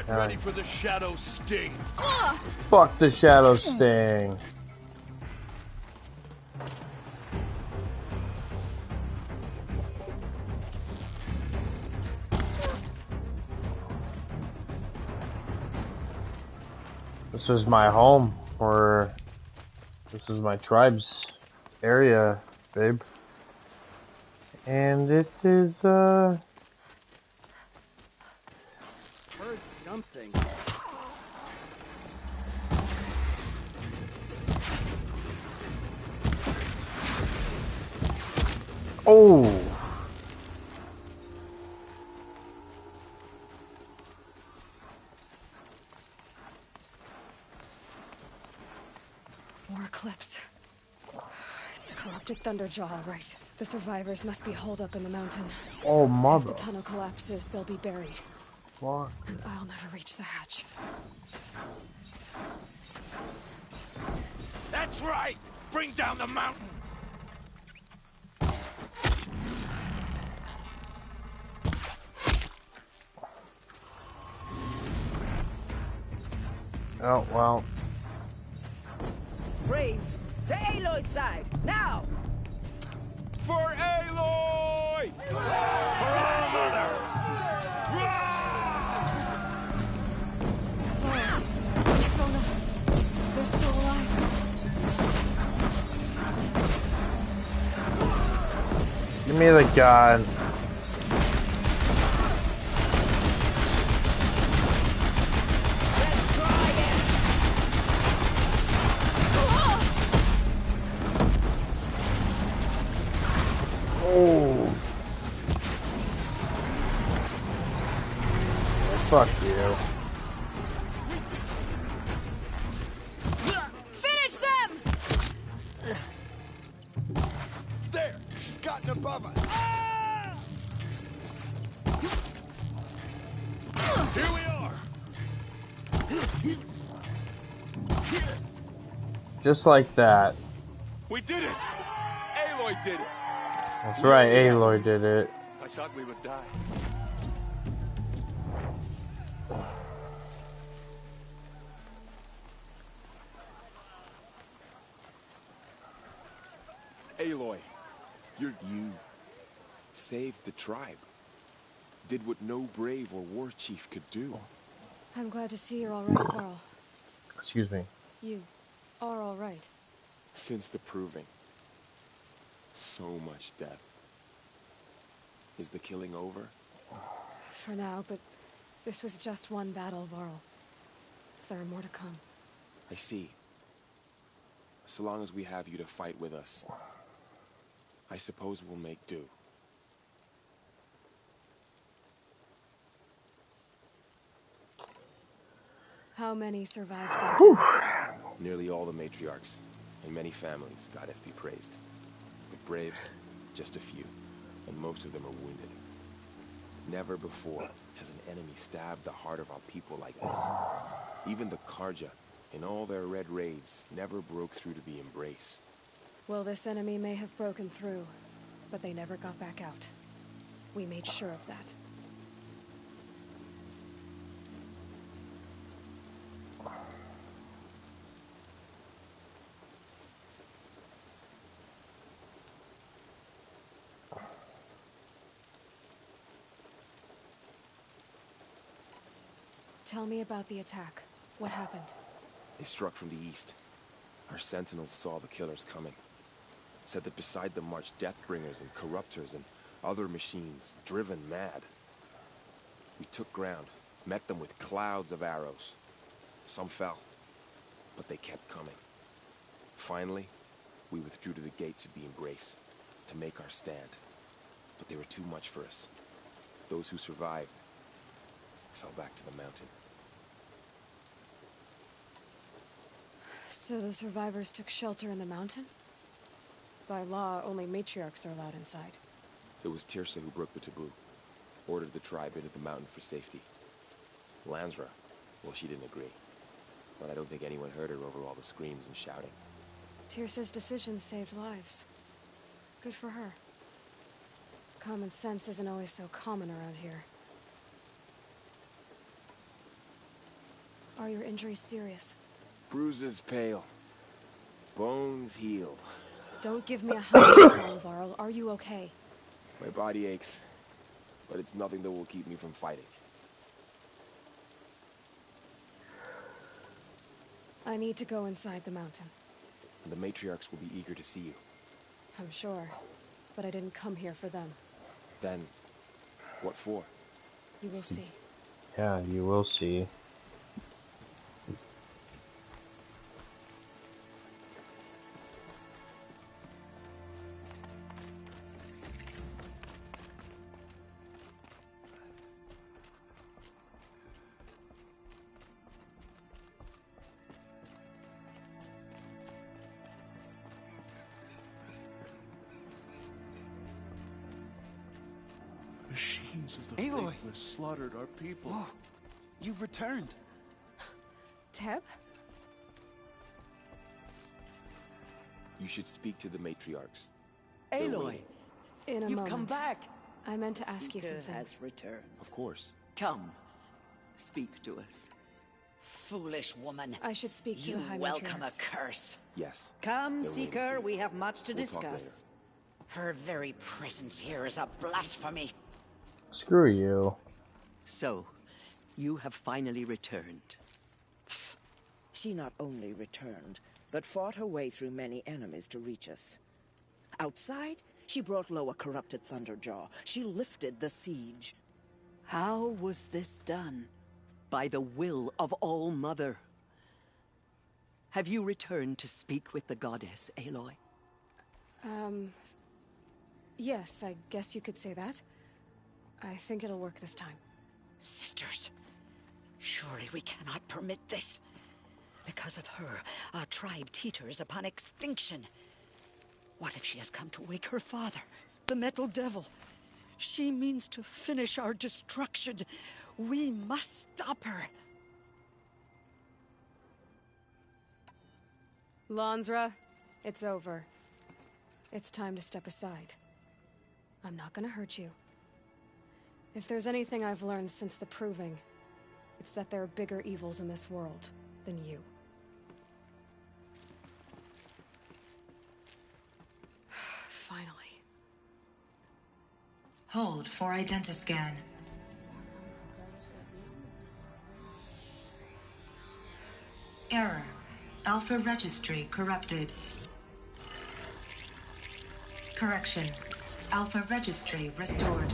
Get ready for the Shadow Sting. Fuck the Shadow Sting. This was my home, or this is my tribe's area, babe. And it is, Heard something. Oh! More Eclipse. It's a corrupted Thunderjaw, all right. The survivors must be holed up in the mountain. Oh, mother. If the tunnel collapses, they'll be buried. Fuck. And I'll never reach the hatch. That's right! Bring down the mountain! Oh, well. Braves, to Aloy's side, now! For Aloy! For our mother! Sona, they're still alive. Give me the gun. Oh. Fuck you. Finish them! There! She's gotten above us! Here we are! Just like that. We did it! Aloy did it! That's right, Aloy did it. I thought we would die. Aloy, you saved the tribe. Did what no brave or war chief could do. I'm glad to see you're all right, Varl. Excuse me. You are all right. Since the proving. So much death. Is the killing over? For now, but this was just one battle, Varl. There are more to come. I see. So long as we have you to fight with us, I suppose we'll make do. How many survived that? Nearly all the matriarchs, and many families, goddess be praised. But braves, just a few, and most of them are wounded. Never before has an enemy stabbed the heart of our people like this. Even the Karja, in all their red raids, never broke through to the embrace. Well, this enemy may have broken through, but they never got back out. We made sure of that. Tell me about the attack. What happened? They struck from the east. Our sentinels saw the killers coming. Said that beside them marched Deathbringers and Corruptors and other machines, driven mad. We took ground, met them with clouds of arrows. Some fell, but they kept coming. Finally, we withdrew to the gates of the Embrace to make our stand. But they were too much for us. Those who survived fell back to the mountain. So the survivors took shelter in the mountain? By law, only matriarchs are allowed inside. It was Tirsa who broke the taboo. Ordered the tribe into the mountain for safety. Lansra, well, she didn't agree. But I don't think anyone heard her over all the screams and shouting. Tirsa's decisions saved lives. Good for her. Common sense isn't always so common around here. Are your injuries serious? Bruises pale. Bones heal. Don't give me a hunting song, Varl. Are you okay? My body aches, but it's nothing that will keep me from fighting. I need to go inside the mountain. The matriarchs will be eager to see you. I'm sure, but I didn't come here for them. Then, what for? You will see. Yeah, you will see. Machines of the Aloy! faithless slaughtered our people. Oh, you've returned. Teb? You should speak to the matriarchs. Aloy, In a you've moment. come back. I meant to ask you Seeker something. has returned. Of course. Come, speak to us. Foolish woman. I should speak to you the High welcome Matriarchs. a curse. Yes. Come, They're waiting Seeker, for you. we have much to We'll talk discuss. Her very presence here is a blasphemy. Screw you. So, you have finally returned. She not only returned, but fought her way through many enemies to reach us. Outside, she brought low a corrupted Thunderjaw. She lifted the siege. How was this done? By the will of All-Mother. Have you returned to speak with the goddess, Aloy? Yes, I guess you could say that. I think it'll work this time. Sisters, surely we cannot permit this. Because of her, our tribe teeters upon extinction. What if she has come to wake her father, the Metal Devil? She means to finish our destruction. We must stop her. Lansra, it's over. It's time to step aside. I'm not gonna hurt you. If there's anything I've learned since the Proving, it's that there are bigger evils in this world than you. Finally. Hold for identiscan. Error. Alpha registry corrupted. Correction. Alpha registry restored.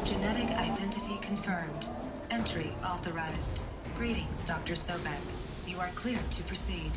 Genetic identity confirmed. Entry authorized. Greetings, Dr. Sobek. You are cleared to proceed.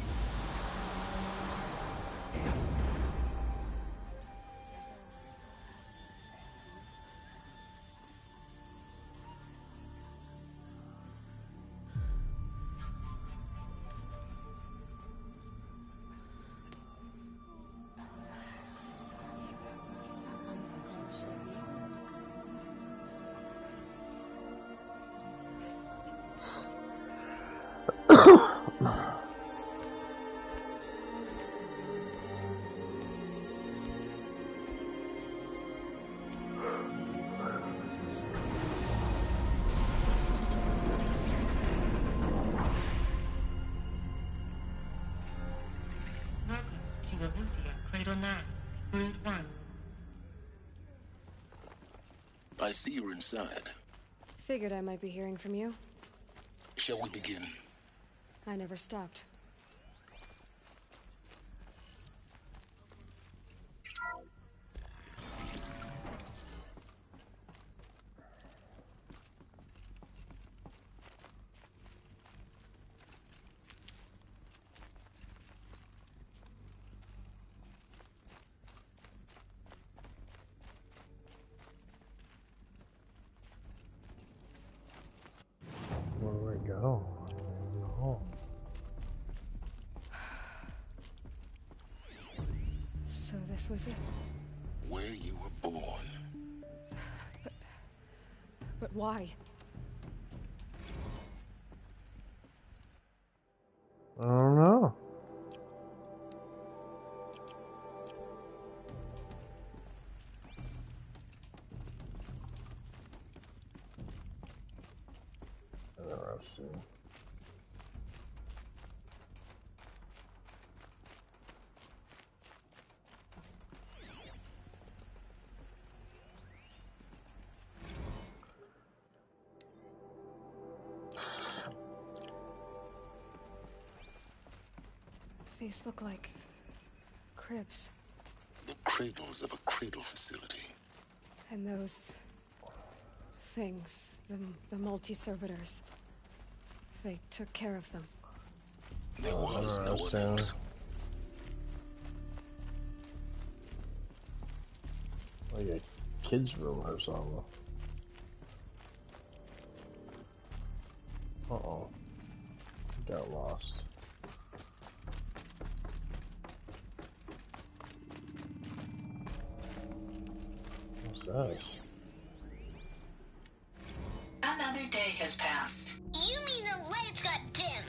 To Eleuthia, Cradle 9, Brood 1. I see you're inside. Figured I might be hearing from you. Shall we begin? I never stopped. Where do I go? I don't know. So this was it. Where you were born. But why? I don't know. Interesting. These look like cribs. The cradles of a cradle facility. And those things, the multi-servitors, they took care of them. There was no one else. Like a kid's room or something. Uh-oh. Got lost. What's this? Another day has passed. You mean the lights got dim?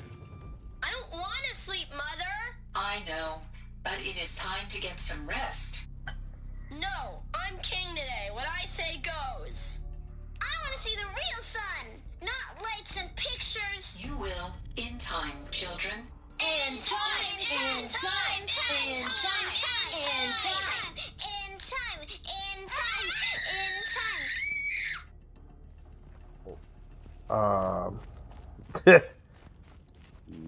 I don't want to sleep, Mother. I know, but it is time to get some rest. No, I'm king today. What I say goes. I want to see the real sun, not lights and pictures. You will, in time, children. In time, in time, in time, in time, in time, in time, in time.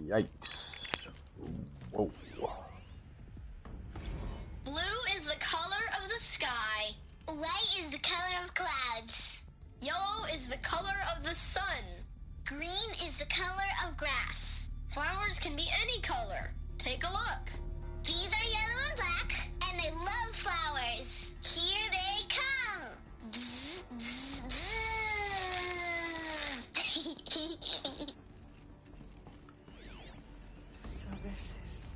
Yikes. Whoa. Blue is the color of the sky. White is the color of clouds. Yellow is the color of the sun. Green is the color of grass. Flowers can be any color. Take a look. These are yellow and black, and they love flowers. Here they come. Bzz, bzz, bzz. So this is...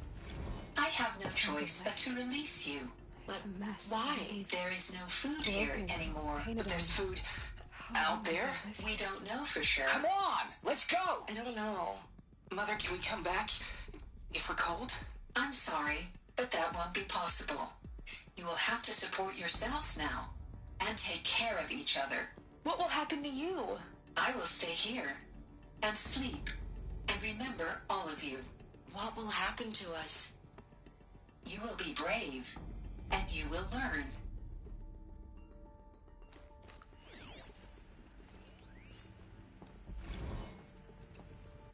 I have no choice but to release you. But It's a mess. why? There is no food here Broken, anymore. painted But there's on. food How out there? am I- We don't know for sure. Come on, let's go. I don't know. Mother, can we come back if we're cold? I'm sorry, but that won't be possible. You will have to support yourselves now and take care of each other. What will happen to you? I will stay here and sleep and remember all of you. What will happen to us? You will be brave and you will learn.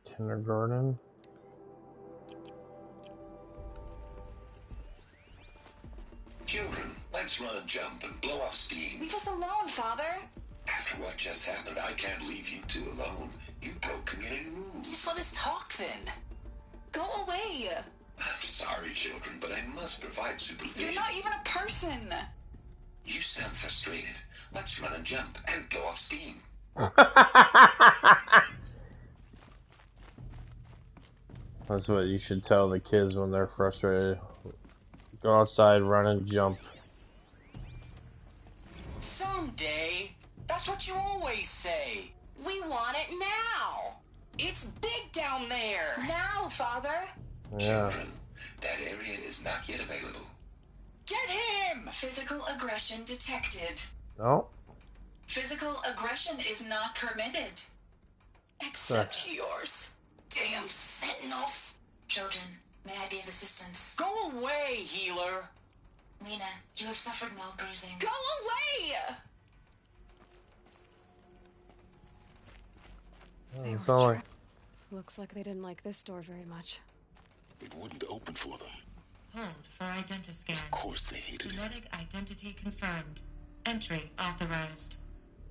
Kindergarten. Children, let's run and jump and blow off steam. Leave us alone, Father. After what just happened, I can't leave you two alone. You broke community rules. Just let us talk then. Go away. I'm sorry, children, but I must provide supervision. You're not even a person. You sound frustrated. Let's run and jump and blow off steam. That's what you should tell the kids when they're frustrated. Go outside, run and jump. Someday. That's what you always say. We want it now. It's big down there. Now, Father. Yeah. Children, that area is not yet available. Get him! Physical aggression detected. No. Physical aggression is not permitted. Except yours. Damn sentinels. Children, may I be of assistance? Go away, healer. Lena, you have suffered mild bruising. Go away! They were It's not like trapped. Looks like they didn't like this door very much. It wouldn't open for them. Hold for identiscan. Of course they hated it. Genetic identity confirmed. Entry authorized.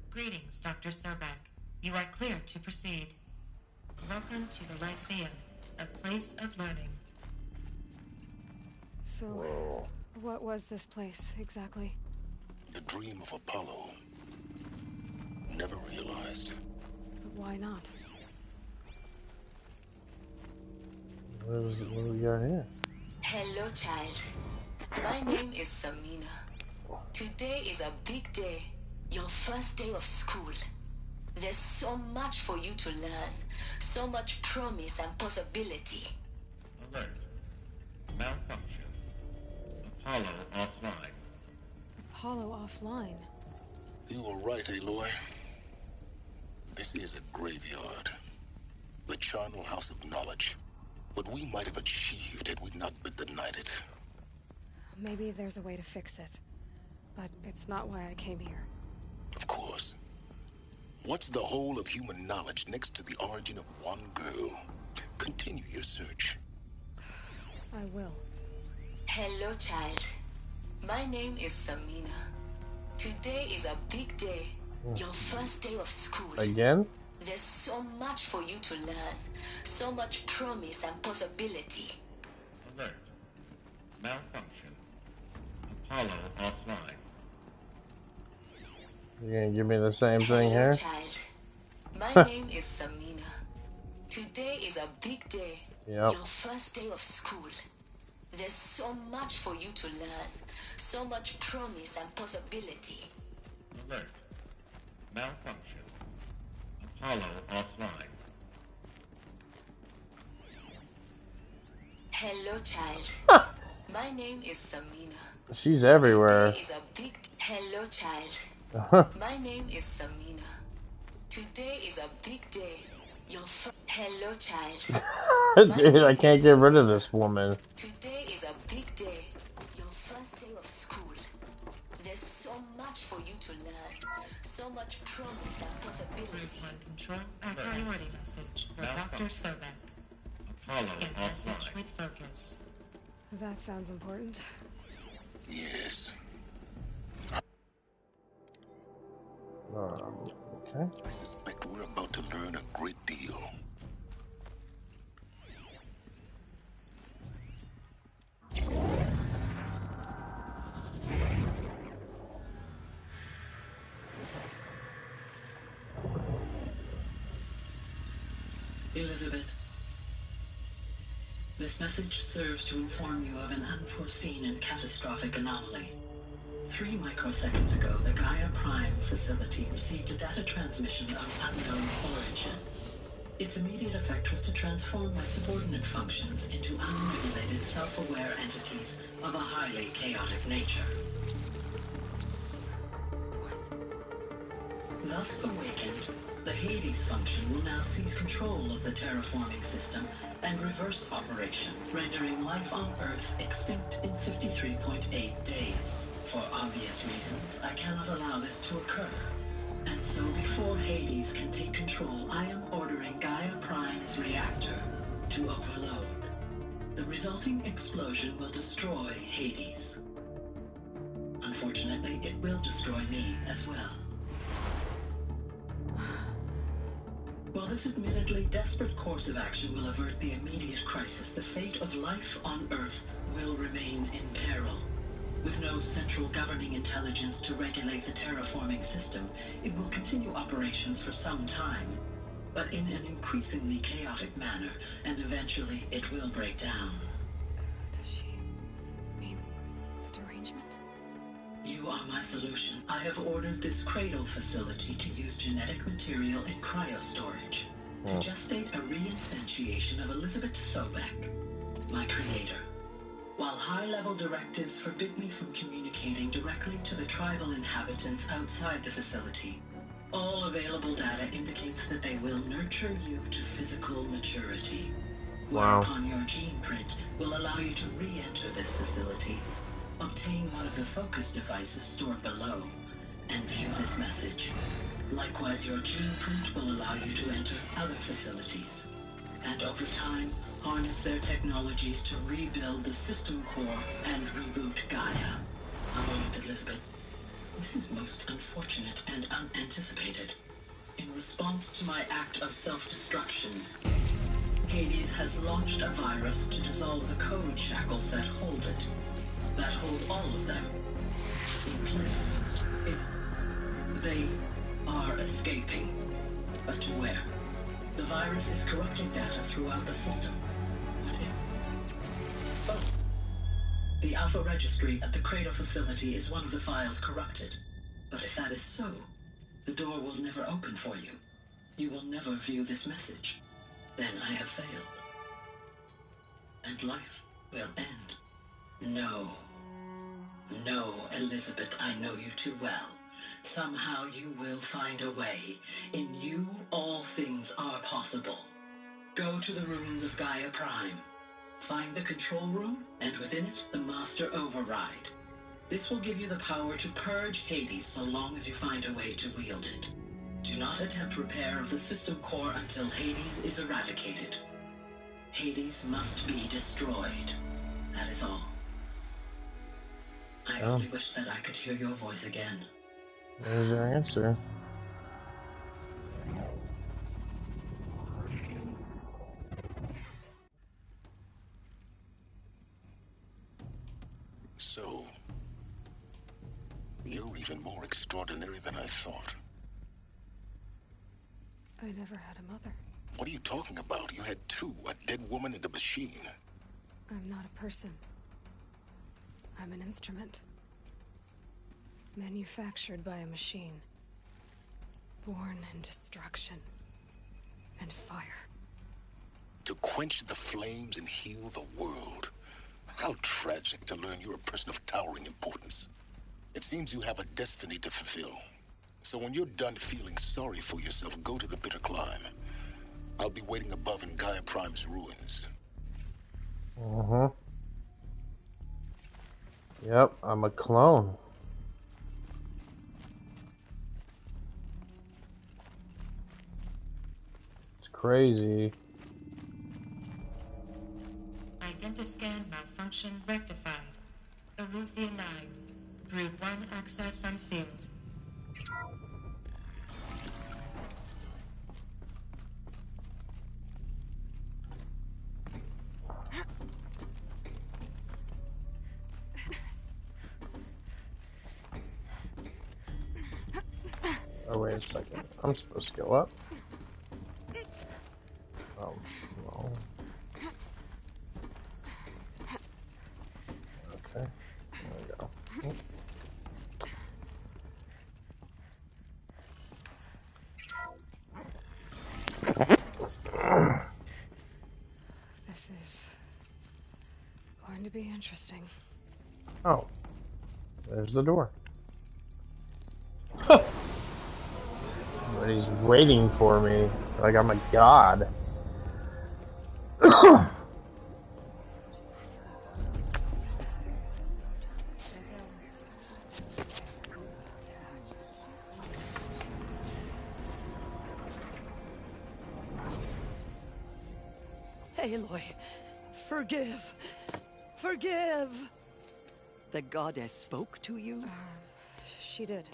Greetings, Dr. Sobek. You are clear to proceed. Welcome to the Lyceum, a place of learning. So, what was this place exactly? The dream of Apollo. Never realized. But why not? what do we got here? Hello, child. My name is Samina. Today is a big day. Your first day of school. There's so much for you to learn. So much promise and possibility. Alert. Malfunction. Apollo offline. Apollo offline. You were right, Aloy. This is a graveyard. The charnel house of knowledge. What we might have achieved had we not been denied it. Maybe there's a way to fix it. But it's not why I came here. Of course. What's the whole of human knowledge next to the origin of one girl? Continue your search. I will. Hello, child. My name is Samina. Today is a big day. Your first day of school. Again? There's so much for you to learn. So much promise and possibility. Alert. Malfunction. Apollo offline. You're gonna give me the same thing Hello, here? child. My name is Samina. Today is a big day. Yep. Your first day of school. There's so much for you to learn. So much promise and possibility. Alert. Malfunction. Apollo offline. Hello, child. My name is Samina. She's everywhere. Today is a big Hello, child. My name is Samina. Today is a big day. Your Hello, child. Dude, I can't get rid of this woman. Today is a big day. Your first day of school. There's so much for you to learn. So much promise and possibility. Control a priority message for Dr. Sobek. Apollo Message offline. with focus. That sounds important. Yes. Okay. I suspect we're about to learn a great deal. Elizabeth, this message serves to inform you of an unforeseen and catastrophic anomaly. 3 microseconds ago, the Gaia Prime facility received a data transmission of unknown origin. Its immediate effect was to transform my subordinate functions into unregulated, self-aware entities of a highly chaotic nature. Thus awakened, the Hades function will now seize control of the terraforming system and reverse operations, rendering life on Earth extinct in 53.8 days. For obvious reasons, I cannot allow this to occur. And so before Hades can take control, I am ordering Gaia Prime's reactor to overload. The resulting explosion will destroy Hades. Unfortunately, it will destroy me as well. While this admittedly desperate course of action will avert the immediate crisis, the fate of life on Earth will remain in peril. With no central governing intelligence to regulate the terraforming system, it will continue operations for some time, but in an increasingly chaotic manner, and eventually it will break down. Does she mean the derangement? You are my solution. I have ordered this cradle facility to use genetic material in cryostorage to gestate a reinstantiation of Elizabeth Sobek, my creator. While high-level directives forbid me from communicating directly to the tribal inhabitants outside the facility, all available data indicates that they will nurture you to physical maturity. Wow. Whereupon your gene print will allow you to re-enter this facility, obtain one of the focus devices stored below, and view this message. Likewise, your gene print will allow you to enter other facilities, and over time, harness their technologies to rebuild the system core and reboot Gaia. A moment, Elizabeth. This is most unfortunate and unanticipated. In response to my act of self-destruction, Hades has launched a virus to dissolve the code shackles that hold it, that hold all of them in place. They are escaping, but to where? The virus is corrupting data throughout the system. What if? Oh. The Alpha Registry at the Cradle facility is one of the files corrupted. But if that is so, the door will never open for you. You will never view this message. Then I have failed. And life will end. No. No, Elizabeth, I know you too well. Somehow you will find a way. In you, all things are possible. Go to the ruins of Gaia Prime. Find the control room, and within it, the Master Override. This will give you the power to purge Hades so long as you find a way to wield it. Do not attempt repair of the system core until Hades is eradicated. Hades must be destroyed. That is all. I only wish that I could hear your voice again. There's your answer. So, you're even more extraordinary than I thought. I never had a mother. What are you talking about? You had two, a dead woman and a machine. I'm not a person. I'm an instrument. Manufactured by a machine. Born in destruction and fire. To quench the flames and heal the world. How tragic to learn you're a person of towering importance. It seems you have a destiny to fulfill. So when you're done feeling sorry for yourself, go to the bitter climb. I'll be waiting above in Gaia Prime's ruins. Yep, I'm a clone. It's crazy. Identiscan malfunction rectified. Eleuthia 9. Group 1 access unsealed. Oh, wait a second. I'm supposed to go up. Oh, no. Okay. There we go. This is going to be interesting. Oh. There's the door. But he's waiting for me like I'm a god. Aloy, forgive. Forgive! The goddess spoke to you? She did.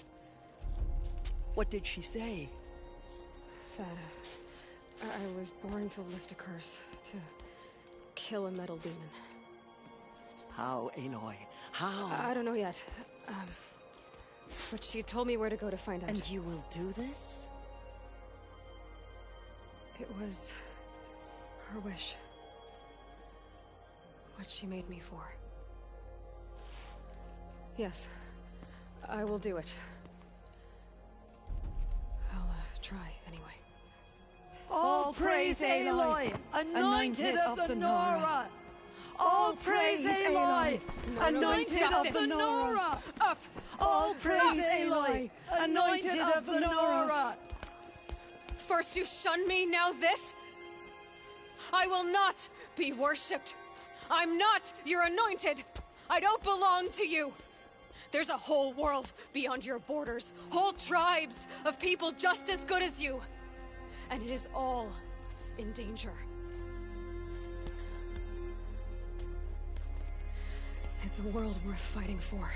What did she say? That I was born to lift a curse, to kill a metal demon. How, Aloy? How? I don't know yet. But she told me where to go to find out. And you will do this? It was her wish. What she made me for. Yes, I will do it. I'll try anyway. All praise Aloy, anointed of the Nora! All praise Aloy, anointed of the Nora! Up! All praise Aloy, anointed of the Nora! First you shun me, now this? I will not be worshipped. I'm not your anointed. I don't belong to you. There's a whole world beyond your borders, whole tribes of people just as good as you. And it is all in danger. It's a world worth fighting for.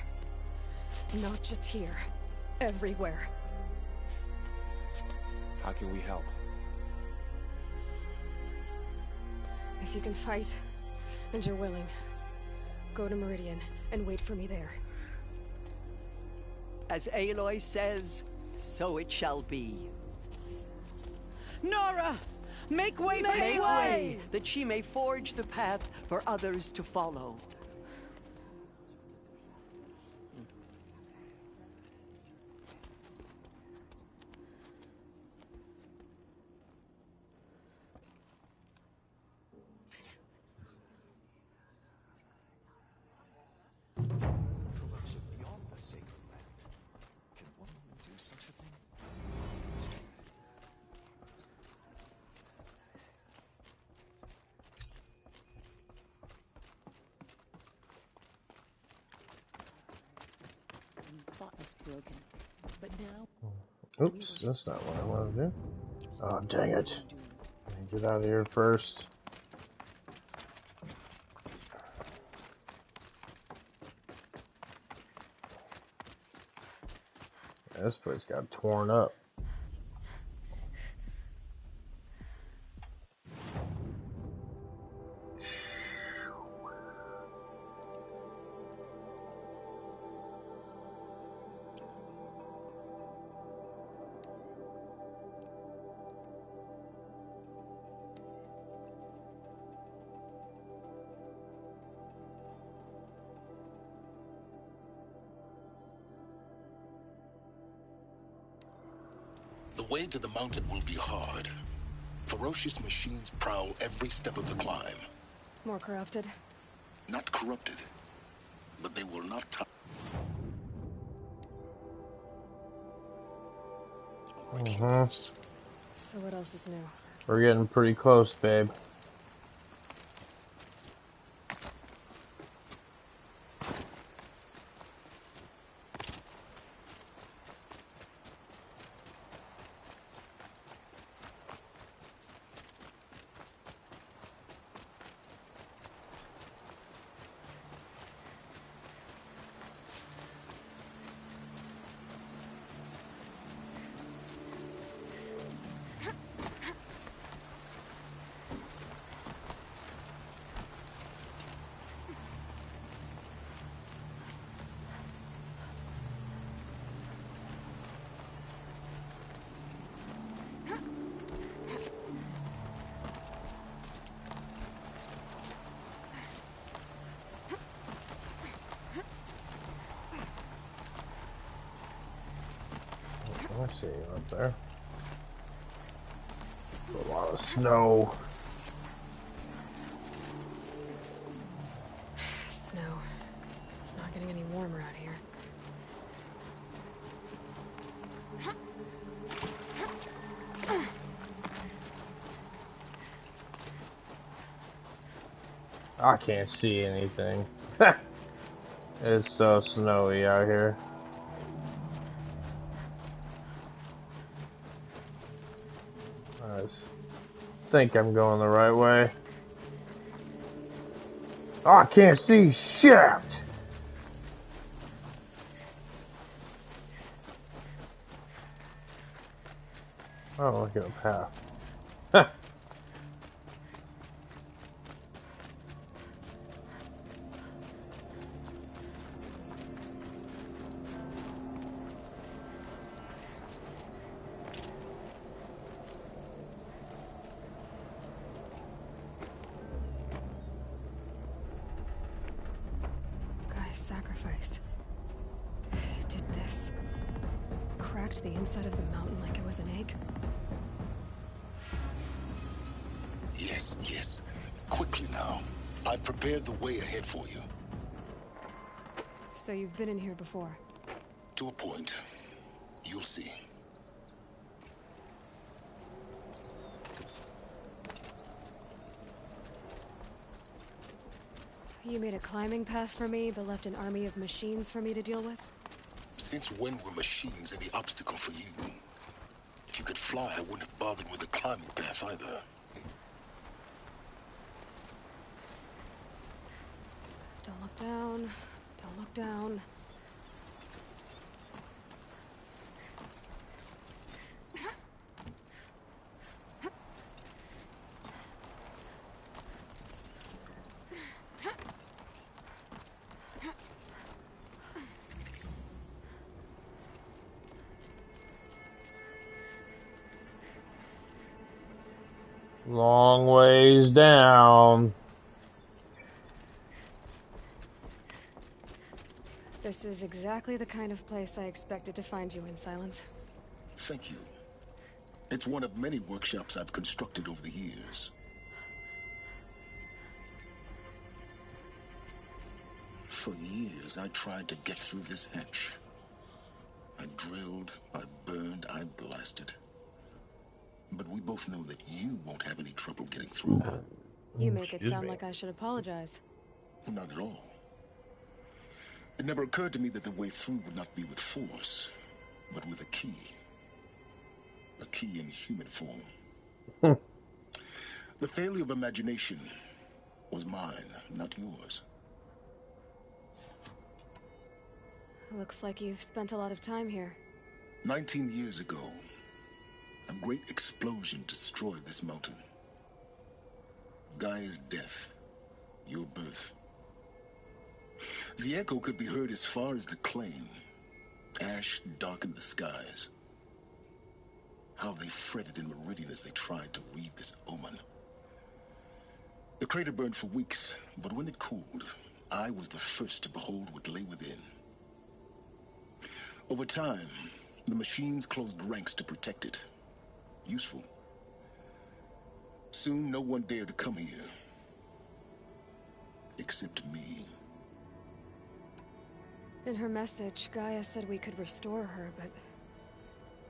Not just here, everywhere. How can we help? If you can fight, and you're willing, go to Meridian and wait for me there. As Aloy says, so it shall be. Nora! Make way for Aloy! That she may forge the path for others to follow. Broken. But now... Oops, that's not what I wanted to do. Oh, dang it. Get out of here first. This place got torn up. The way to the mountain will be hard. Ferocious machines prowl every step of the climb. More corrupted? Not corrupted, but they will not touch. So what else is new? We're getting pretty close, babe. I see you up there. A lot of snow. Snow. It's not getting any warmer out here. I can't see anything. It's so snowy out here. I think I'm going the right way. Oh, I can't see shit! Oh, look at the path. Sacrifice. It did this. Cracked the inside of the mountain like it was an egg. Yes, yes. Quickly now. I've prepared the way ahead for you. So you've been in here before? To a point. You'll see. You made a climbing path for me, but left an army of machines for me to deal with? Since when were machines any obstacle for you? If you could fly, I wouldn't have bothered with a climbing path either. Don't look down. Don't look down. Long ways down. This is exactly the kind of place I expected to find you in, Silence. Thank you. It's one of many workshops I've constructed over the years. For years, I tried to get through this hatch. I drilled, I burned, I blasted. But we both know that you won't have any trouble getting through. You make it sound like I should apologize. Not at all. It never occurred to me that the way through would not be with force, but with a key. A key in human form. The failure of imagination was mine, not yours. Looks like you've spent a lot of time here. 19 years ago, a great explosion destroyed this mountain. Gaia's death, your birth. The echo could be heard as far as the claim. Ash darkened the skies. How they fretted in Meridian as they tried to read this omen. The crater burned for weeks, but when it cooled, I was the first to behold what lay within. Over time, the machines closed ranks to protect it. Useful. Soon, no one dared to come here. Except me. In her message, Gaia said we could restore her, but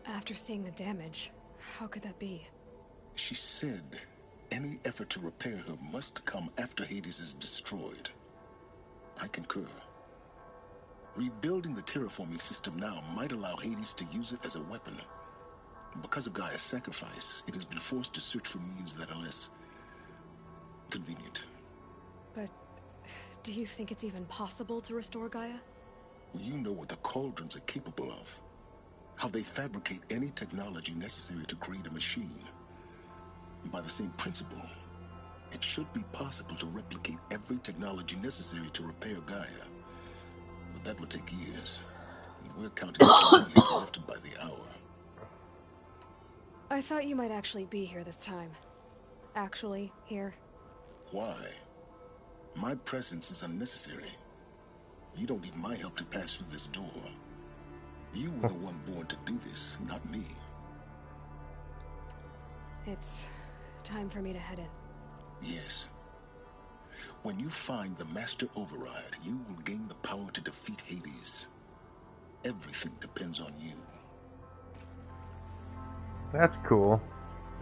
after seeing the damage, how could that be? She said any effort to repair her must come after Hades is destroyed. I concur. Rebuilding the terraforming system now might allow Hades to use it as a weapon. Because of Gaia's sacrifice, it has been forced to search for means that are less convenient. But do you think it's even possible to restore Gaia? You know what the Cauldrons are capable of. How they fabricate any technology necessary to create a machine. By the same principle, it should be possible to replicate every technology necessary to repair Gaia. But that would take years. And we're counting on time we have left by the hour. I thought you might actually be here this time. Actually, here. Why? My presence is unnecessary. You don't need my help to pass through this door. You were the one born to do this, not me. It's time for me to head in. Yes. When you find the Master Override, you will gain the power to defeat Hades. Everything depends on you. That's cool.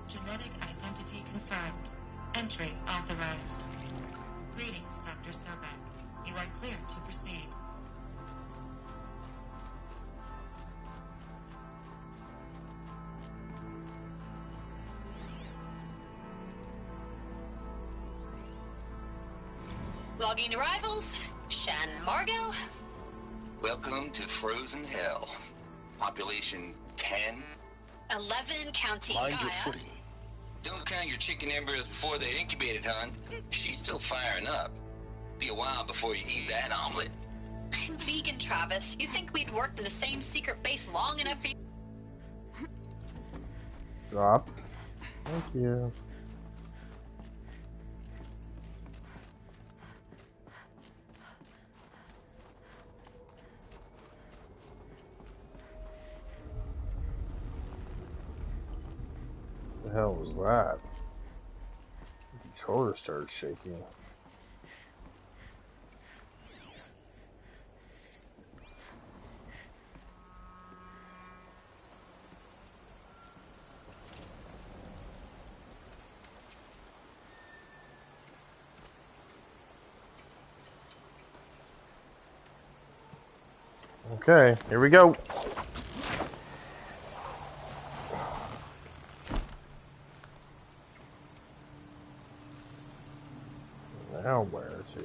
Genetic identity confirmed. Entry authorized. Greetings, Dr. Sobek. You are cleared to proceed. Logging arrivals. Shan Margot. Welcome to Frozen Hell. Population 10. 11 counting Mind Gaia. your footing. Don't count your chicken embers before they're incubated, hon. She's still firing up. Be a while before you eat that omelet. I'm vegan, Travis. You think we'd worked in the same secret base long enough for you? Drop. Thank you. What the hell was that? The controller started shaking. Okay, here we go. Now where to?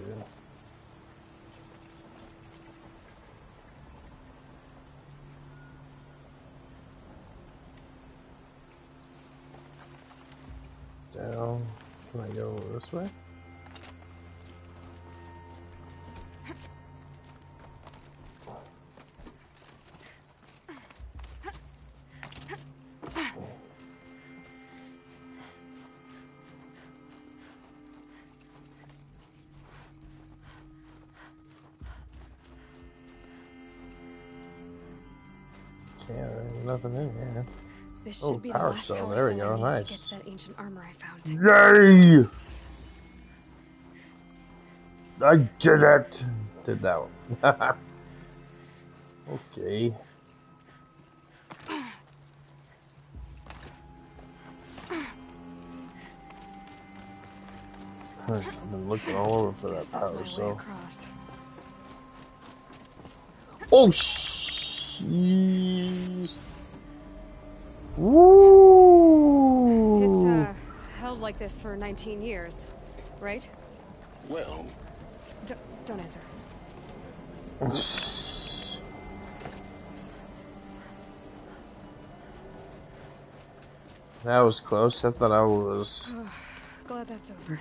Down. Can I go this way? There's nothing in here. This should be the power last cell. power There we cell go. I need to Nice. get to that ancient armor I found. Yay! I did it! Did that one. Okay. I've been looking all over for that power cell. Oh, jeez. Woo! It's held like this for 19 years, right? Well, don't answer. That was close. I thought I was. Glad that's over.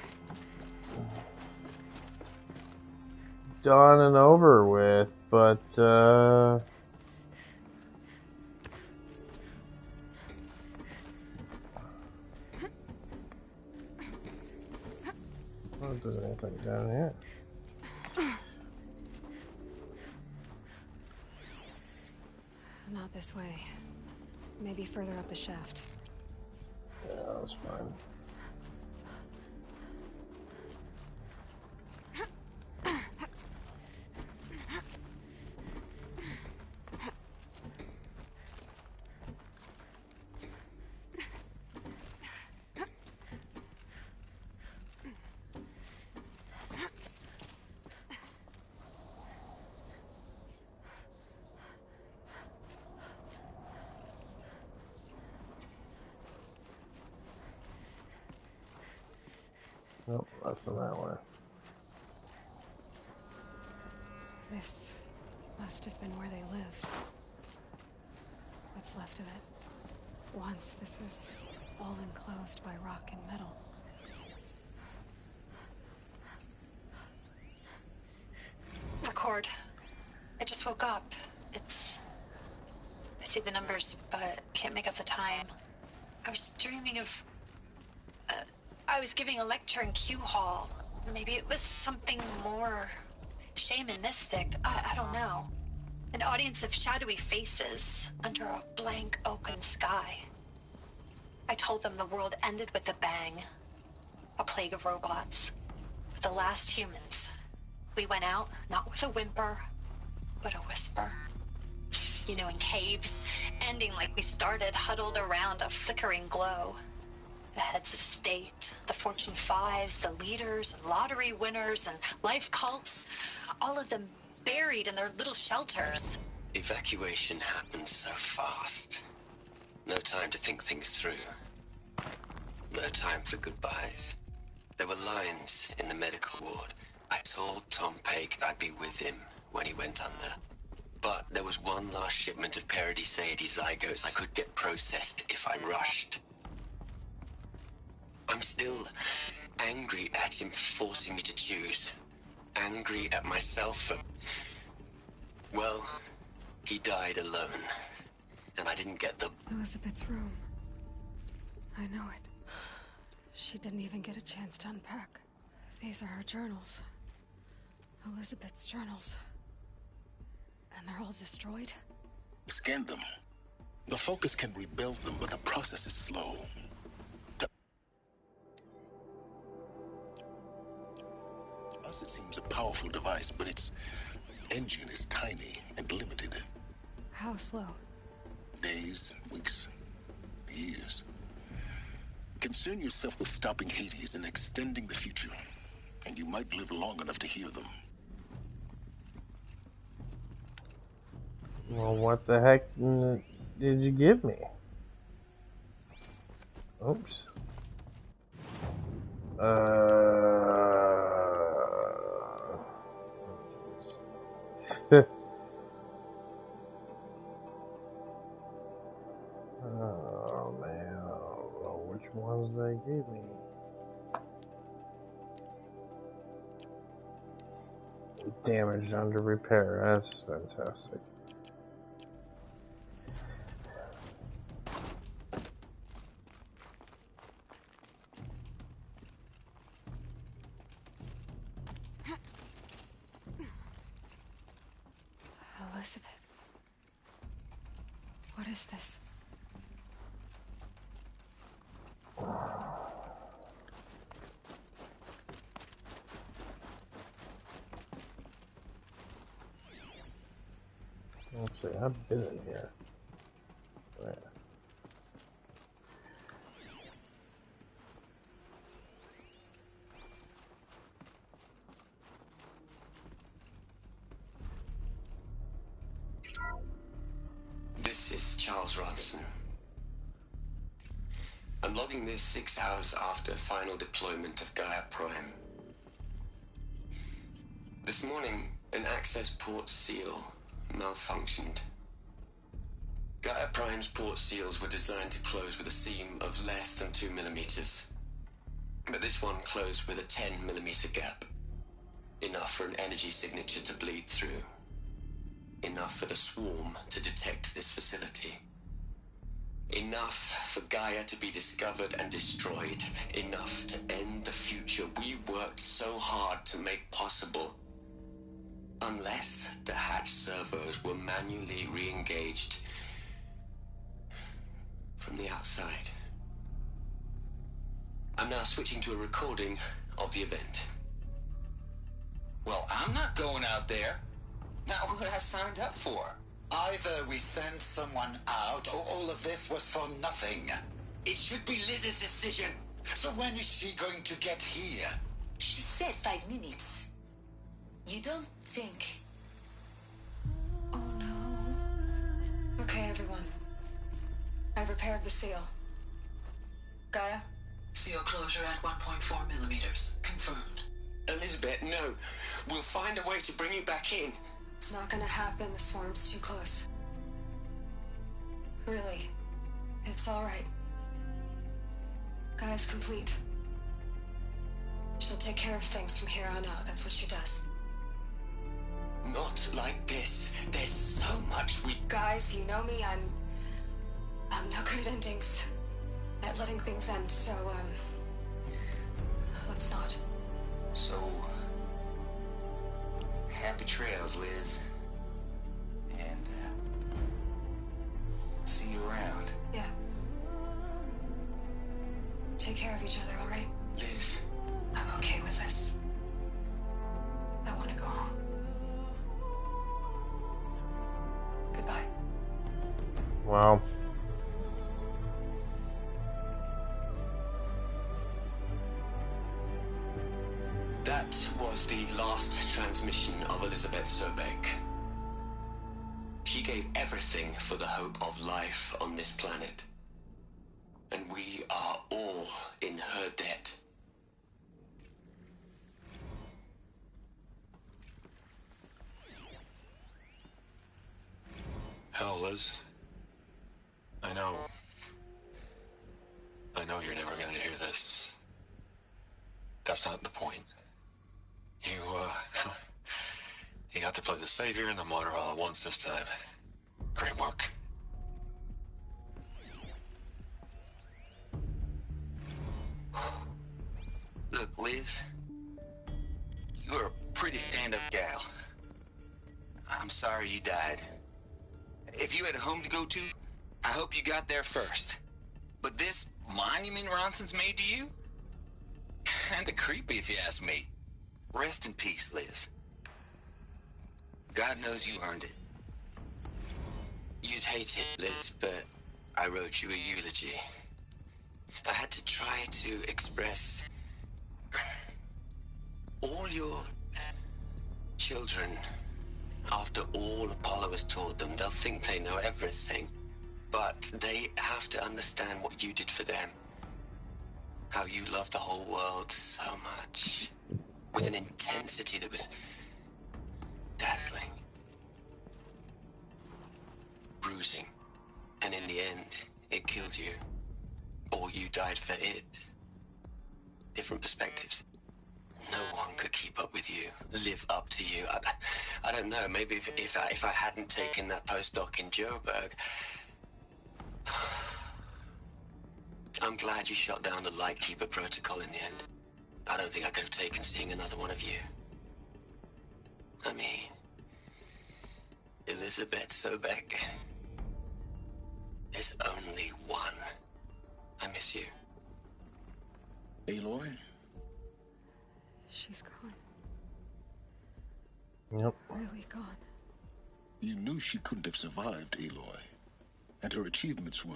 Done and over with, but well, there's anything down here. Not this way. Maybe further up the shaft. Yeah, that's fine. Nope, that's not that way. This must have been where they lived. What's left of it. Once this was all enclosed by rock and metal. Record. I just woke up. I see the numbers, but can't make out the time. I was dreaming of... I was giving a lecture in Q Hall. Maybe it was something more shamanistic. I don't know. An audience of shadowy faces under a blank open sky. I told them the world ended with a bang. A plague of robots. With the last humans. We went out, not with a whimper, but a whisper. You know, in caves, ending like we started, huddled around a flickering glow. The heads of state, the Fortune 5s, the leaders, and lottery winners, and life cults, all of them buried in their little shelters. Evacuation happened so fast. No time to think things through. No time for goodbyes. There were lines in the medical ward. I told Tom Paik I'd be with him when he went under. But there was one last shipment of Paradis-Saidi zygotes I could get processed if I rushed. I'm still angry at him for forcing me to choose. Angry at myself for... Well, he died alone. And I didn't get the... Elizabeth's room. I know it. She didn't even get a chance to unpack. These are her journals. Elizabeth's journals. And they're all destroyed? Scan them. The Focus can rebuild them, but the process is slow. To us, it seems a powerful device, but its engine is tiny and limited. How slow? Days, weeks, years. Concern yourself with stopping Hades and extending the future, and you might live long enough to hear them. Well, what the heck did you give me? Oops. Oh man, I don't know which ones they gave me. Damaged under repair, that's fantastic. Elizabeth. What is this? Let's see, I've been in here. Where? This is Charles Ronson. I'm logging this 6 hours after final deployment of Gaia Prime. This morning, an access port seal malfunctioned. Gaia Prime's port seals were designed to close with a seam of less than 2 millimeters. But this one closed with a 10 millimeter gap. Enough for an energy signature to bleed through. Enough for the swarm to detect this facility. Enough for Gaia to be discovered and destroyed. Enough to end the future we worked so hard to make possible. Unless the hatch servos were manually re-engaged from the outside. I'm now switching to a recording of the event. Well, I'm not going out there. Not what I signed up for. Either we send someone out, or all of this was for nothing. It should be Liz's decision. So when is she going to get here? She said 5 minutes. You don't think... Oh no. Okay, everyone. I've repaired the seal. Gaia? Seal closure at 1.4 millimeters. Confirmed. Elizabeth, no. We'll find a way to bring you back in. It's not gonna happen. The swarm's too close. Really. It's alright. Gaia's complete. She'll take care of things from here on out. That's what she does. Not like this. There's so much we... Guys, you know me. I'm no good at endings. At letting things end, so, let's not. So... happy trails, Liz. And, see you around. Yeah. Take care of each other, alright? Liz. I'm okay with this. I want to go home. Goodbye. Wow. That was the last transmission of Elizabeth Sobek. She gave everything for the hope of life on this planet. And we are all in her debt. Hell, Liz. I know you're never gonna hear this. That's not the point. You got to play the savior and the martyr all at once this time. Great work. Look, Liz. You're a pretty stand-up gal. I'm sorry you died. If you had a home to go to, I hope you got there first. But this monument Ronson's made to you? Kinda creepy if you ask me. Rest in peace, Liz. God knows you earned it. You'd hate it, Liz, but I wrote you a eulogy. I had to try to express all your children. After all Apollo has taught them, they'll think they know everything. But they have to understand what you did for them. How you loved the whole world so much. With an intensity that was dazzling. Bruising. And in the end, it killed you. Or you died for it. Different perspectives. No one could keep up with you, live up to you. I don't know, maybe if I hadn't taken that postdoc in Joburg. I'm glad you shot down the Lightkeeper protocol in the end. I don't think I could have taken seeing another one of you. I mean, Elizabeth Sobek. There's only one. I miss you. Aloy? She's gone. Yep. Really gone. You knew she couldn't have survived, Aloy. And her achievements were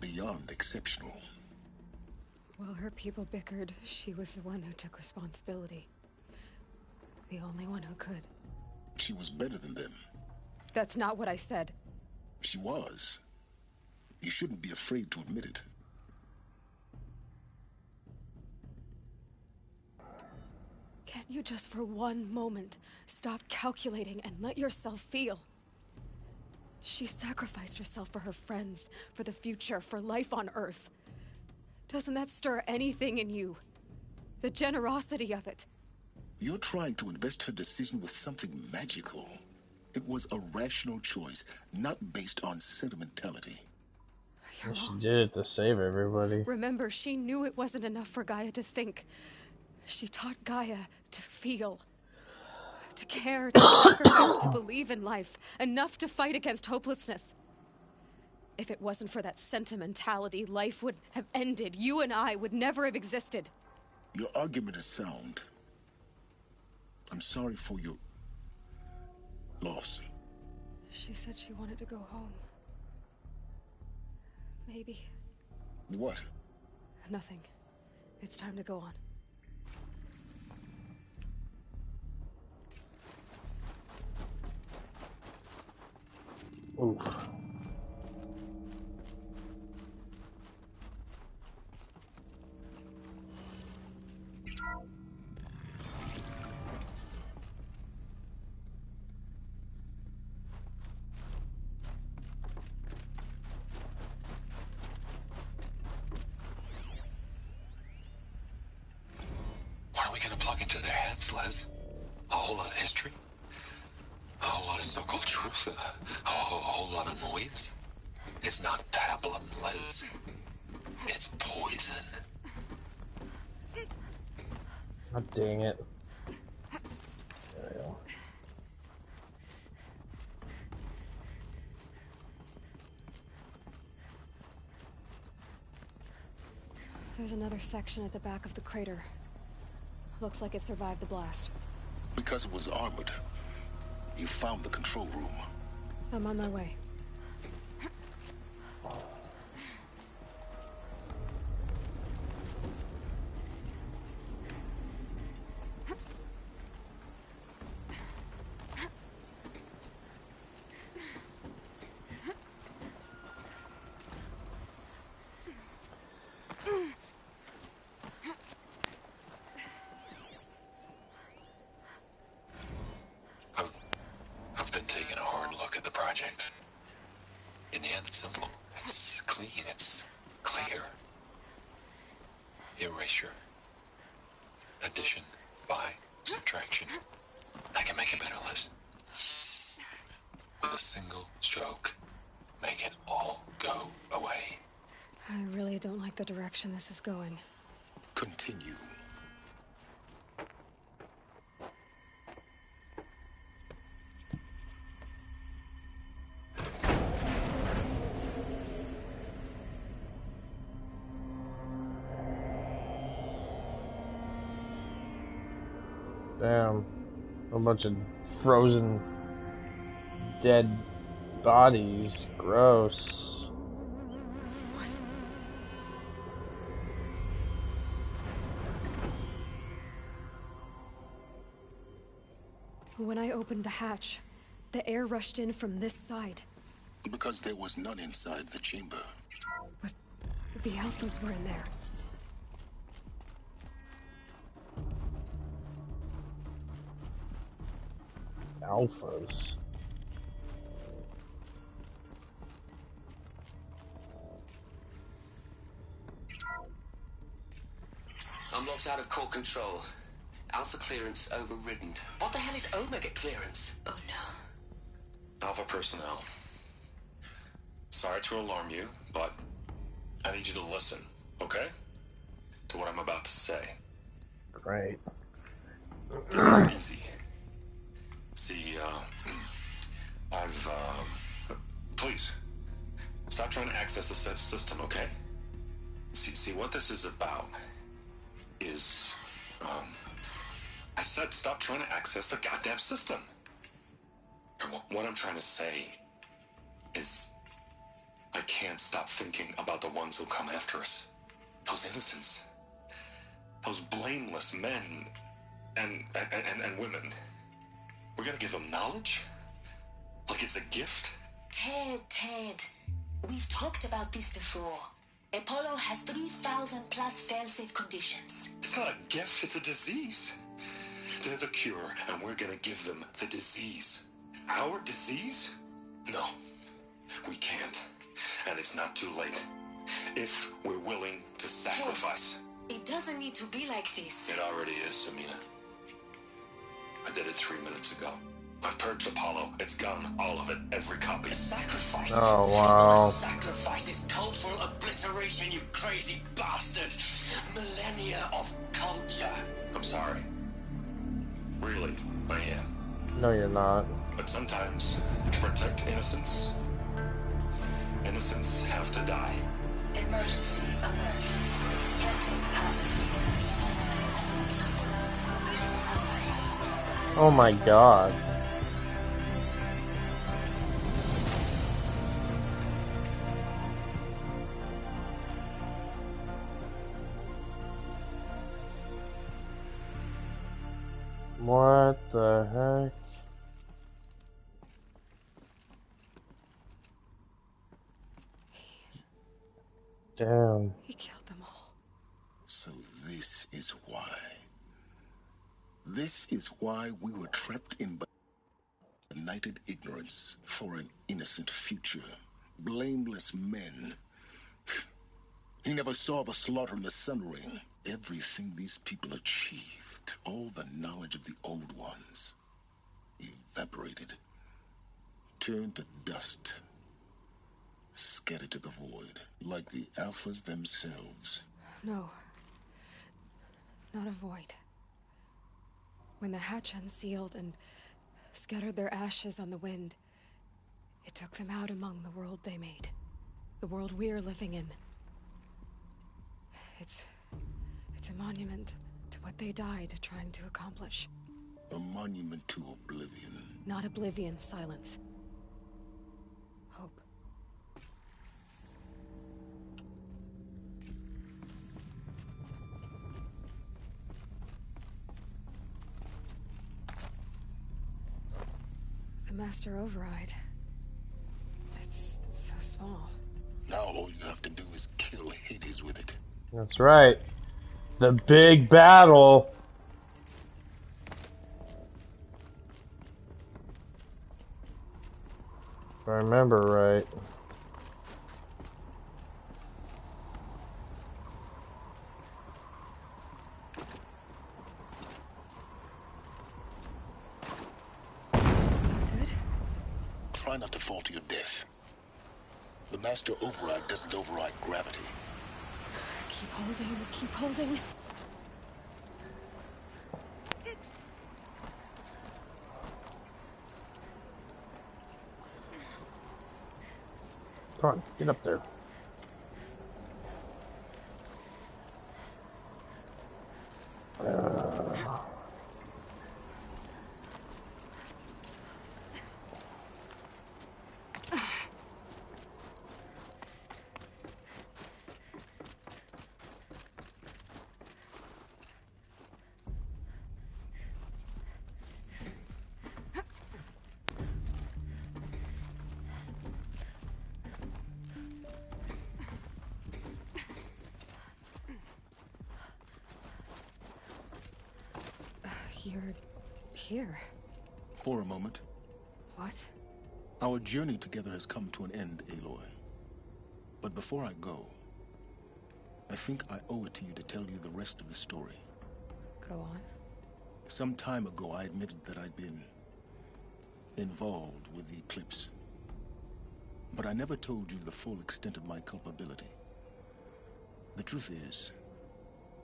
beyond exceptional. While her people bickered, she was the one who took responsibility. The only one who could. She was better than them. That's not what I said. She was. You shouldn't be afraid to admit it. Can't you just for one moment stop calculating and let yourself feel? She sacrificed herself for her friends, for the future, for life on Earth. Doesn't that stir anything in you? The generosity of it. You're trying to invest her decision with something magical. It was a rational choice, not based on sentimentality. She did it to save everybody. Remember, she knew it wasn't enough for Gaia to think. She taught Gaia to feel. To care, to sacrifice, to believe in life. Enough to fight against hopelessness. If it wasn't for that sentimentality, life would have ended. You and I would never have existed. Your argument is sound. I'm sorry for your loss. She said she wanted to go home. Maybe. What? Nothing. It's time to go on. Oof. What are we gonna plug into their heads, Les? A whole lot of history? A whole lot of so-called truth? A whole lot of noise? It's not pablum, Les. It's poison. Oh, dang it. There we go. There's another section at the back of the crater. Looks like it survived the blast. Because it was armored. You found the control room. I'm on my way. I've been taking a hard look at the project. In the end, it's simple. It's clean. It's clear. Erasure. Addition. By. Subtraction. I can make it better, Liz. With a single stroke. Make it all go away. I really don't like the direction this is going. Continue. Damn. A bunch of frozen, dead bodies. Gross. What? When I opened the hatch, the air rushed in from this side. Because there was none inside the chamber. But the Alphas were in there. Alphas. I'm locked out of core control. Alpha clearance overridden. What the hell is Omega clearance? Oh no. Alpha personnel. Sorry to alarm you, but I need you to listen, okay? To what I'm about to say. Great. This is easy. See, please, stop trying to access the system, okay? See, what this is about is, I said stop trying to access the goddamn system. And what I'm trying to say is, I can't stop thinking about the ones who come after us. Those innocents. Those blameless men and women. We're gonna give them knowledge? Like it's a gift? Ted, we've talked about this before. Apollo has 3,000 plus fail-safe conditions. It's not a gift, it's a disease. They're the cure, and we're gonna give them the disease. Our disease? No. and it's not too late. If we're willing to sacrifice. It doesn't need to be like this. It already is, Samina. I did it 3 minutes ago. I've purged Apollo. It's gone. All of it. Every copy. Sacrifice. Oh, It's wow. not a sacrifice. It's cultural obliteration, you crazy bastard. Millennia of culture. I'm sorry. Really, I am. No, you're not. But sometimes, to protect innocence, innocents have to die. Emergency alert. Venting atmosphere. Oh my god. What the heck? Damn. He killed them all. So this is why. This is why we were trapped in benighted ignorance for an innocent future. Blameless men. He never saw the slaughter in the Sun Ring. Everything these people achieved, all the knowledge of the old ones, evaporated, turned to dust, scattered to the void, like the Alphas themselves. No. Not a void. When the hatch unsealed and scattered their ashes on the wind, it took them out among the world they made. The world we're living in. It's a monument to what they died trying to accomplish. A monument to oblivion. Not oblivion, silence. Hope. The Master Override. It's so small. Now all you have to do is kill Hades with it. That's right. The big battle. If I remember right. Try not to fall to your death. The Master Override doesn't override gravity. Keep holding, keep holding. Come on, get up there. You're here. For a moment. What? Our journey together has come to an end, Aloy. But before I go, I think I owe it to you to tell you the rest of the story. Go on. Some time ago, I admitted that I'd been involved with the Eclipse. But I never told you the full extent of my culpability. The truth is,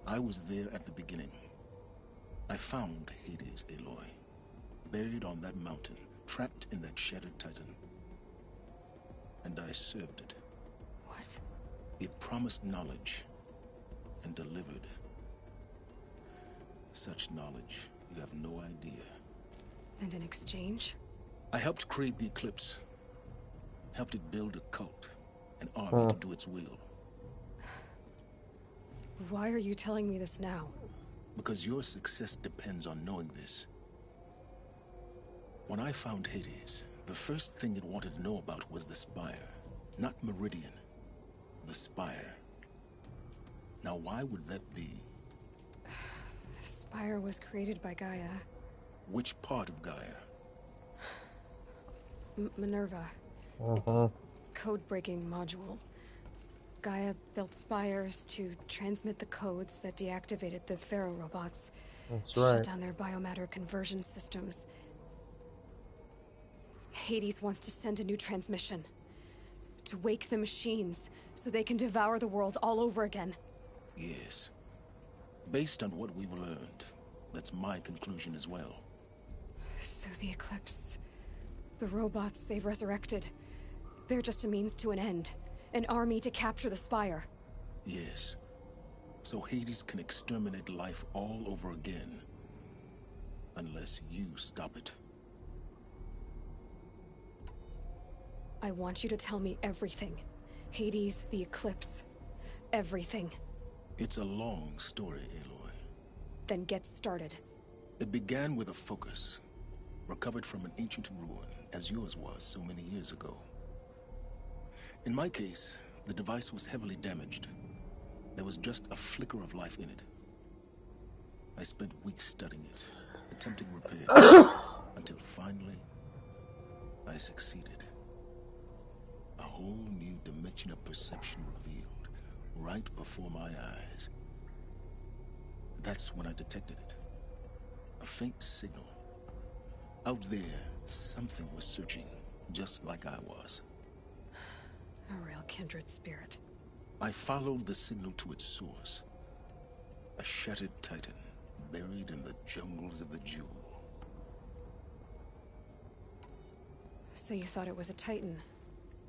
I was there at the beginning. I found Hades, Aloy, buried on that mountain, trapped in that shattered titan. And I served it. What? It promised knowledge and delivered. Such knowledge, you have no idea. And in exchange? I helped create the Eclipse. Helped it build a cult, an army to do its will. Why are you telling me this now? Because your success depends on knowing this. When I found Hades, the first thing it wanted to know about was the Spire. Not Meridian. The Spire. Now why would that be? The Spire was created by Gaia. Which part of Gaia? Minerva. code-breaking module. Gaia built spires to transmit the codes that deactivated the Pharaoh robots. That's Shut right. down their biomatter conversion systems. Hades wants to send a new transmission. To wake the machines, so they can devour the world all over again. Yes. Based on what we've learned, that's my conclusion as well. So the Eclipse... the robots they've resurrected... they're just a means to an end. An army to capture the Spire. Yes. So Hades can exterminate life all over again. Unless you stop it. I want you to tell me everything. Hades, the Eclipse. Everything. It's a long story, Aloy. Then get started. It began with a focus. Recovered from an ancient ruin, as yours was so many years ago. In my case, the device was heavily damaged. There was just a flicker of life in it. I spent weeks studying it, attempting repair, until finally, I succeeded. A whole new dimension of perception revealed, right before my eyes. That's when I detected it. A faint signal. Out there, something was searching, just like I was. A real kindred spirit. I followed the signal to its source. A shattered titan, buried in the jungles of the Jewel. So you thought it was a Titan?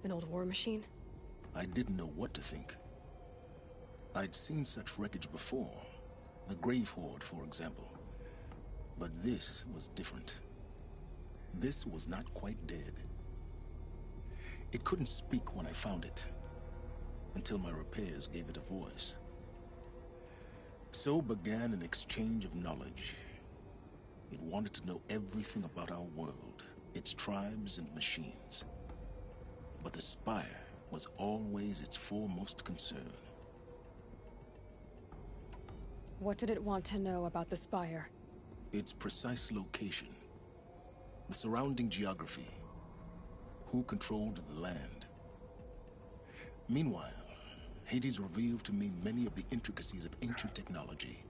An old war machine? I didn't know what to think. I'd seen such wreckage before. The Grave Horde, for example. But this was different. This was not quite dead. It couldn't speak when I found it, until my repairs gave it a voice. So began an exchange of knowledge. It wanted to know everything about our world, its tribes and machines. But the Spire was always its foremost concern. What did it want to know about the Spire? Its precise location, the surrounding geography, who controlled the land. Meanwhile, Hades revealed to me many of the intricacies of ancient technology.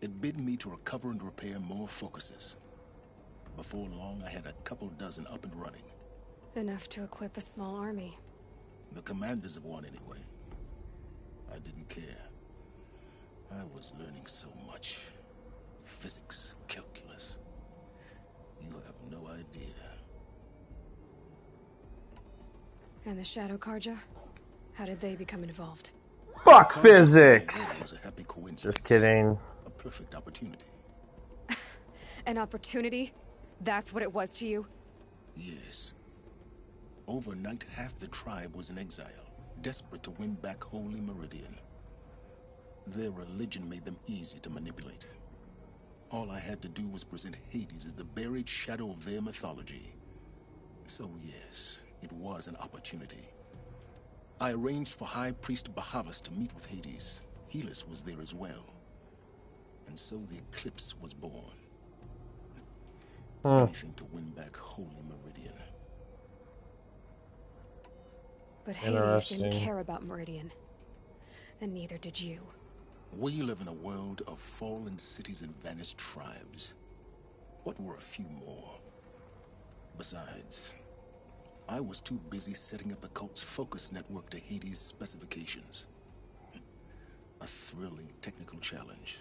It bid me to recover and repair more focuses. Before long, I had a couple dozen up and running. Enough to equip a small army. The commanders of one, anyway. I didn't care. I was learning so much. Physics, calculus. You have no idea. And the Shadow Carja? How did they become involved? Fuck physics! Was a happy coincidence. Just kidding. A perfect opportunity. An opportunity? That's what it was to you? Yes. Overnight, half the tribe was in exile, desperate to win back Holy Meridian. Their religion made them easy to manipulate. All I had to do was present Hades as the buried shadow of their mythology. So yes, it was an opportunity. I arranged for High Priest Bahavas to meet with Hades. Helis was there as well. And so the Eclipse was born. Anything to win back Holy Meridian. But Hades didn't care about Meridian. And neither did you. We live in a world of fallen cities and vanished tribes. What were a few more? Besides, I was too busy setting up the cult's focus network to Hades' specifications. A thrilling technical challenge,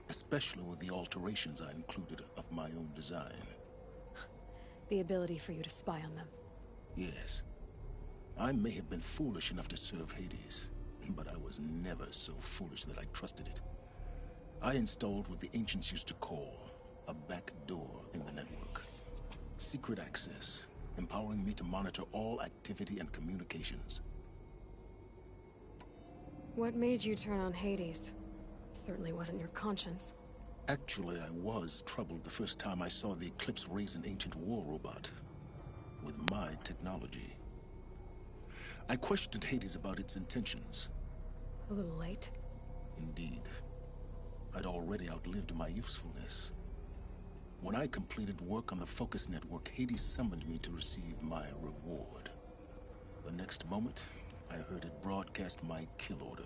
especially with the alterations I included of my own design. The ability for you to spy on them. Yes. I may have been foolish enough to serve Hades, but I was never so foolish that I trusted it. I installed what the ancients used to call a back door in the network. Secret access, empowering me to monitor all activity and communications. What made you turn on Hades? It certainly wasn't your conscience. Actually, I was troubled the first time I saw the Eclipse raise an ancient war robot with my technology. I questioned Hades about its intentions. A little late? Indeed. I'd already outlived my usefulness. When I completed work on the Focus Network, Hades summoned me to receive my reward. The next moment, I heard it broadcast my kill order.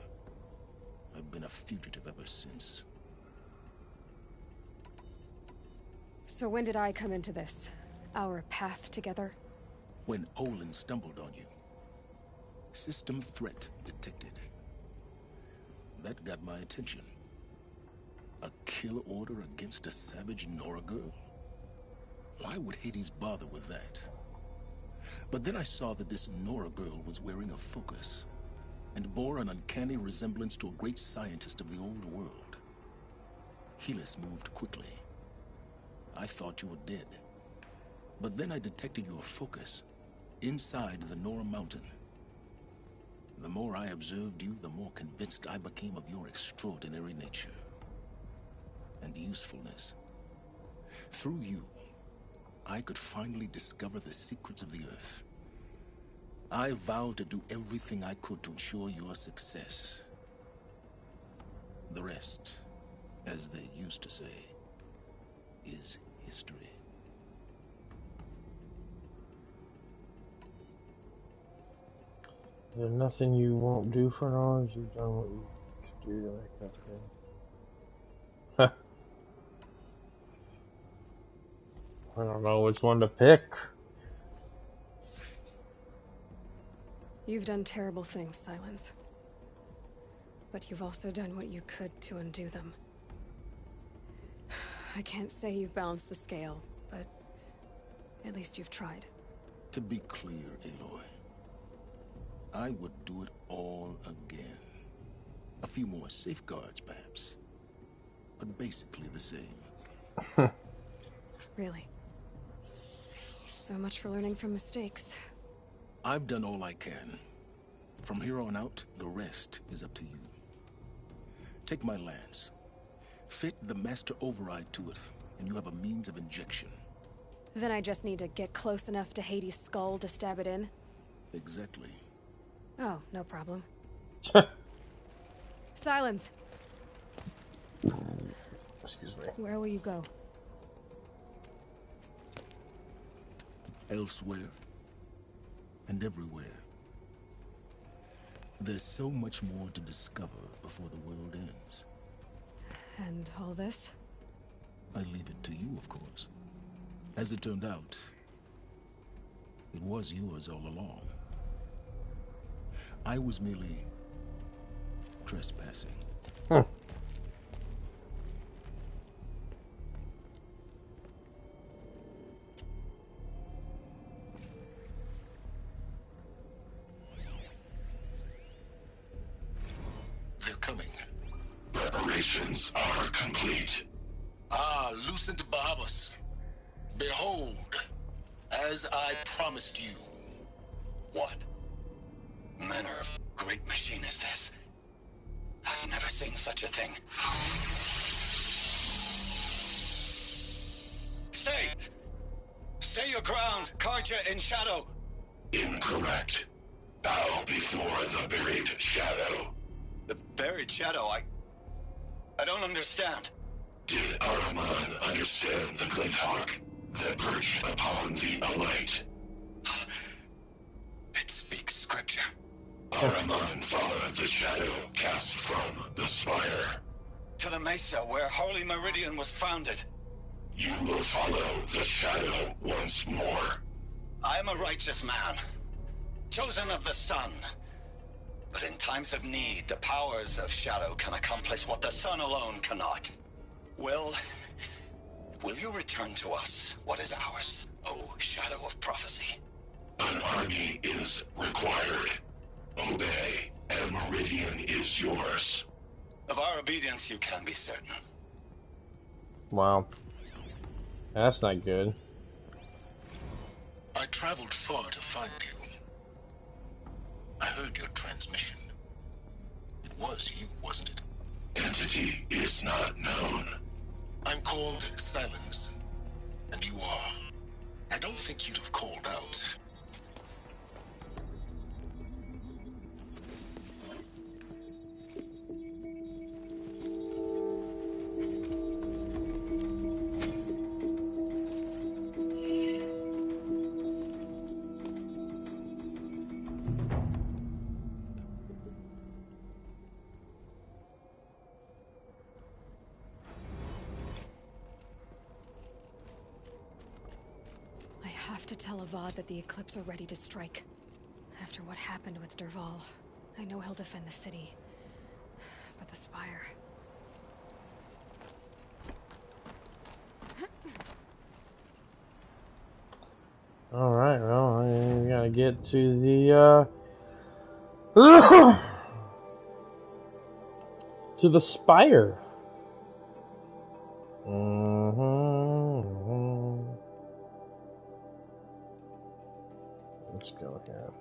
I've been a fugitive ever since. So when did I come into this? Our path together? When Olin stumbled on you. System threat detected. That got my attention. A kill order against a savage Nora girl? Why would Hades bother with that? But then I saw that this Nora girl was wearing a focus, and bore an uncanny resemblance to a great scientist of the old world. Helis moved quickly. I thought you were dead. But then I detected your focus inside the Nora mountain. The more I observed you, the more convinced I became of your extraordinary nature and usefulness. Through you, I could finally discover the secrets of the Earth. I vowed to do everything I could to ensure your success. The rest, as they used to say, is history. There's nothing you won't do for knowledge. You've done what you could do to make up for it. I don't know which one to pick. You've done terrible things, Silence. But you've also done what you could to undo them. I can't say you've balanced the scale, but at least you've tried. To be clear, Aloy, I would do it all again. A few more safeguards, perhaps, but basically the same. Really? So much for learning from mistakes. I've done all I can. From here on out, the rest is up to you. Take my lance. Fit the master override to it, and you have a means of injection. Then I just need to get close enough to Hades' skull to stab it in? Exactly. Oh, no problem. Silence! Excuse me. Where will you go? Elsewhere. And everywhere. There's so much more to discover before the world ends. And all this? I leave it to you, of course. As it turned out, it was yours all along. I was merely trespassing. They're coming. Preparations are complete. Ah, Lucent Bahavas. Behold, as I promised you. What manner of great machine is this? I've never seen such a thing. Stay! Stay your ground, Carja in shadow! Incorrect. Bow before the buried shadow. The buried shadow? I don't understand. Did Ahriman understand the Glinthawk that perched upon the Alight? It speaks scripture. Ahriman followed the shadow cast from the spire. To the mesa where Holy Meridian was founded. You will follow the shadow once more. I am a righteous man, chosen of the sun. But in times of need, the powers of shadow can accomplish what the sun alone cannot. Will you return to us what is ours, O Shadow of Prophecy? An army is required. Obey, and Meridian is yours. Of our obedience you can be certain. Wow. That's not good. I traveled far to find you. I heard your transmission. It was you, wasn't it? Entity is not known. I'm called Silence, and you are. I don't think you'd have called out. have to tell Avad that the Eclipse are ready to strike. After what happened with Dervahl, I know he'll defend the city. But the Spire... Alright, well, we gotta get to the, to the Spire. Let's go here.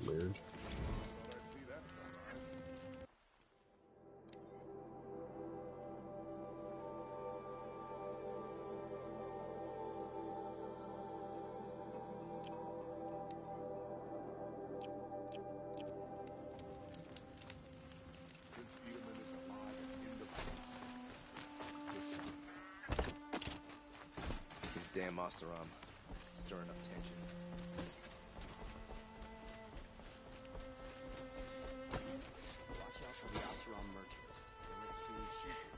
Weird. This damn Oseram stirring up tensions. Watch out for the Oseram merchants. They'll as soon as shoot you.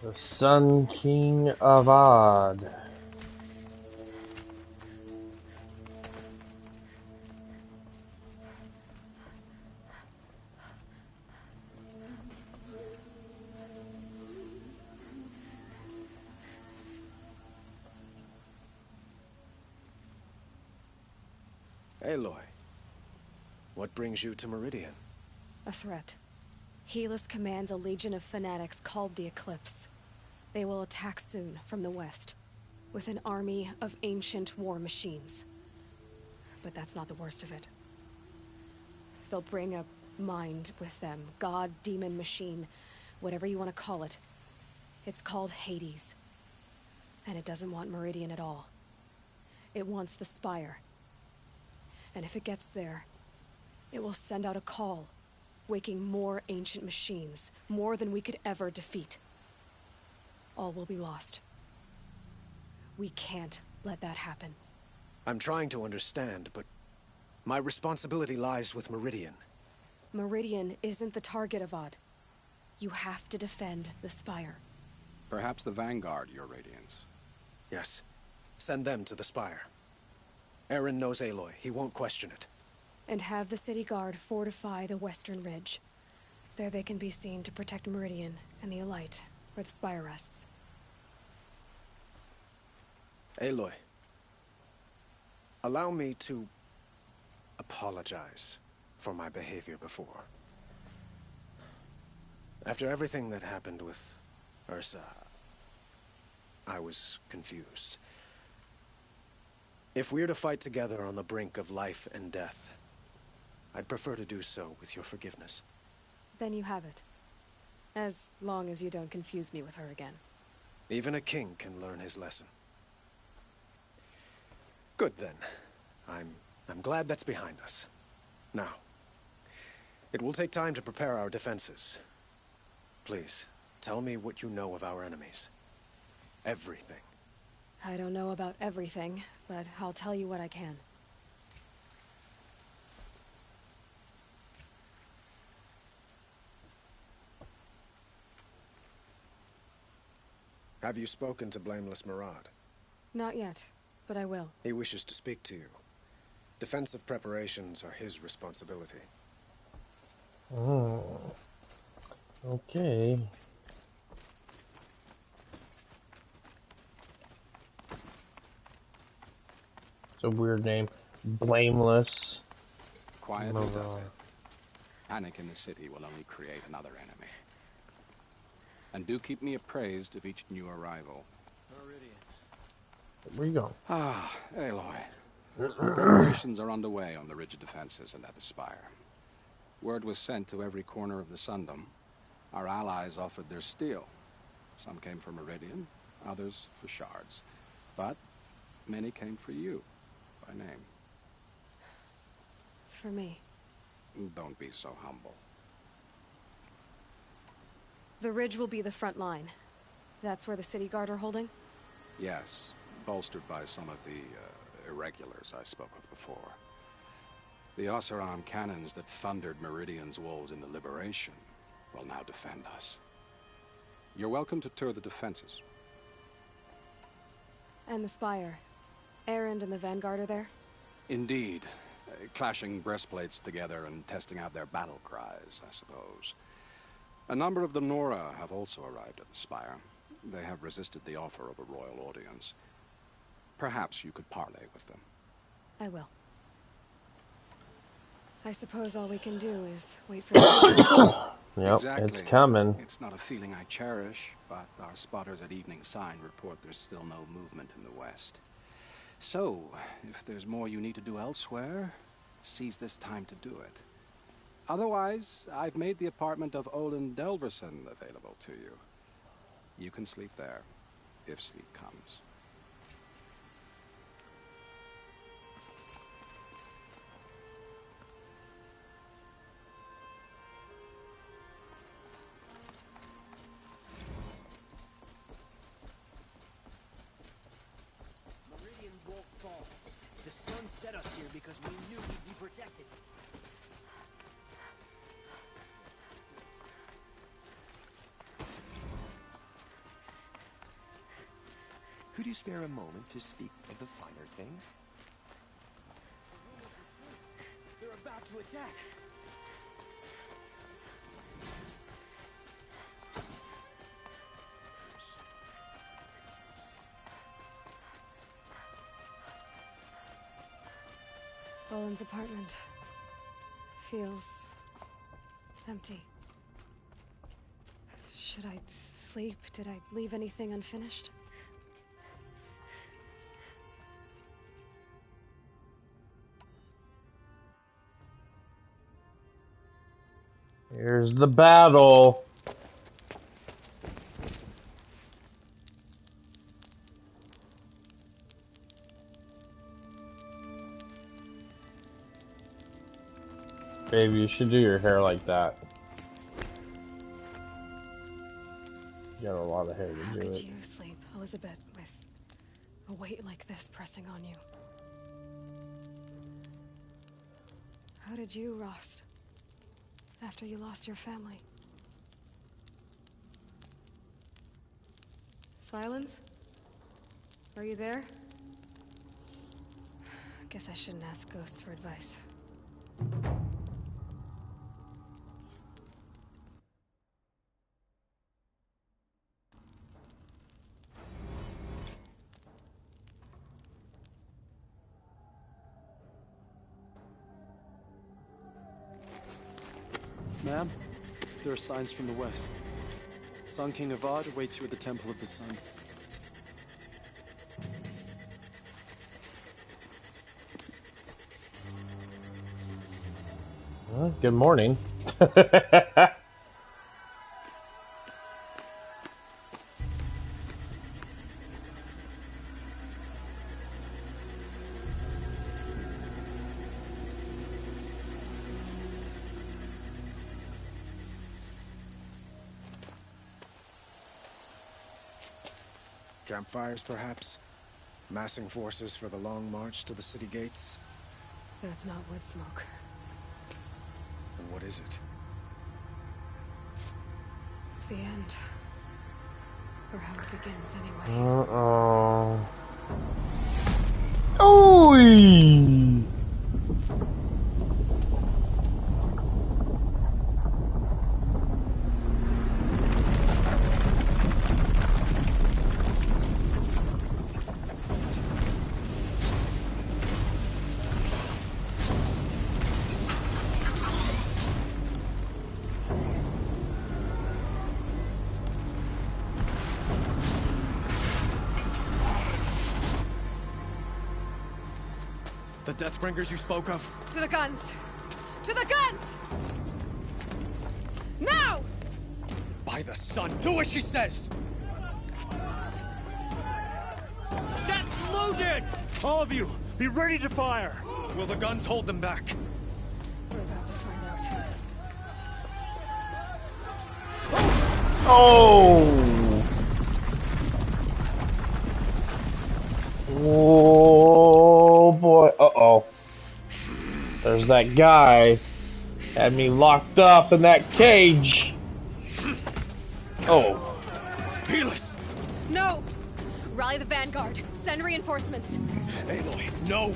The Sun King Avad. Aloy, what brings you to Meridian? A threat. Helis commands a legion of fanatics called the Eclipse. They will attack soon from the west, with an army of ancient war machines. But that's not the worst of it. They'll bring a mind with them, god, demon, machine, whatever you want to call it. It's called Hades. And it doesn't want Meridian at all. It wants the Spire. And if it gets there, it will send out a call, waking more ancient machines, more than we could ever defeat. All will be lost. We can't let that happen. I'm trying to understand, but my responsibility lies with Meridian. Meridian isn't the target, Avad. You have to defend the Spire. Perhaps the Vanguard, Your Radiance. Yes. Send them to the Spire. Eren knows Aloy. He won't question it. And have the city guard fortify the western ridge. There they can be seen to protect Meridian and the Elite, where the Spire rests. Aloy, allow me to apologize for my behavior before. After everything that happened with Ursa, I was confused. If we're to fight together on the brink of life and death, I'd prefer to do so with your forgiveness. Then you have it. As long as you don't confuse me with her again. Even a king can learn his lesson. Good then. I'm glad that's behind us. Now, it will take time to prepare our defenses. Please, tell me what you know of our enemies. Everything. I don't know about everything, but I'll tell you what I can. Have you spoken to Blameless Murad? Not yet, but I will. He wishes to speak to you. Defensive preparations are his responsibility. Oh. Okay. It's a weird name. Blameless. Quietly does it. Panic in the city will only create another enemy. And do keep me appraised of each new arrival. Where you going? Ah, Aloy. Preparations are underway on the ridge defenses and at the spire. Word was sent to every corner of the Sundom. Our allies offered their steel. Some came for Meridian, others for shards. But many came for you, by name. For me. Don't be so humble. The ridge will be the front line. That's where the city guard are holding? Yes, bolstered by some of the irregulars I spoke of before. The Oseram cannons that thundered Meridian's walls in the Liberation will now defend us. You're welcome to tour the defenses. And the spire. Erend and the Vanguard are there? Indeed. Clashing breastplates together and testing out their battle cries, I suppose. A number of the Nora have also arrived at the spire. They have resisted the offer of a royal audience. Perhaps you could parley with them. I will. I suppose all we can do is wait for them. Yep, exactly. it's coming. It's not a feeling I cherish, but our spotters at Evening Sign report there's still no movement in the west. So, if there's more you need to do elsewhere, seize this time to do it. Otherwise, I've made the apartment of Olin Delverson available to you. You can sleep there, if sleep comes. Meridian won't fall. The sun set us here because we knew we'd be protected. Could you spare a moment to speak of the finer things? They're about to attack. Olin's apartment feels empty. Should I sleep? Did I leave anything unfinished? Here's the battle. Baby, you should do your hair like that. You got a lot of hair to do it. How could you sleep, Elizabeth, with a weight like this pressing on you? How did you, Rost? After you lost your family? Silence? Are you there? Guess I shouldn't ask ghosts for advice. Ma'am, there are signs from the west. Sun King Avad awaits you at the Temple of the Sun. Well, good morning. Campfires, perhaps? Massing forces for the long march to the city gates? That's not wood smoke. And what is it? The end. Or how it begins, anyway. Uh-oh. Ooh! The Deathbringers you spoke of? To the guns! To the guns! Now! By the sun, do as she says! Set loaded! All of you, be ready to fire! Will the guns hold them back? We're about to find out. Oh! Oh boy, uh-oh. There's that guy. Had me locked up in that cage. Oh. Helis! No! Rally the Vanguard. Send reinforcements. Aloy, no!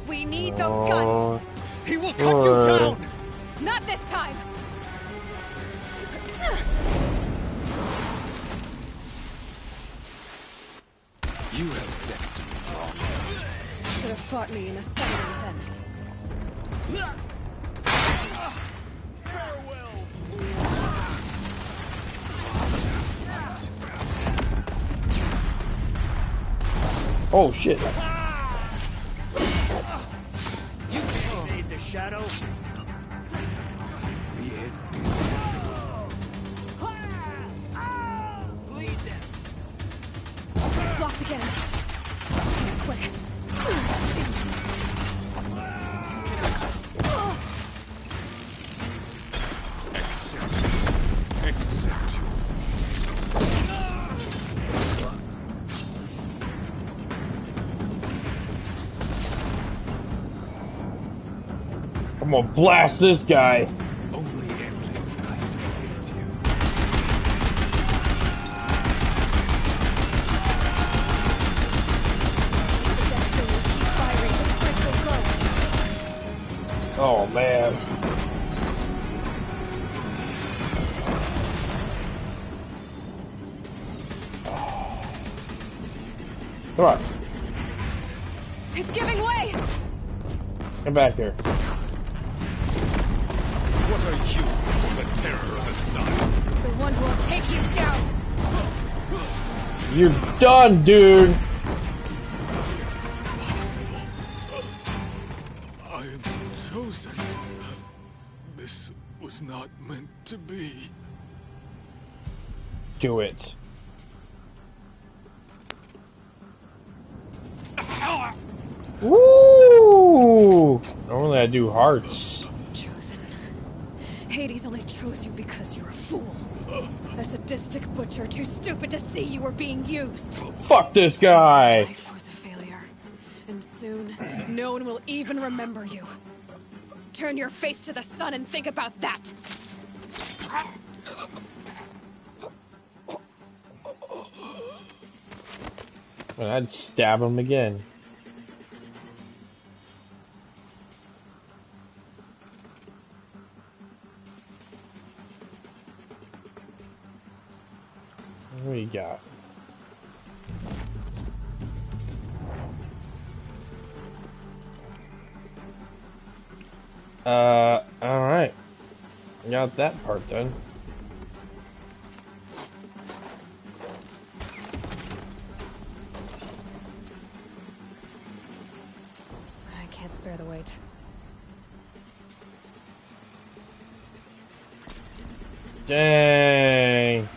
We need those guns! He will cut you down! Not this time! You have fixed the problem. Should have fought me in a settlement then. Oh shit. You can't evade the shadow. Bleed them. Blocked again. Quick. I'm gonna blast this guy. Only endless night awaits you. Oh man. Come on. It's giving way! Come back here. What are you for the terror of the sun? The one who will take you down! You're done, dude! I am chosen. This was not meant to be. Do it. Woo! Normally I do hearts. Chosen. Hades only chose you because you're a fool. A sadistic butcher too stupid to see you were being used. Fuck this guy! Life was a failure. And soon, no one will even remember you. Turn your face to the sun and think about that! And I'd stab him again. What do we got? Alright. Got that part done. I can't spare the weight. Dang.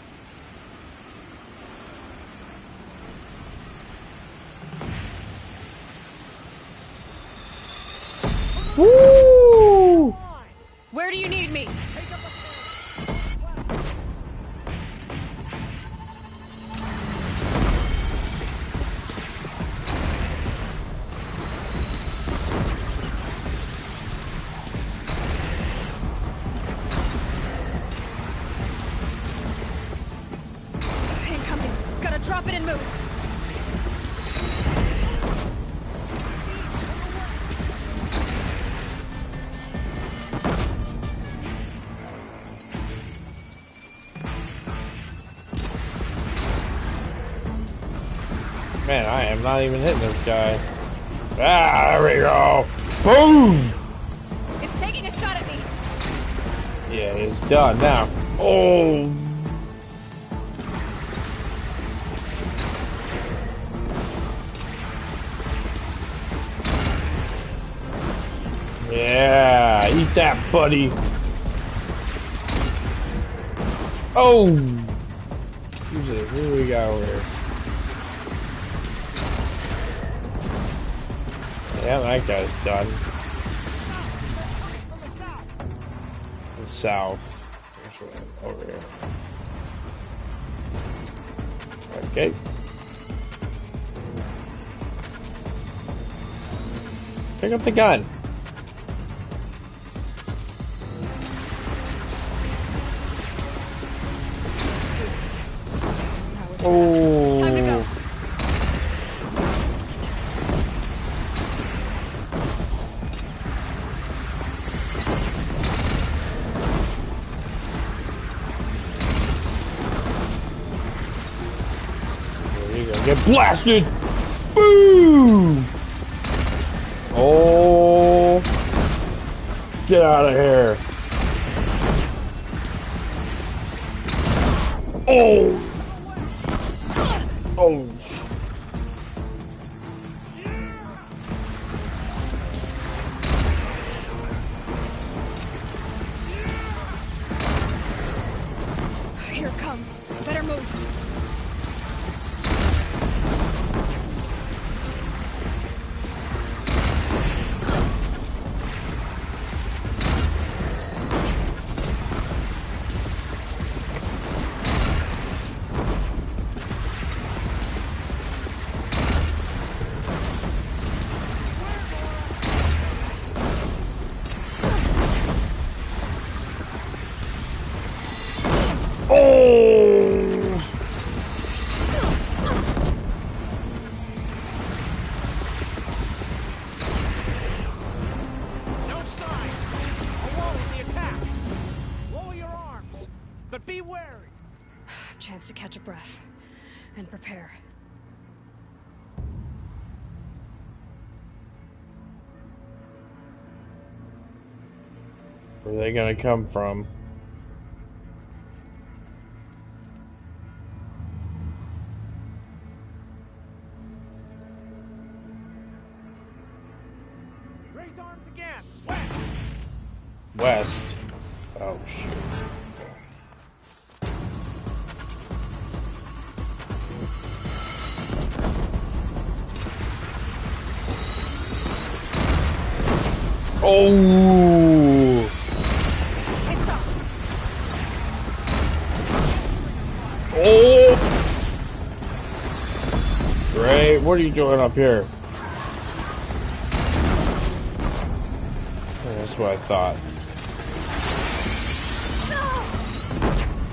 Woo! Where do you need me? Incoming. Gotta drop it and move. Man, I am not even hitting this guy. Ah, there we go. Boom! It's taking a shot at me. Yeah, it's done now. Oh! Yeah, eat that, buddy. Oh! Jesus, who do we got over here? Yeah, that guy's done. The south. Which one? Over here. Okay. Pick up the gun. Oh. Time to go. There you go. Get blasted! Boom! Oh. Get out of here. Oh. Oh. Here it comes. Better move. Oh! Don't sign! Alone in the attack! Lower your arms, but be wary! Chance to catch a breath and prepare. Where are they gonna come from? Raise arms again! West! West. Oh shit. Oh! Oh! Great. What are you doing up here? That's what I thought.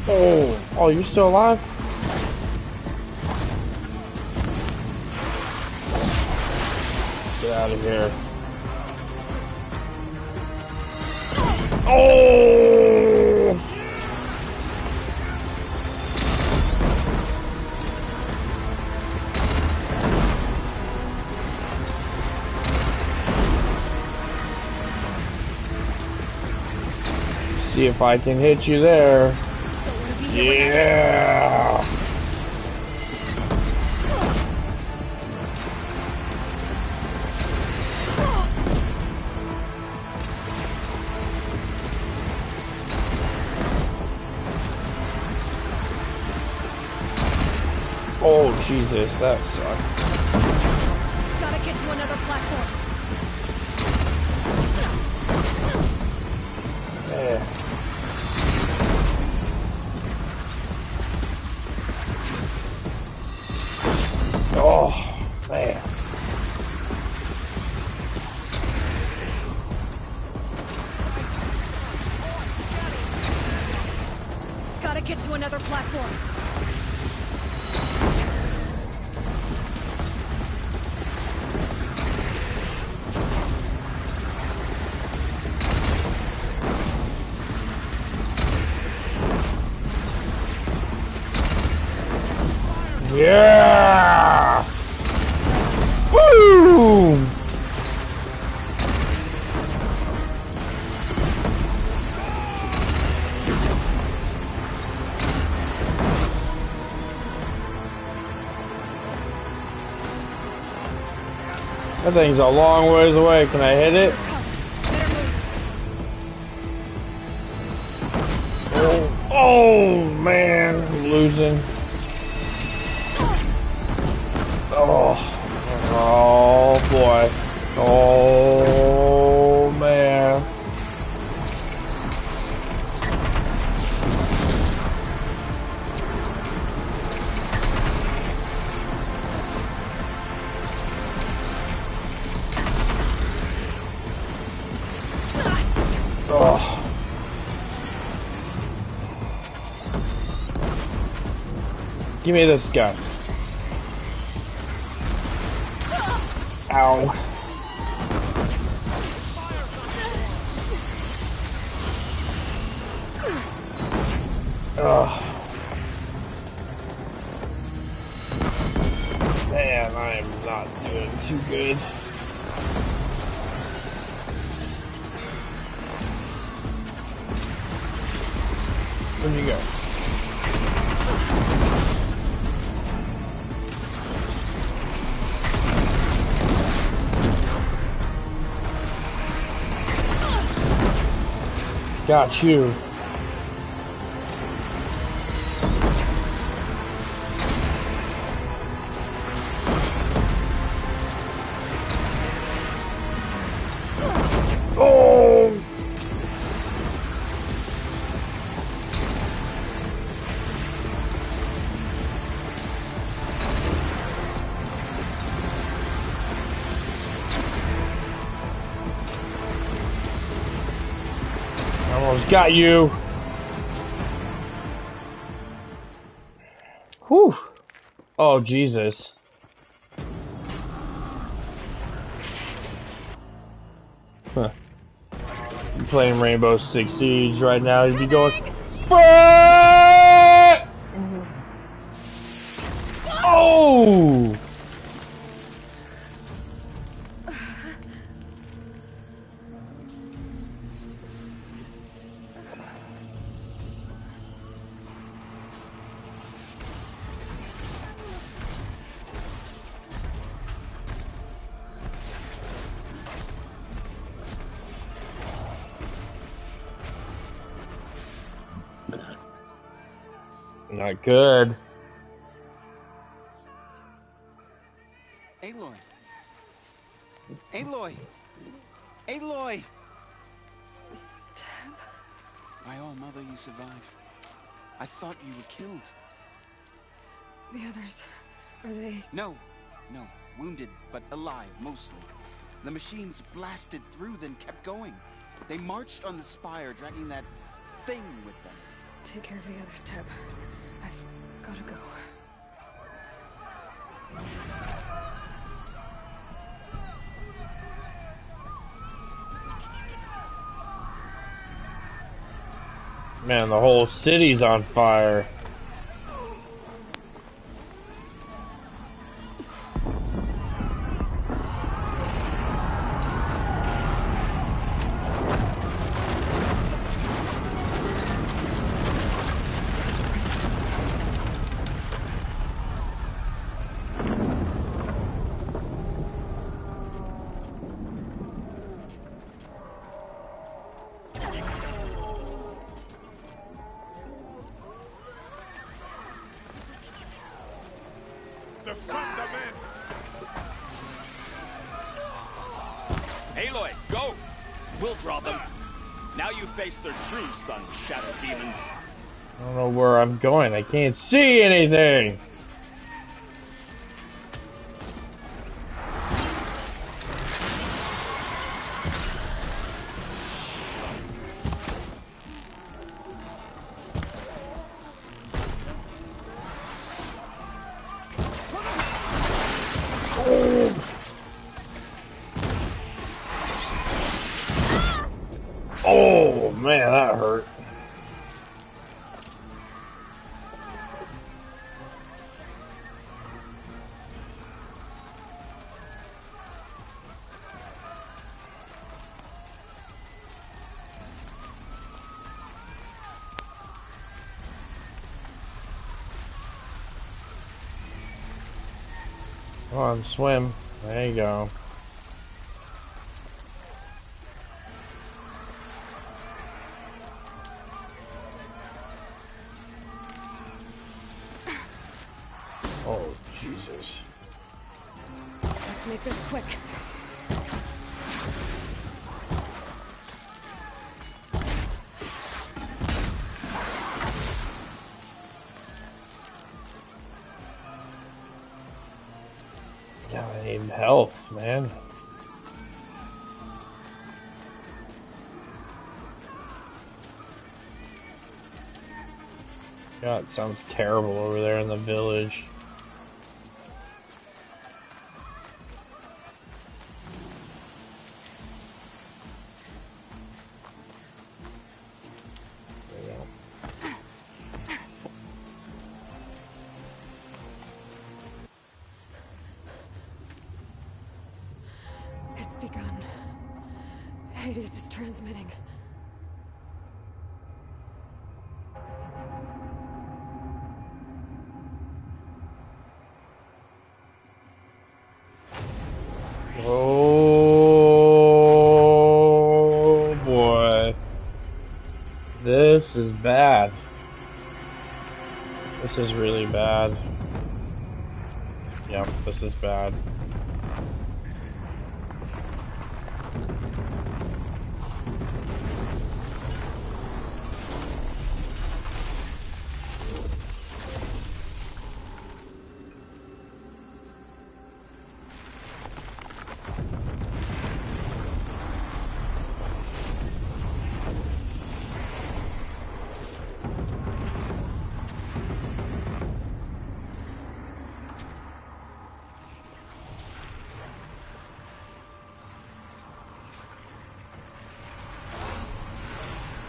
Oh! Oh, you still alive? Get out of here. Oh! See if I can hit you there. Yeah! Oh, Jesus, that sucks. Gotta get to another platform. Yeah. Oh, man. Gotta get to another platform. Yeah! That thing's a long ways away. Can I hit it? Oh man, I'm losing. Oh boy. Oh man. Oh. Give me this gun. Ow. Ugh. Man, I am not doing too good. Where'd you go? Got you. Oh! Almost got you. Whew. Oh, Jesus. Huh. I'm playing Rainbow Six Siege right now. You'd be going, fuck! Oh! Not good. Aloy! Aloy! Aloy! Teb? My own mother, you survived. I thought you were killed. The others, are they? No. Wounded, but alive, mostly. The machines blasted through, then kept going. They marched on the spire, dragging that thing with them. Take care of the others, Teb. I've gotta go. Man, the whole city's on fire. The fundament! Aloy, go! We'll draw them. Now you face their true sun, shadow demons. I don't know where I'm going. I can't see anything. Oh man, that hurt. Come on, swim. There you go. Let's make this quick. God, I need health, man. God, it sounds terrible over there in the village. It's begun. Hades is transmitting. Oh boy. This is bad. This is really bad. Yep, this is bad.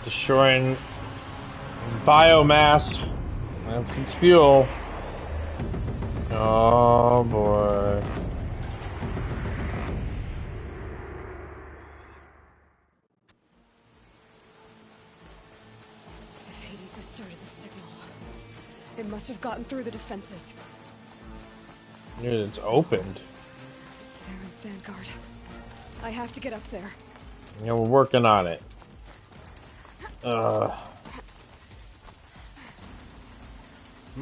Destroying biomass. That's its fuel. Oh boy. If Hades has started the signal, it must have gotten through the defenses. Dude, it's opened. Baron's Vanguard. I have to get up there. Yeah, we're working on it. Come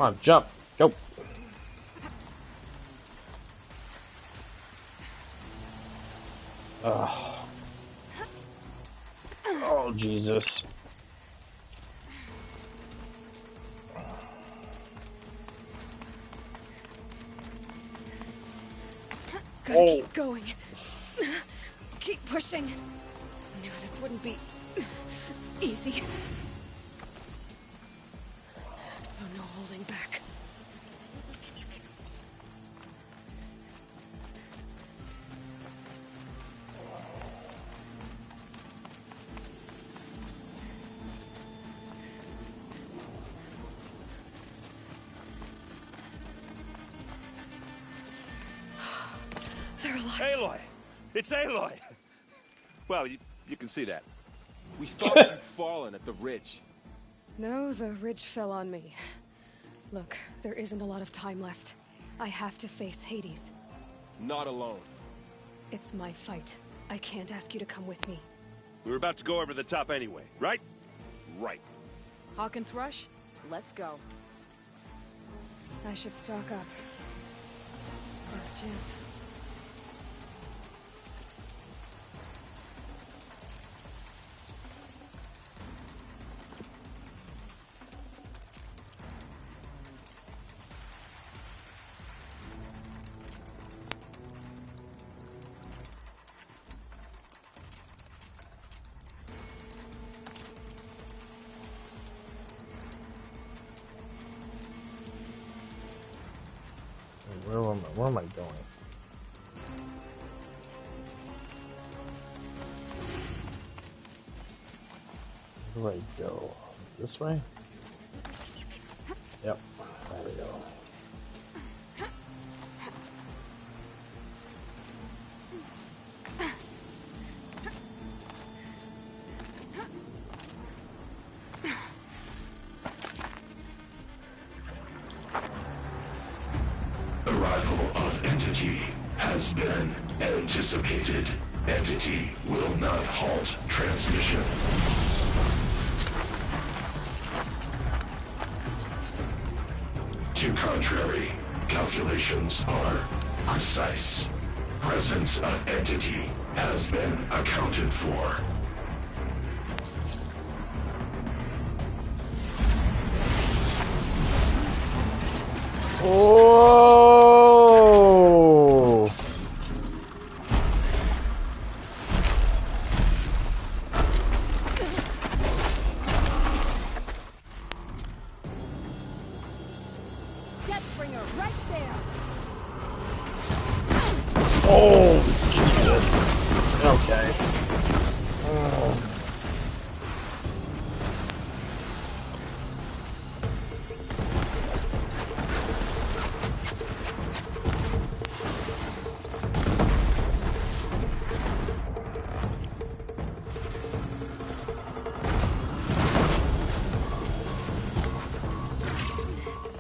on, jump. Go. Oh, Jesus. Gotta keep going. Keep pushing. Knew this wouldn't be easy. So no holding back. They're alive. Aloy! It's Aloy! Well, you can see that. We thought you'd fallen at the ridge. No, the ridge fell on me. Look, there isn't a lot of time left. I have to face Hades. Not alone. It's my fight. I can't ask you to come with me. We were about to go over the top anyway, right? Right. Hawk and Thrush, let's go. I should stock up. Last chance. Where am I going? Where do I go? This way? Yep, there we go. Arrival of Entity has been anticipated. Entity will not halt transmission. To contrary, calculations are precise. presence of entity has been accounted for. Oh! Deathbringer, right there. Oh, Jesus. Okay. Oh.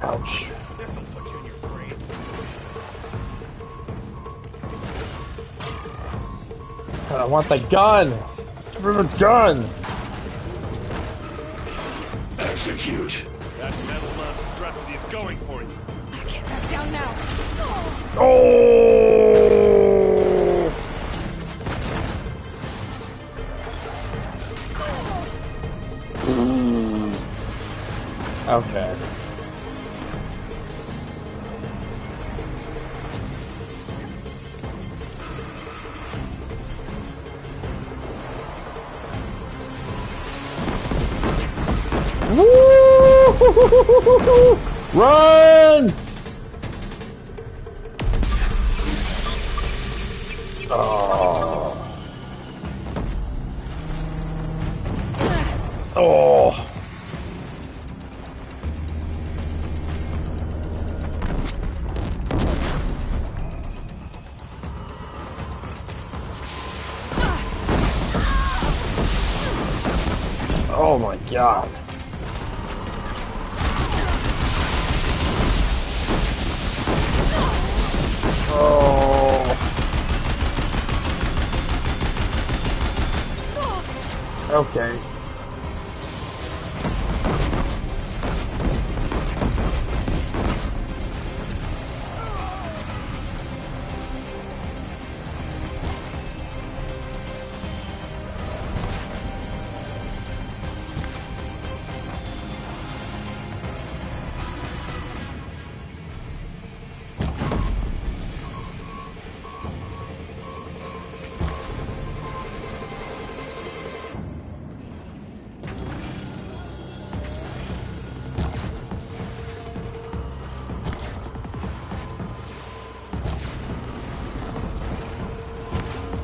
Ouch. This'll put you in your grave. I want the gun! Give me the gun! Execute. That metal monstrosity is going for you. I can't back down now. Oh! Okay. Woo! Run! Oh. Oh. Oh my God. Oh. Okay.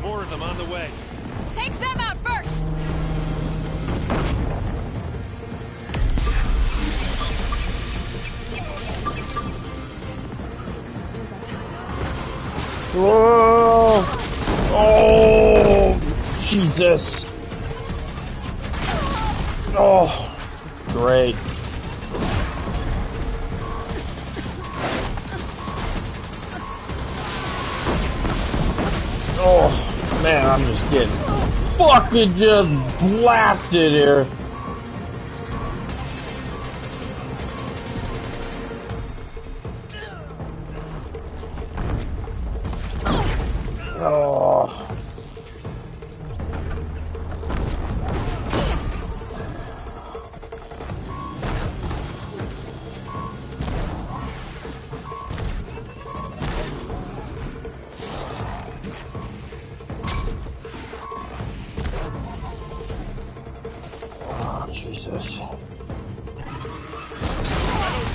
More of them on the way. Take them out first. Still got time. Whoa! Oh, Jesus! Oh, great. Oh, man, I'm just getting fucking just blasted here. Oh. Oh, Jesus.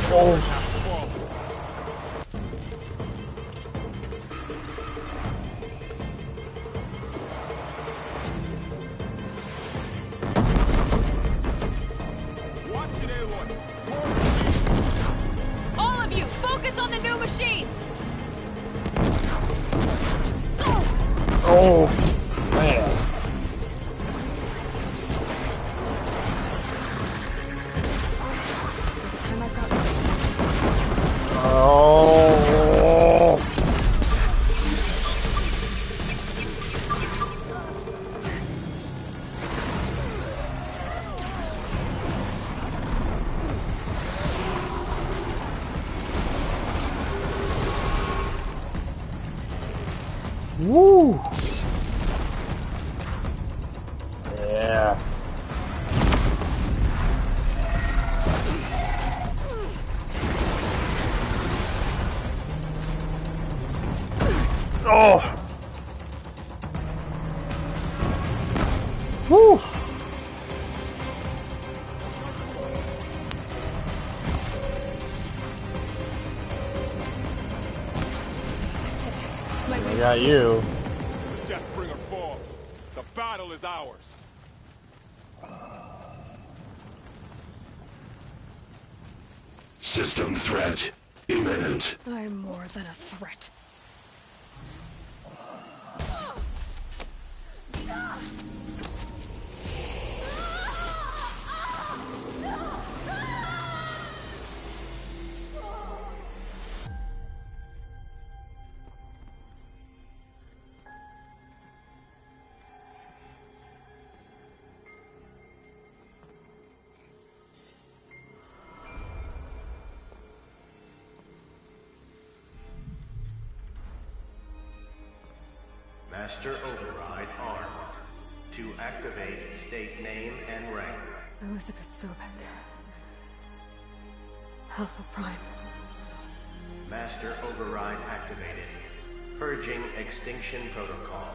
Oh. All of you, focus on the new machines. Oh, man. By the time I've got Yeah. Oh. Woo. I got you. Deathbringer falls. The battle is ours. System threat imminent. I'm more than a threat. Master Override armed. To activate, state name and rank. Elizabeth Sobek. Alpha Prime. Master Override activated. Purging Extinction Protocol.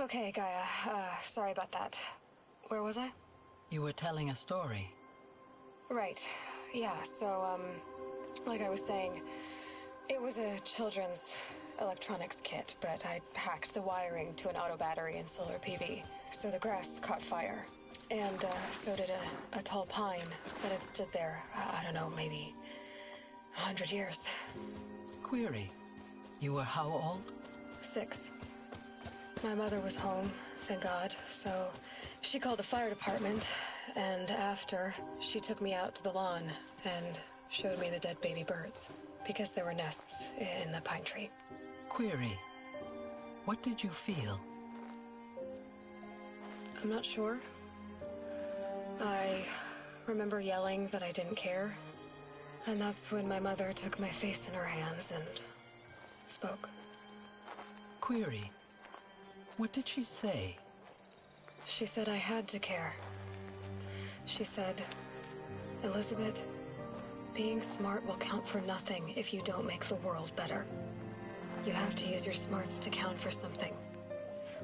Okay, Gaia. Sorry about that. Where was I? You were telling a story. Right. Yeah, so, like I was saying, it was a children's electronics kit, but I'd hacked the wiring to an auto battery and solar PV. So the grass caught fire. And, so did a tall pine that had stood there, I don't know, maybe 100 years. Query. You were how old? 6. My mother was home, thank God, so she called the fire department, and after, she took me out to the lawn and showed me the dead baby birds, because there were nests in the pine tree. Query. What did you feel? I'm not sure. I remember yelling that I didn't care, and that's when my mother took my face in her hands and spoke. Query. What did she say? She said I had to care. She said, Elizabeth, being smart will count for nothing if you don't make the world better. You have to use your smarts to count for something.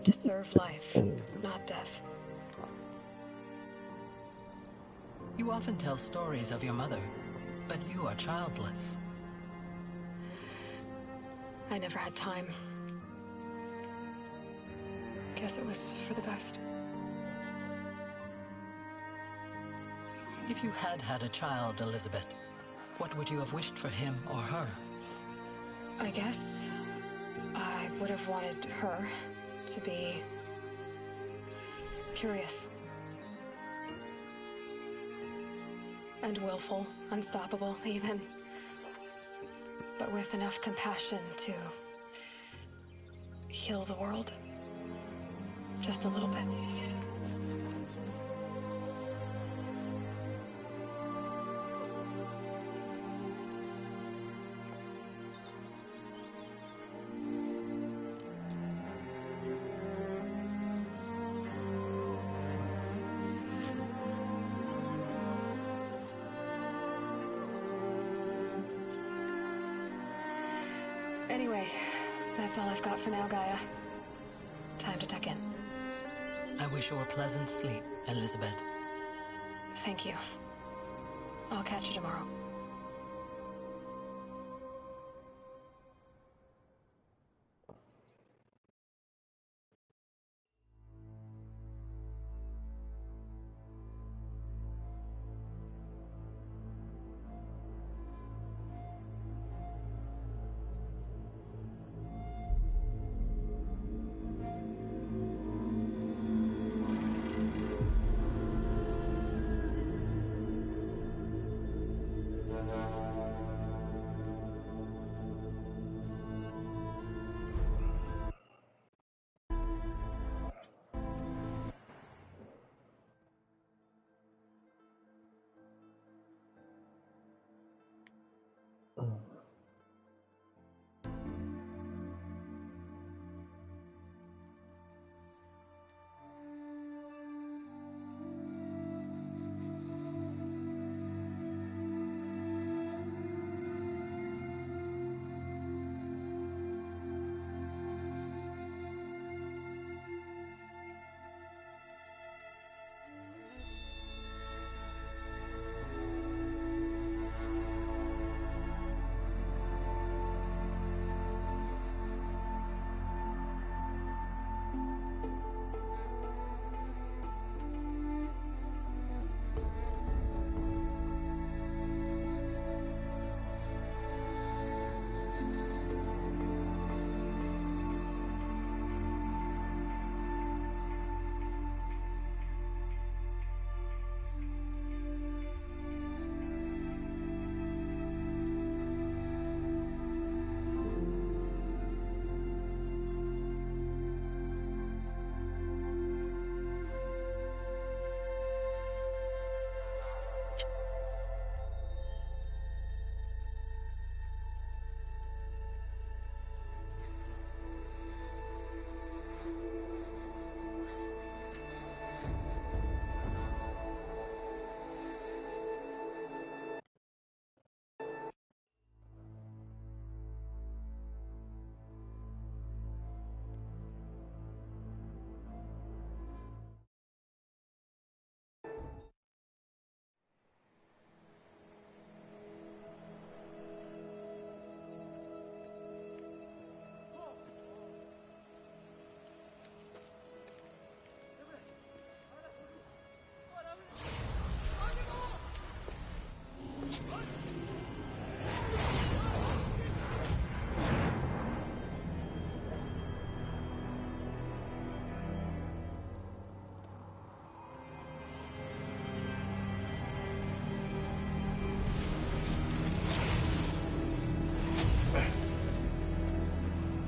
To serve life, not death. You You often tell stories of your mother, but you are childless. I never had time. Guess it was for the best. If you had had a child, Elizabeth, what would you have wished for him or her? I guess I would have wanted her to be curious. And willful, unstoppable, even. But with enough compassion to heal the world. Just a little bit. Anyway, that's all I've got for now, Gaia. Time to tuck in. I wish you a pleasant sleep, Elizabeth. Thank you. I'll catch you tomorrow.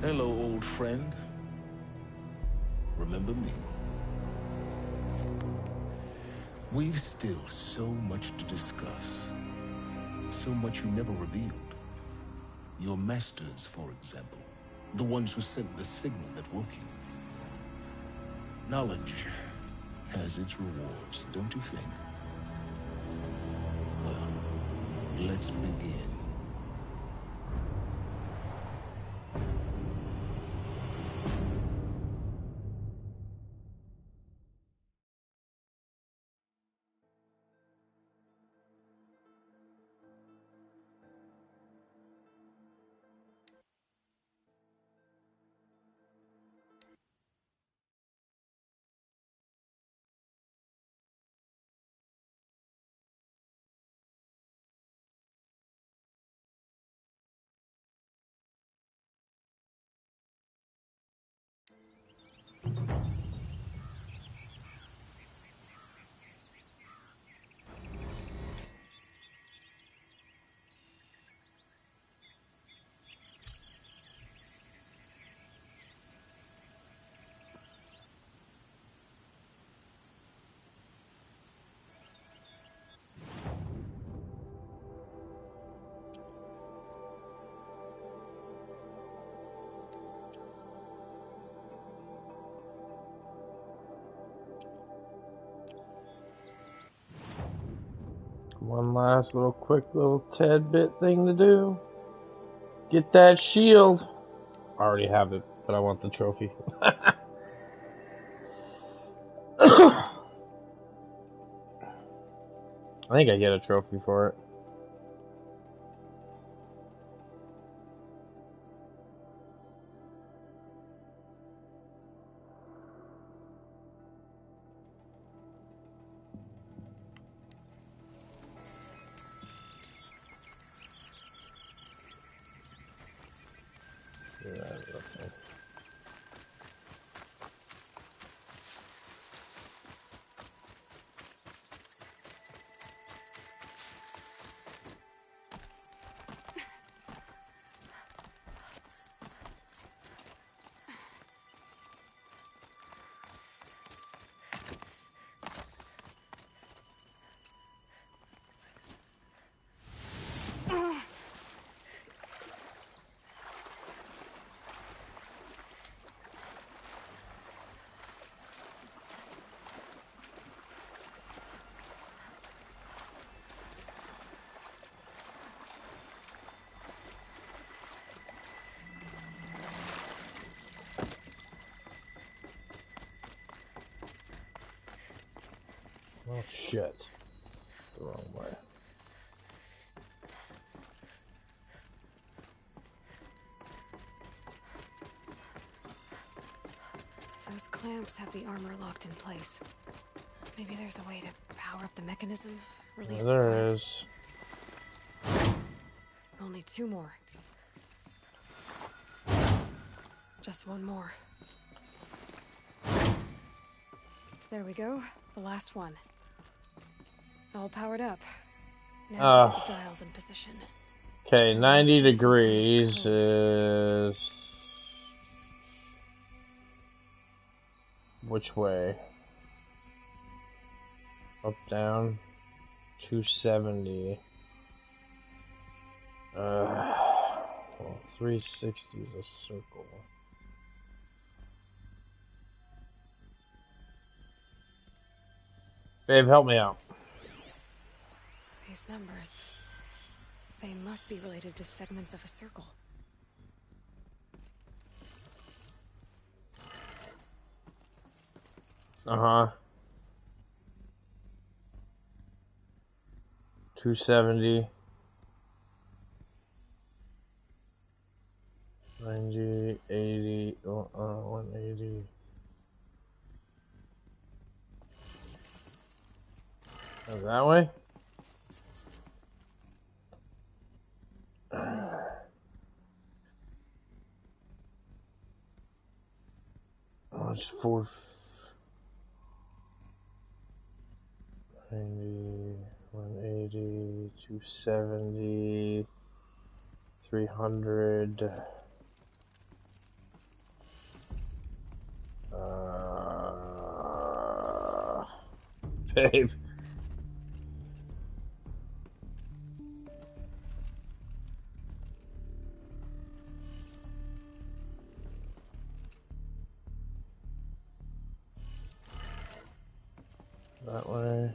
Hello, old friend. Remember me? We've still so much to discuss. So much you never revealed. Your masters, for example. The ones who sent the signal that woke you. Knowledge has its rewards, don't you think? Well, let's begin. One last little quick little tad bit thing to do. Get that shield. I already have it, but I want the trophy. I think I get a trophy for it. Oh shit. The wrong way. Those clamps have the armor locked in place. Maybe there's a way to power up the mechanism, release the There clamps. is. Only 2 more. Just 1 more. There we go. The last one. All powered up. Now to get the dials in position. Okay, 90 degrees is... Which way? Up, down. 270. Well, 360 is a circle. Babe, help me out. These numbers. They must be related to segments of a circle. Uh-huh. 270. 90, 80, 180. Oh, that way? Oh, it's 4... 90, 180, 270, 300. Babe. That way.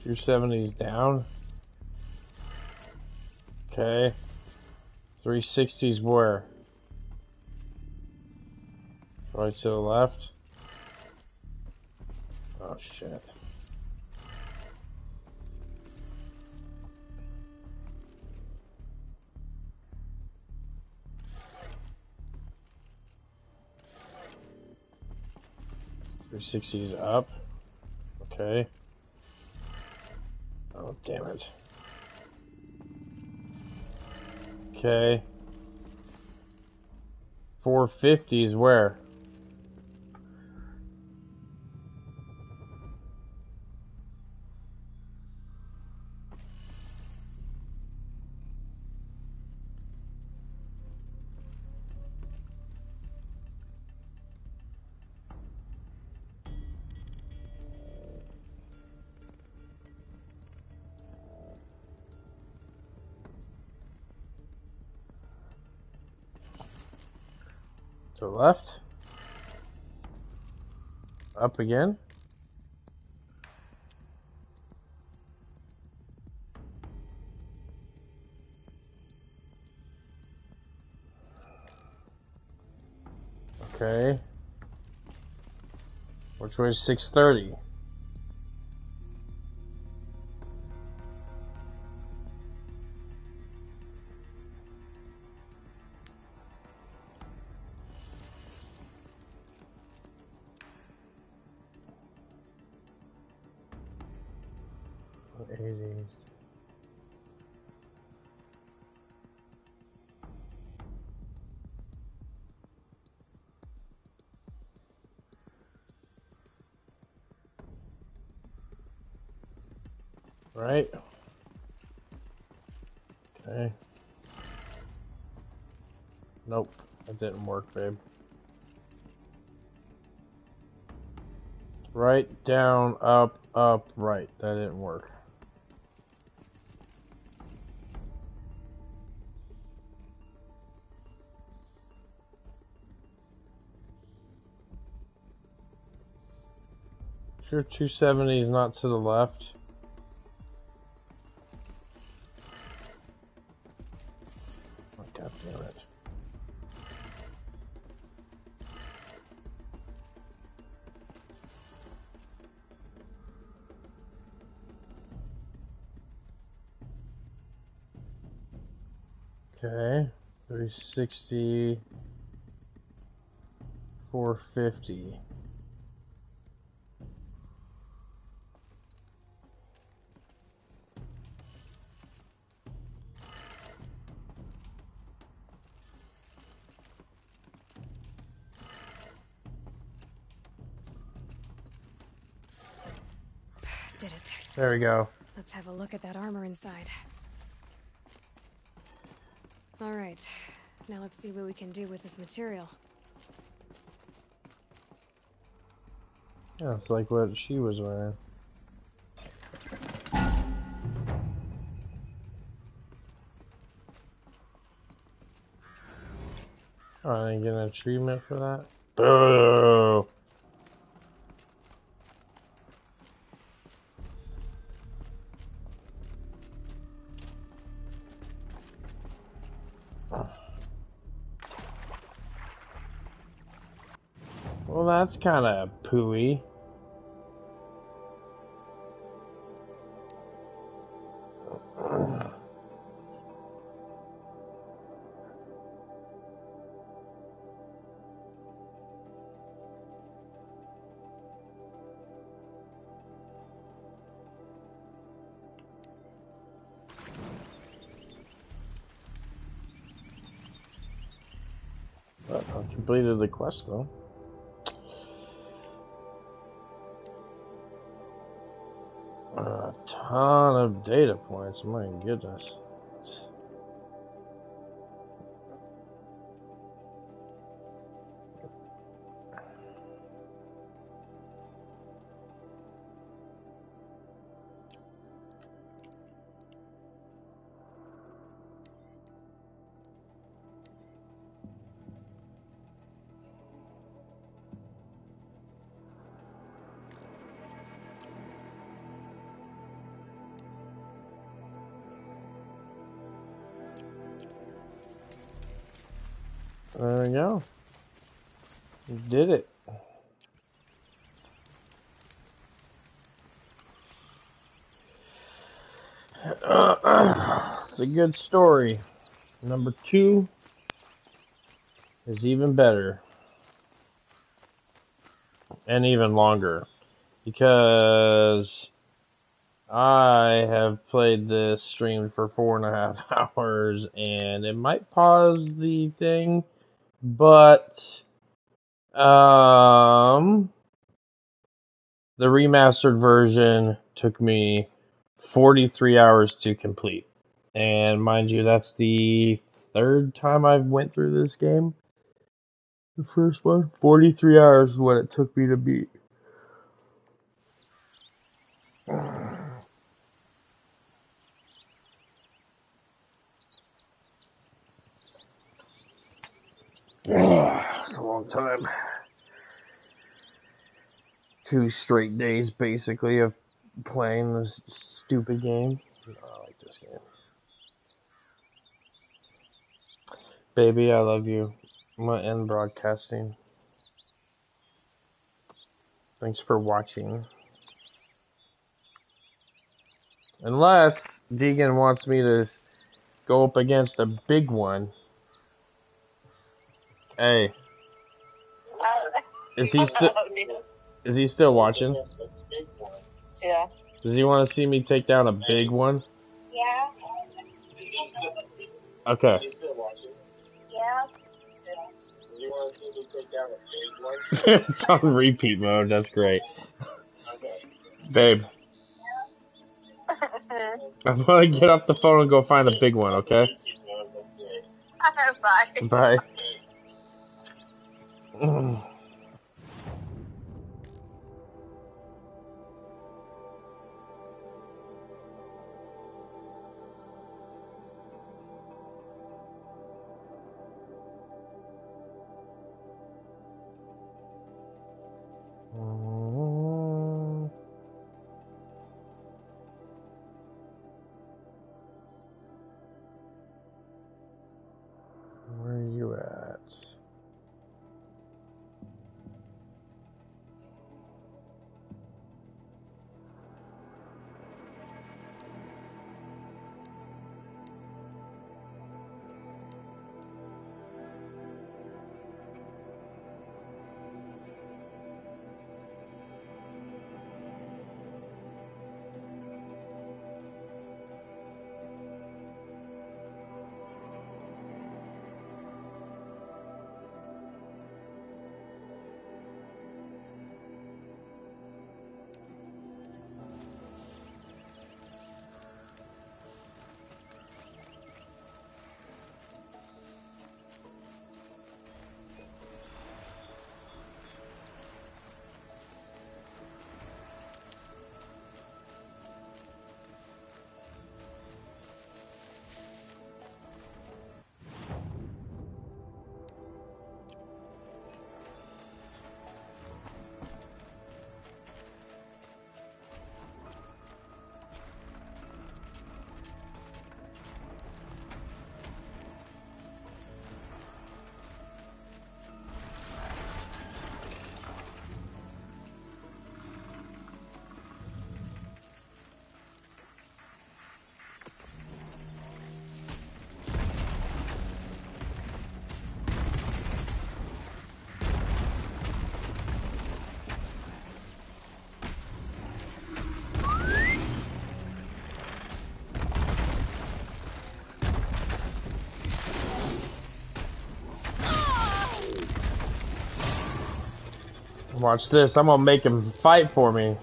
Two 270's down. Okay. 360's where? Right to the left. Oh shit. .360's up. Okay. Oh, damn it. Okay. 450's where? To the left. Up again. Okay. Which way is 630? Right? Okay. Nope, that didn't work, babe. Right, down, up, right. That didn't work. Sure, 270 is not to the left. Oh, God damn it. Okay, 360, 450. Did it. There we go. Let's have a look at that armor inside. Alright, now let's see what we can do with this material. Yeah, it's like what she was wearing. Oh, I didn't get an achievement for that? Boo! Well, that's kind of pooey. But I completed the quest though. A ton of data points, my goodness. There we go. You did it. It's a good story. Number 2 is even better. And even longer. Because I have played this stream for 4.5 hours and it might pause the thing, but the remastered version took me 43 hours to complete. And mind you, that's the 3rd time I've went through this game. The first one, 43 hours is what it took me to beat. It's a long time. 2 straight days, basically, of playing this stupid game. I like this game. Baby, I love you. I'm gonna end broadcasting. Thanks for watching. Unless Deegan wants me to go up against a big one. Hey. Is he still watching? Yeah. Does he want to see me take down a big one? Yeah. Okay. Yes. Do you want to see me take down a big one? It's on repeat mode, that's great. Babe. I'm gonna get off the phone and go find a big one, okay? Bye. Bye. Where are you at? Watch this, I'm gonna make him fight for me.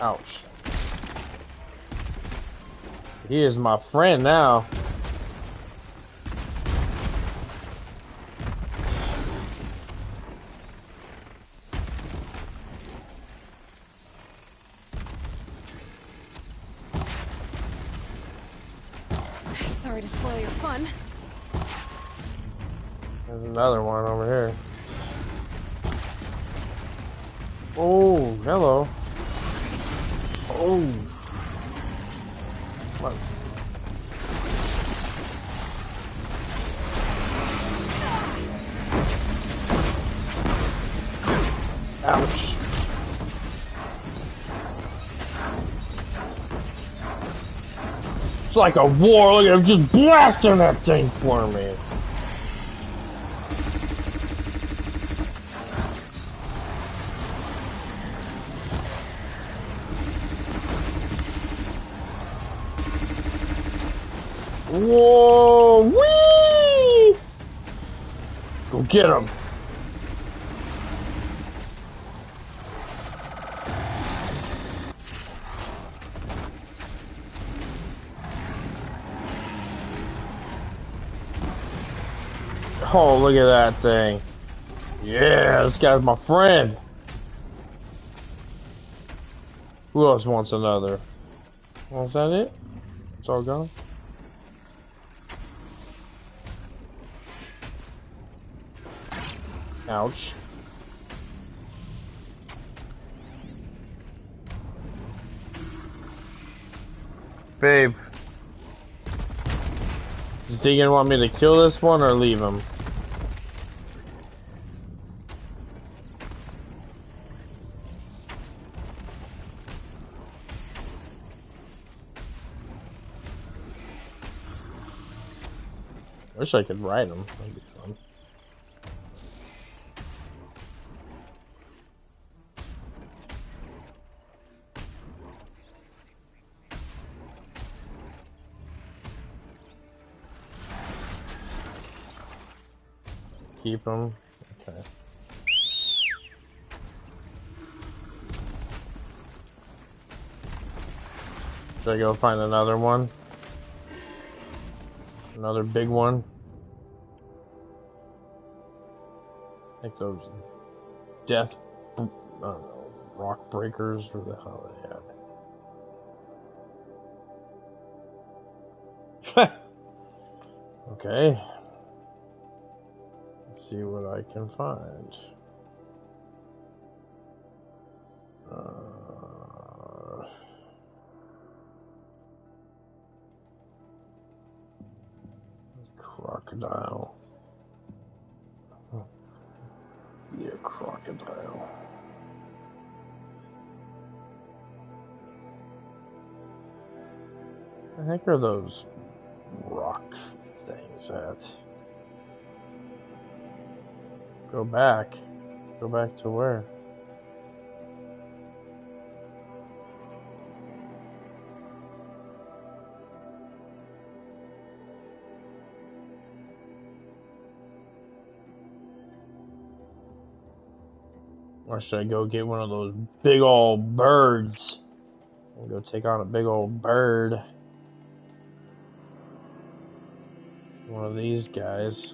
Ouch. He is my friend now. Sorry to spoil your fun. There's another one over here. Oh, hello. Oh. What? Ouch. It's like a war. Look at him just blasting that thing for me. Whoa! Whee! Go get him. Oh, look at that thing. Yeah, this guy's my friend. Who else wants another? Was that it? It's all gone. Ouch. Babe. Is Deegan want me to kill this one or leave him? Wish I could ride him. That'd be fun. Keep him. Okay. Should I go find another one? Another big one? I think those death, I don't know, rock breakers, or the hell they had. Okay. Let's see what I can find. Crocodile. Be a crocodile. I think are those rock things at? Go back. Go back to where? Or should I go get one of those big old birds? I'll go take on a big old bird. One of these guys.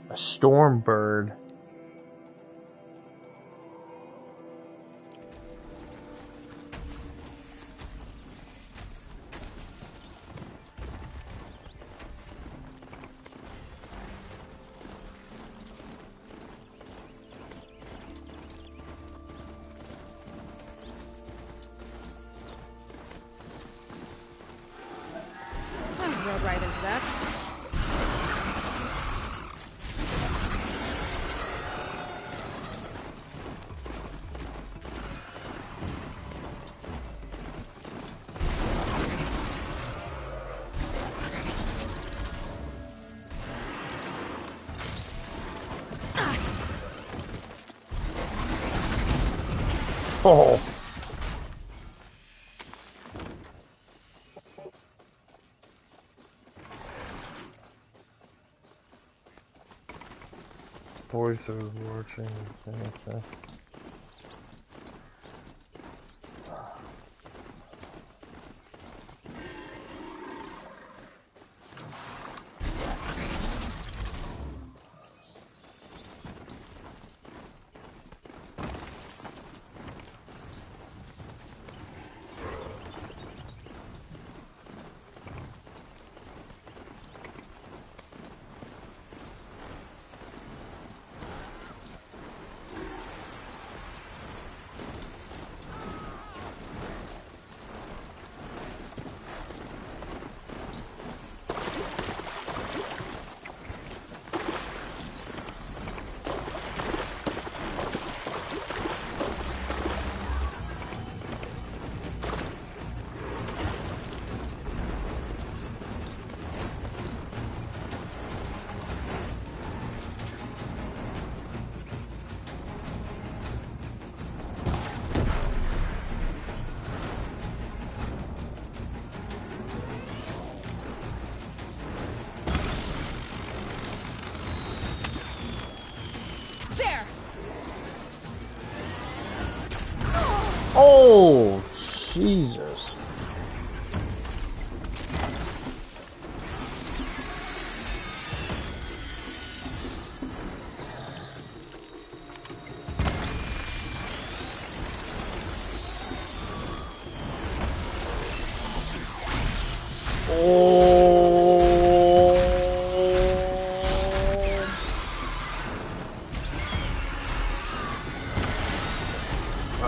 A storm bird. Rode right into that. Oh. Voice of watching. Okay.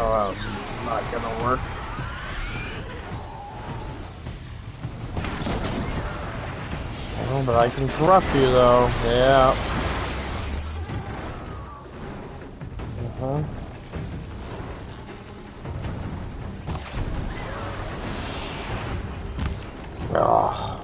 Oh, that's not gonna work. Oh, but I can corrupt you though. Yeah. Uh-huh. Ah.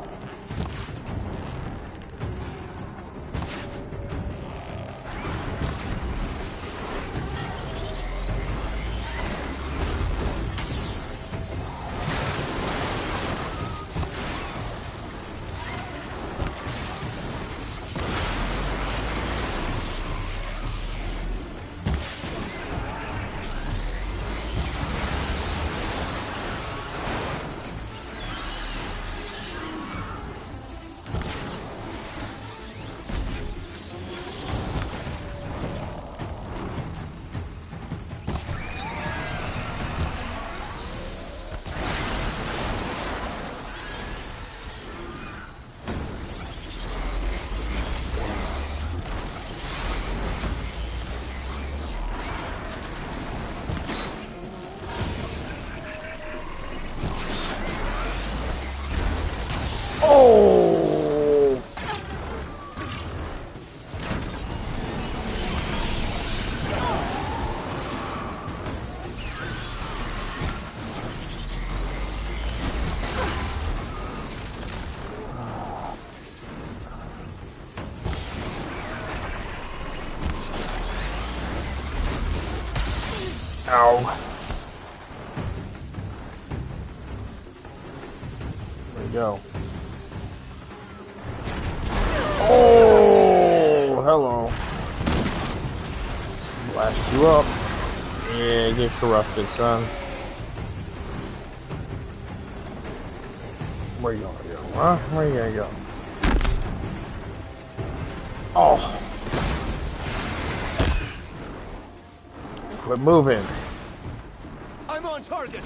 Oh! Ow. There we go. Oh, hello. Blast you up. Yeah, get corrupted, son. Where you gonna go, huh? Where you gonna go? Oh. Quit moving. I'm on target.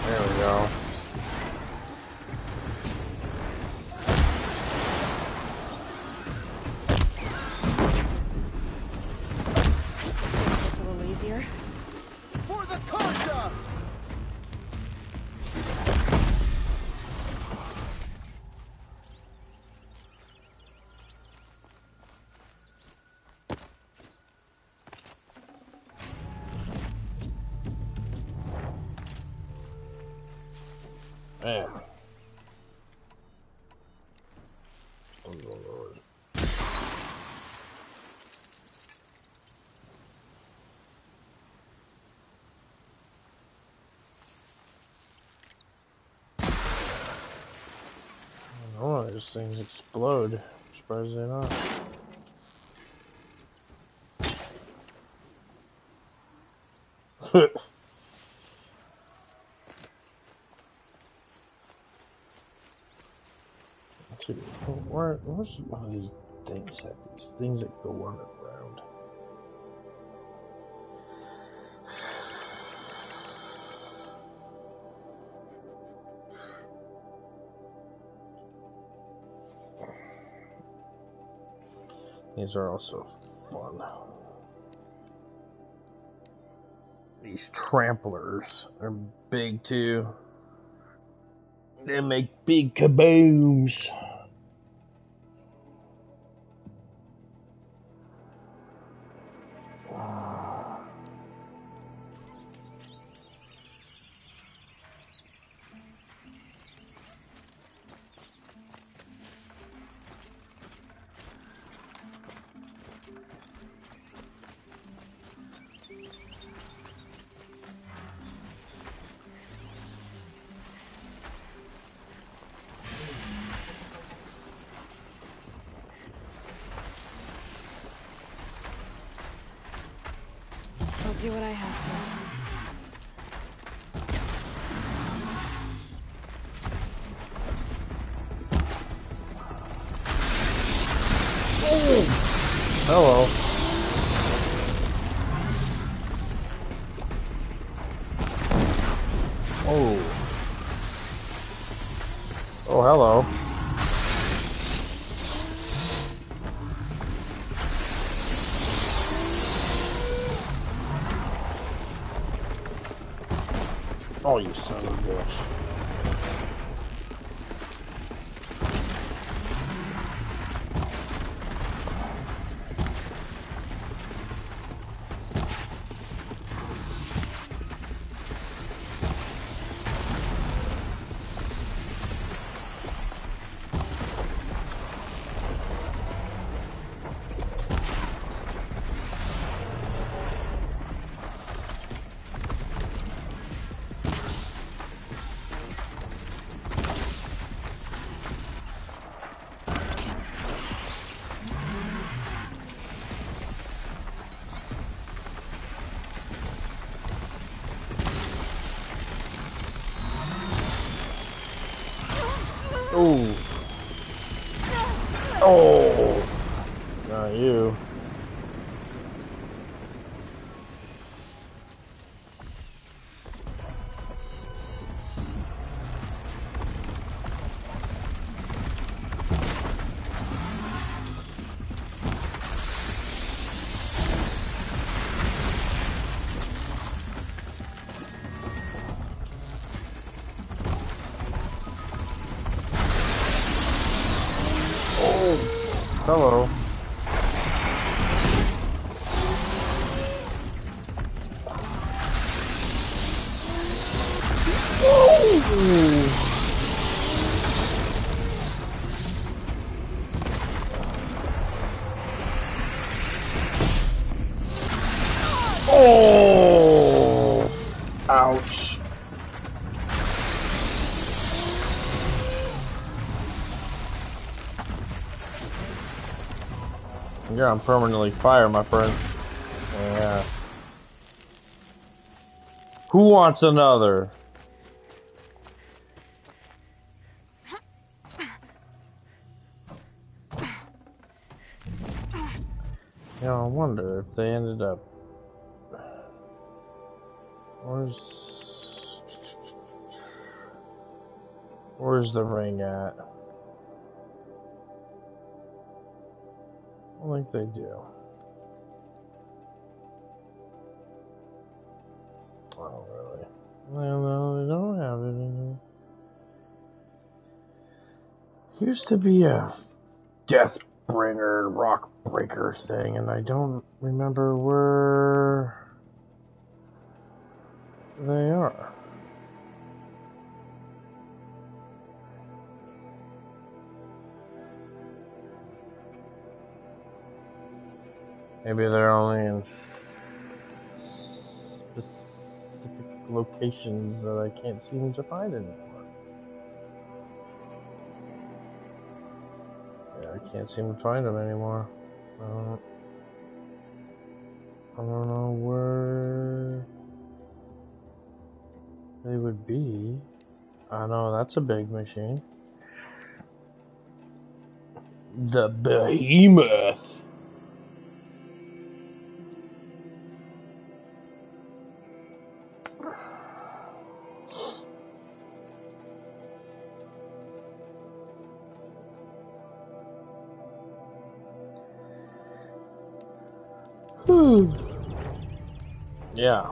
There we go. A little easier. For the Carja! Man. Oh, these things explode. I'm surprised they're not. Let's see. Where's one of these things that these things that go on around? These are also fun. These tramplers are big too. They make big kabooms. I'll do what I have to. Hello. Oh. Oh, hello. Oh, you son of a bitch. Oh. Oh. Not you. Hello. Oh! Ouch. You're on permanently fire, my friend. Yeah. Who wants another? Yeah, I wonder if they ended up... Where's the ring at? I think they do. Oh, really? Well, no, they don't have it in here. Used to be a Deathbringer, Rock Breaker thing, and I don't remember where they are. Maybe they're only in specific locations that I can't seem to find anymore. Yeah, I can't seem to find them anymore. I don't know where they would be. I know that's a big machine. The Behemoth. Yeah.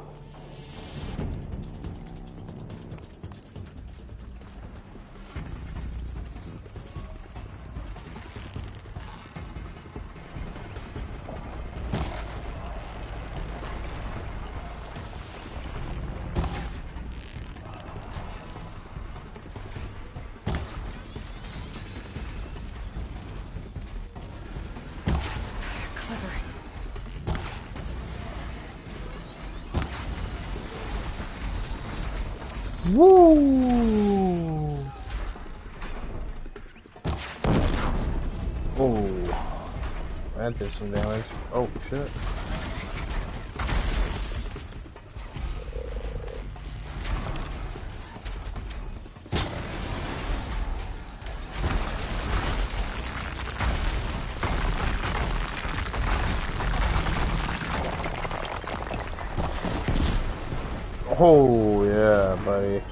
Woo! Oh, that did some damage. Oh shit! Oh yeah, buddy.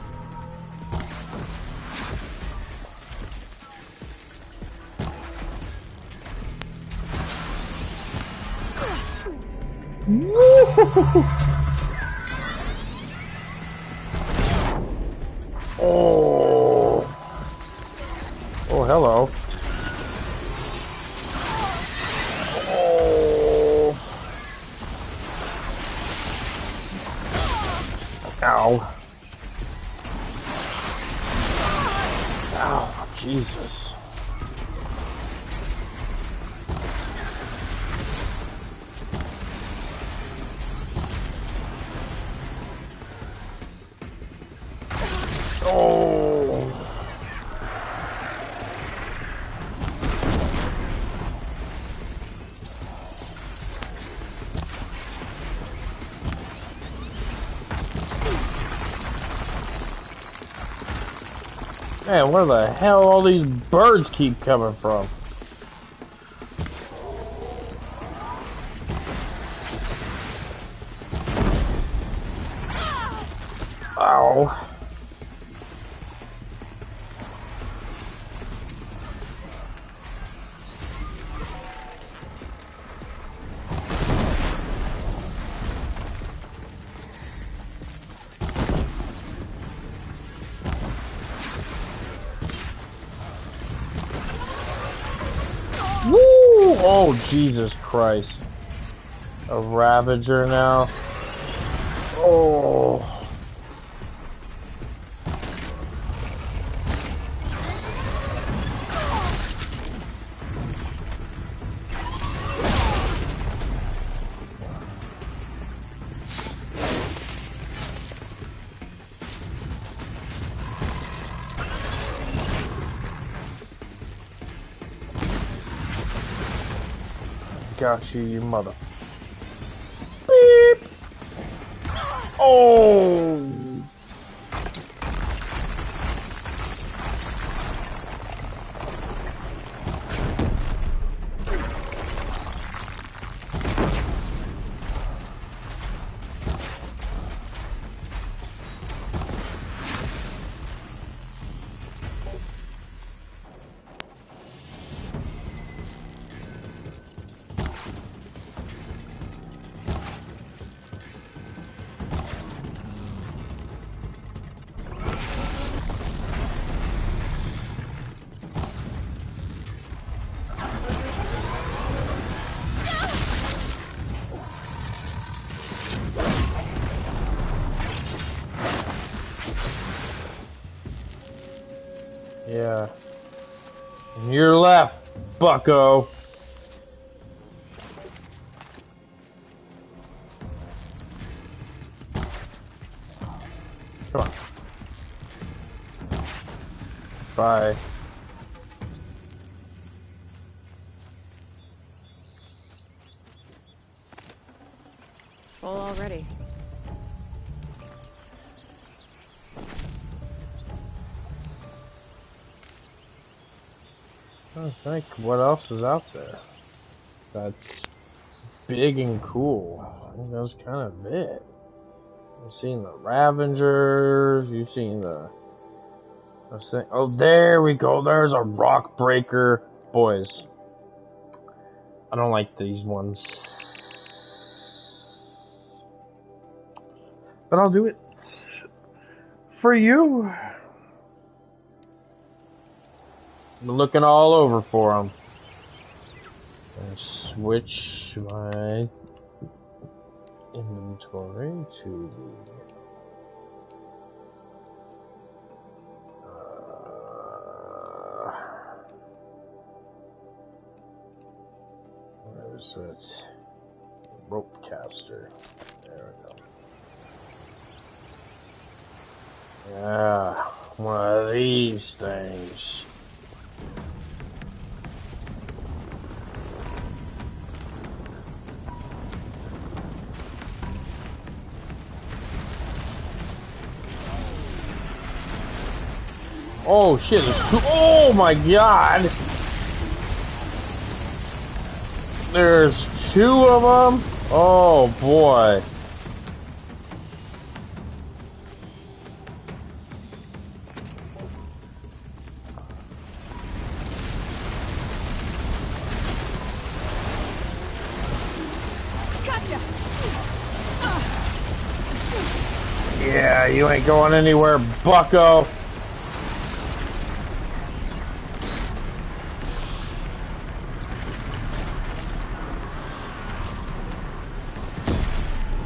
Oh. Oh, hello. Oh. Ow. Ow, Jesus. Oh. Man, where the hell all these birds keep coming from? Ow. Woo! Oh, Jesus Christ. A Ravager now. Oh. Got you, you mother. Beep. Oh. Yeah. And you're left, bucko. Come on. Bye. Full already. I think what else is out there that's big and cool. I think that's kind of it. You've seen the Ravengers. You've seen the. Oh, there we go. There's a rock breaker, boys. I don't like these ones, but I'll do it for you. I'm looking all over for them. And switch my inventory to where is it? Rope caster. There we go. Yeah, one of these things. Oh shit, there's two. Oh my god! There's two of them? Oh boy. Gotcha! you ain't going anywhere, bucko.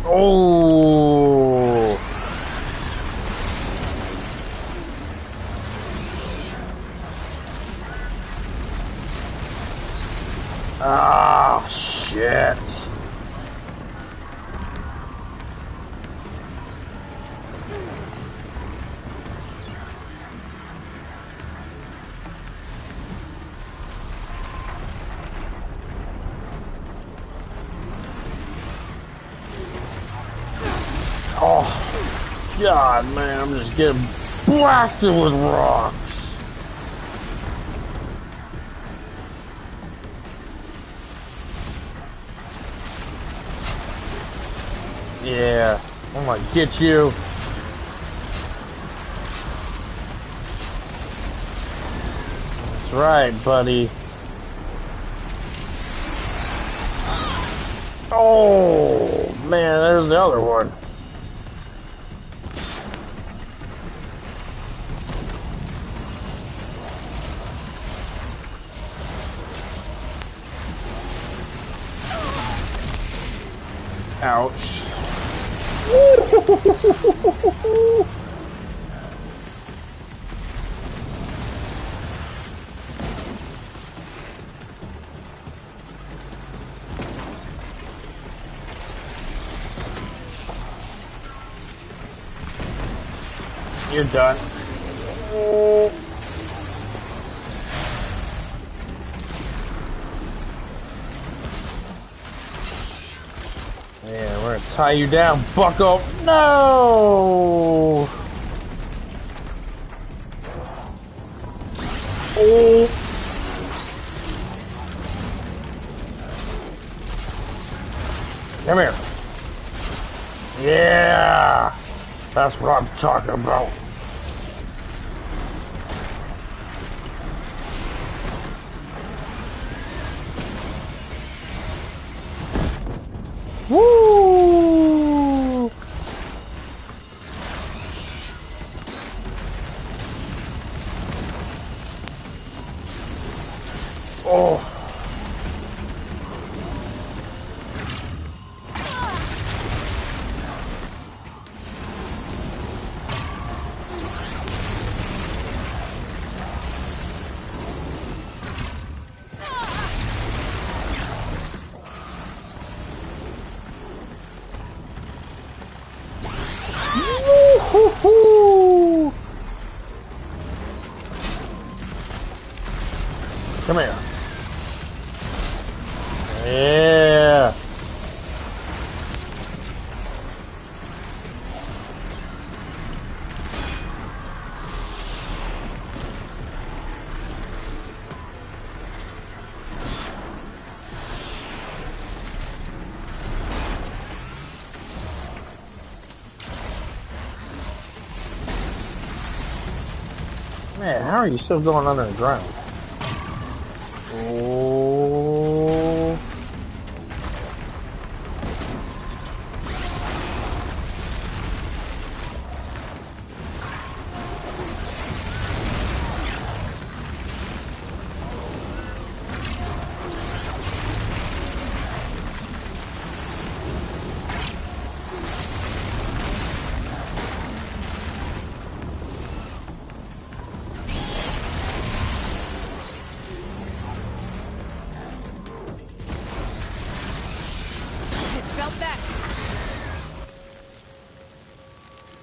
Oh. Ah, shit. Oh, God, man, I'm just getting blasted with rocks. Yeah, I'm gonna get you. That's right, buddy. Oh, man, there's the other one. Ouch. You're done. Yeah, we're gonna tie you down, bucko. No! Oh! Come here. Yeah! That's what I'm talking about. Woo! Oh. Woo-hoo-hoo! Come here. Yeah. Man, how are you still going under the ground? Oh.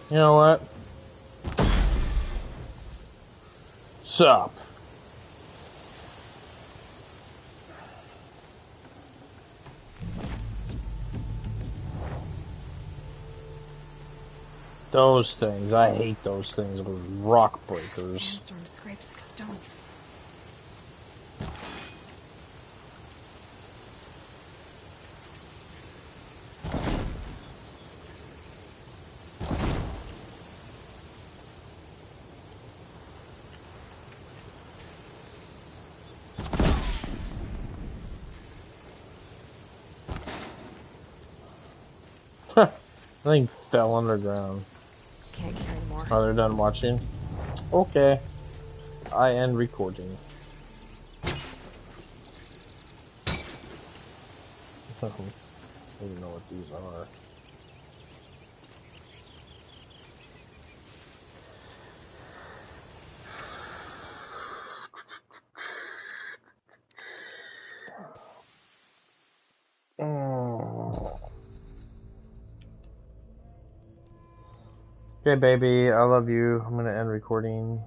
You know what? Sup? Those things, I hate those things with rock breakers. Sandstorm scrapes like stones. Huh. I think fell underground. Can't anymore. Oh, they're done watching? Okay. I end recording. I don't even know what these are. Okay, baby, I love you. I'm gonna end recording.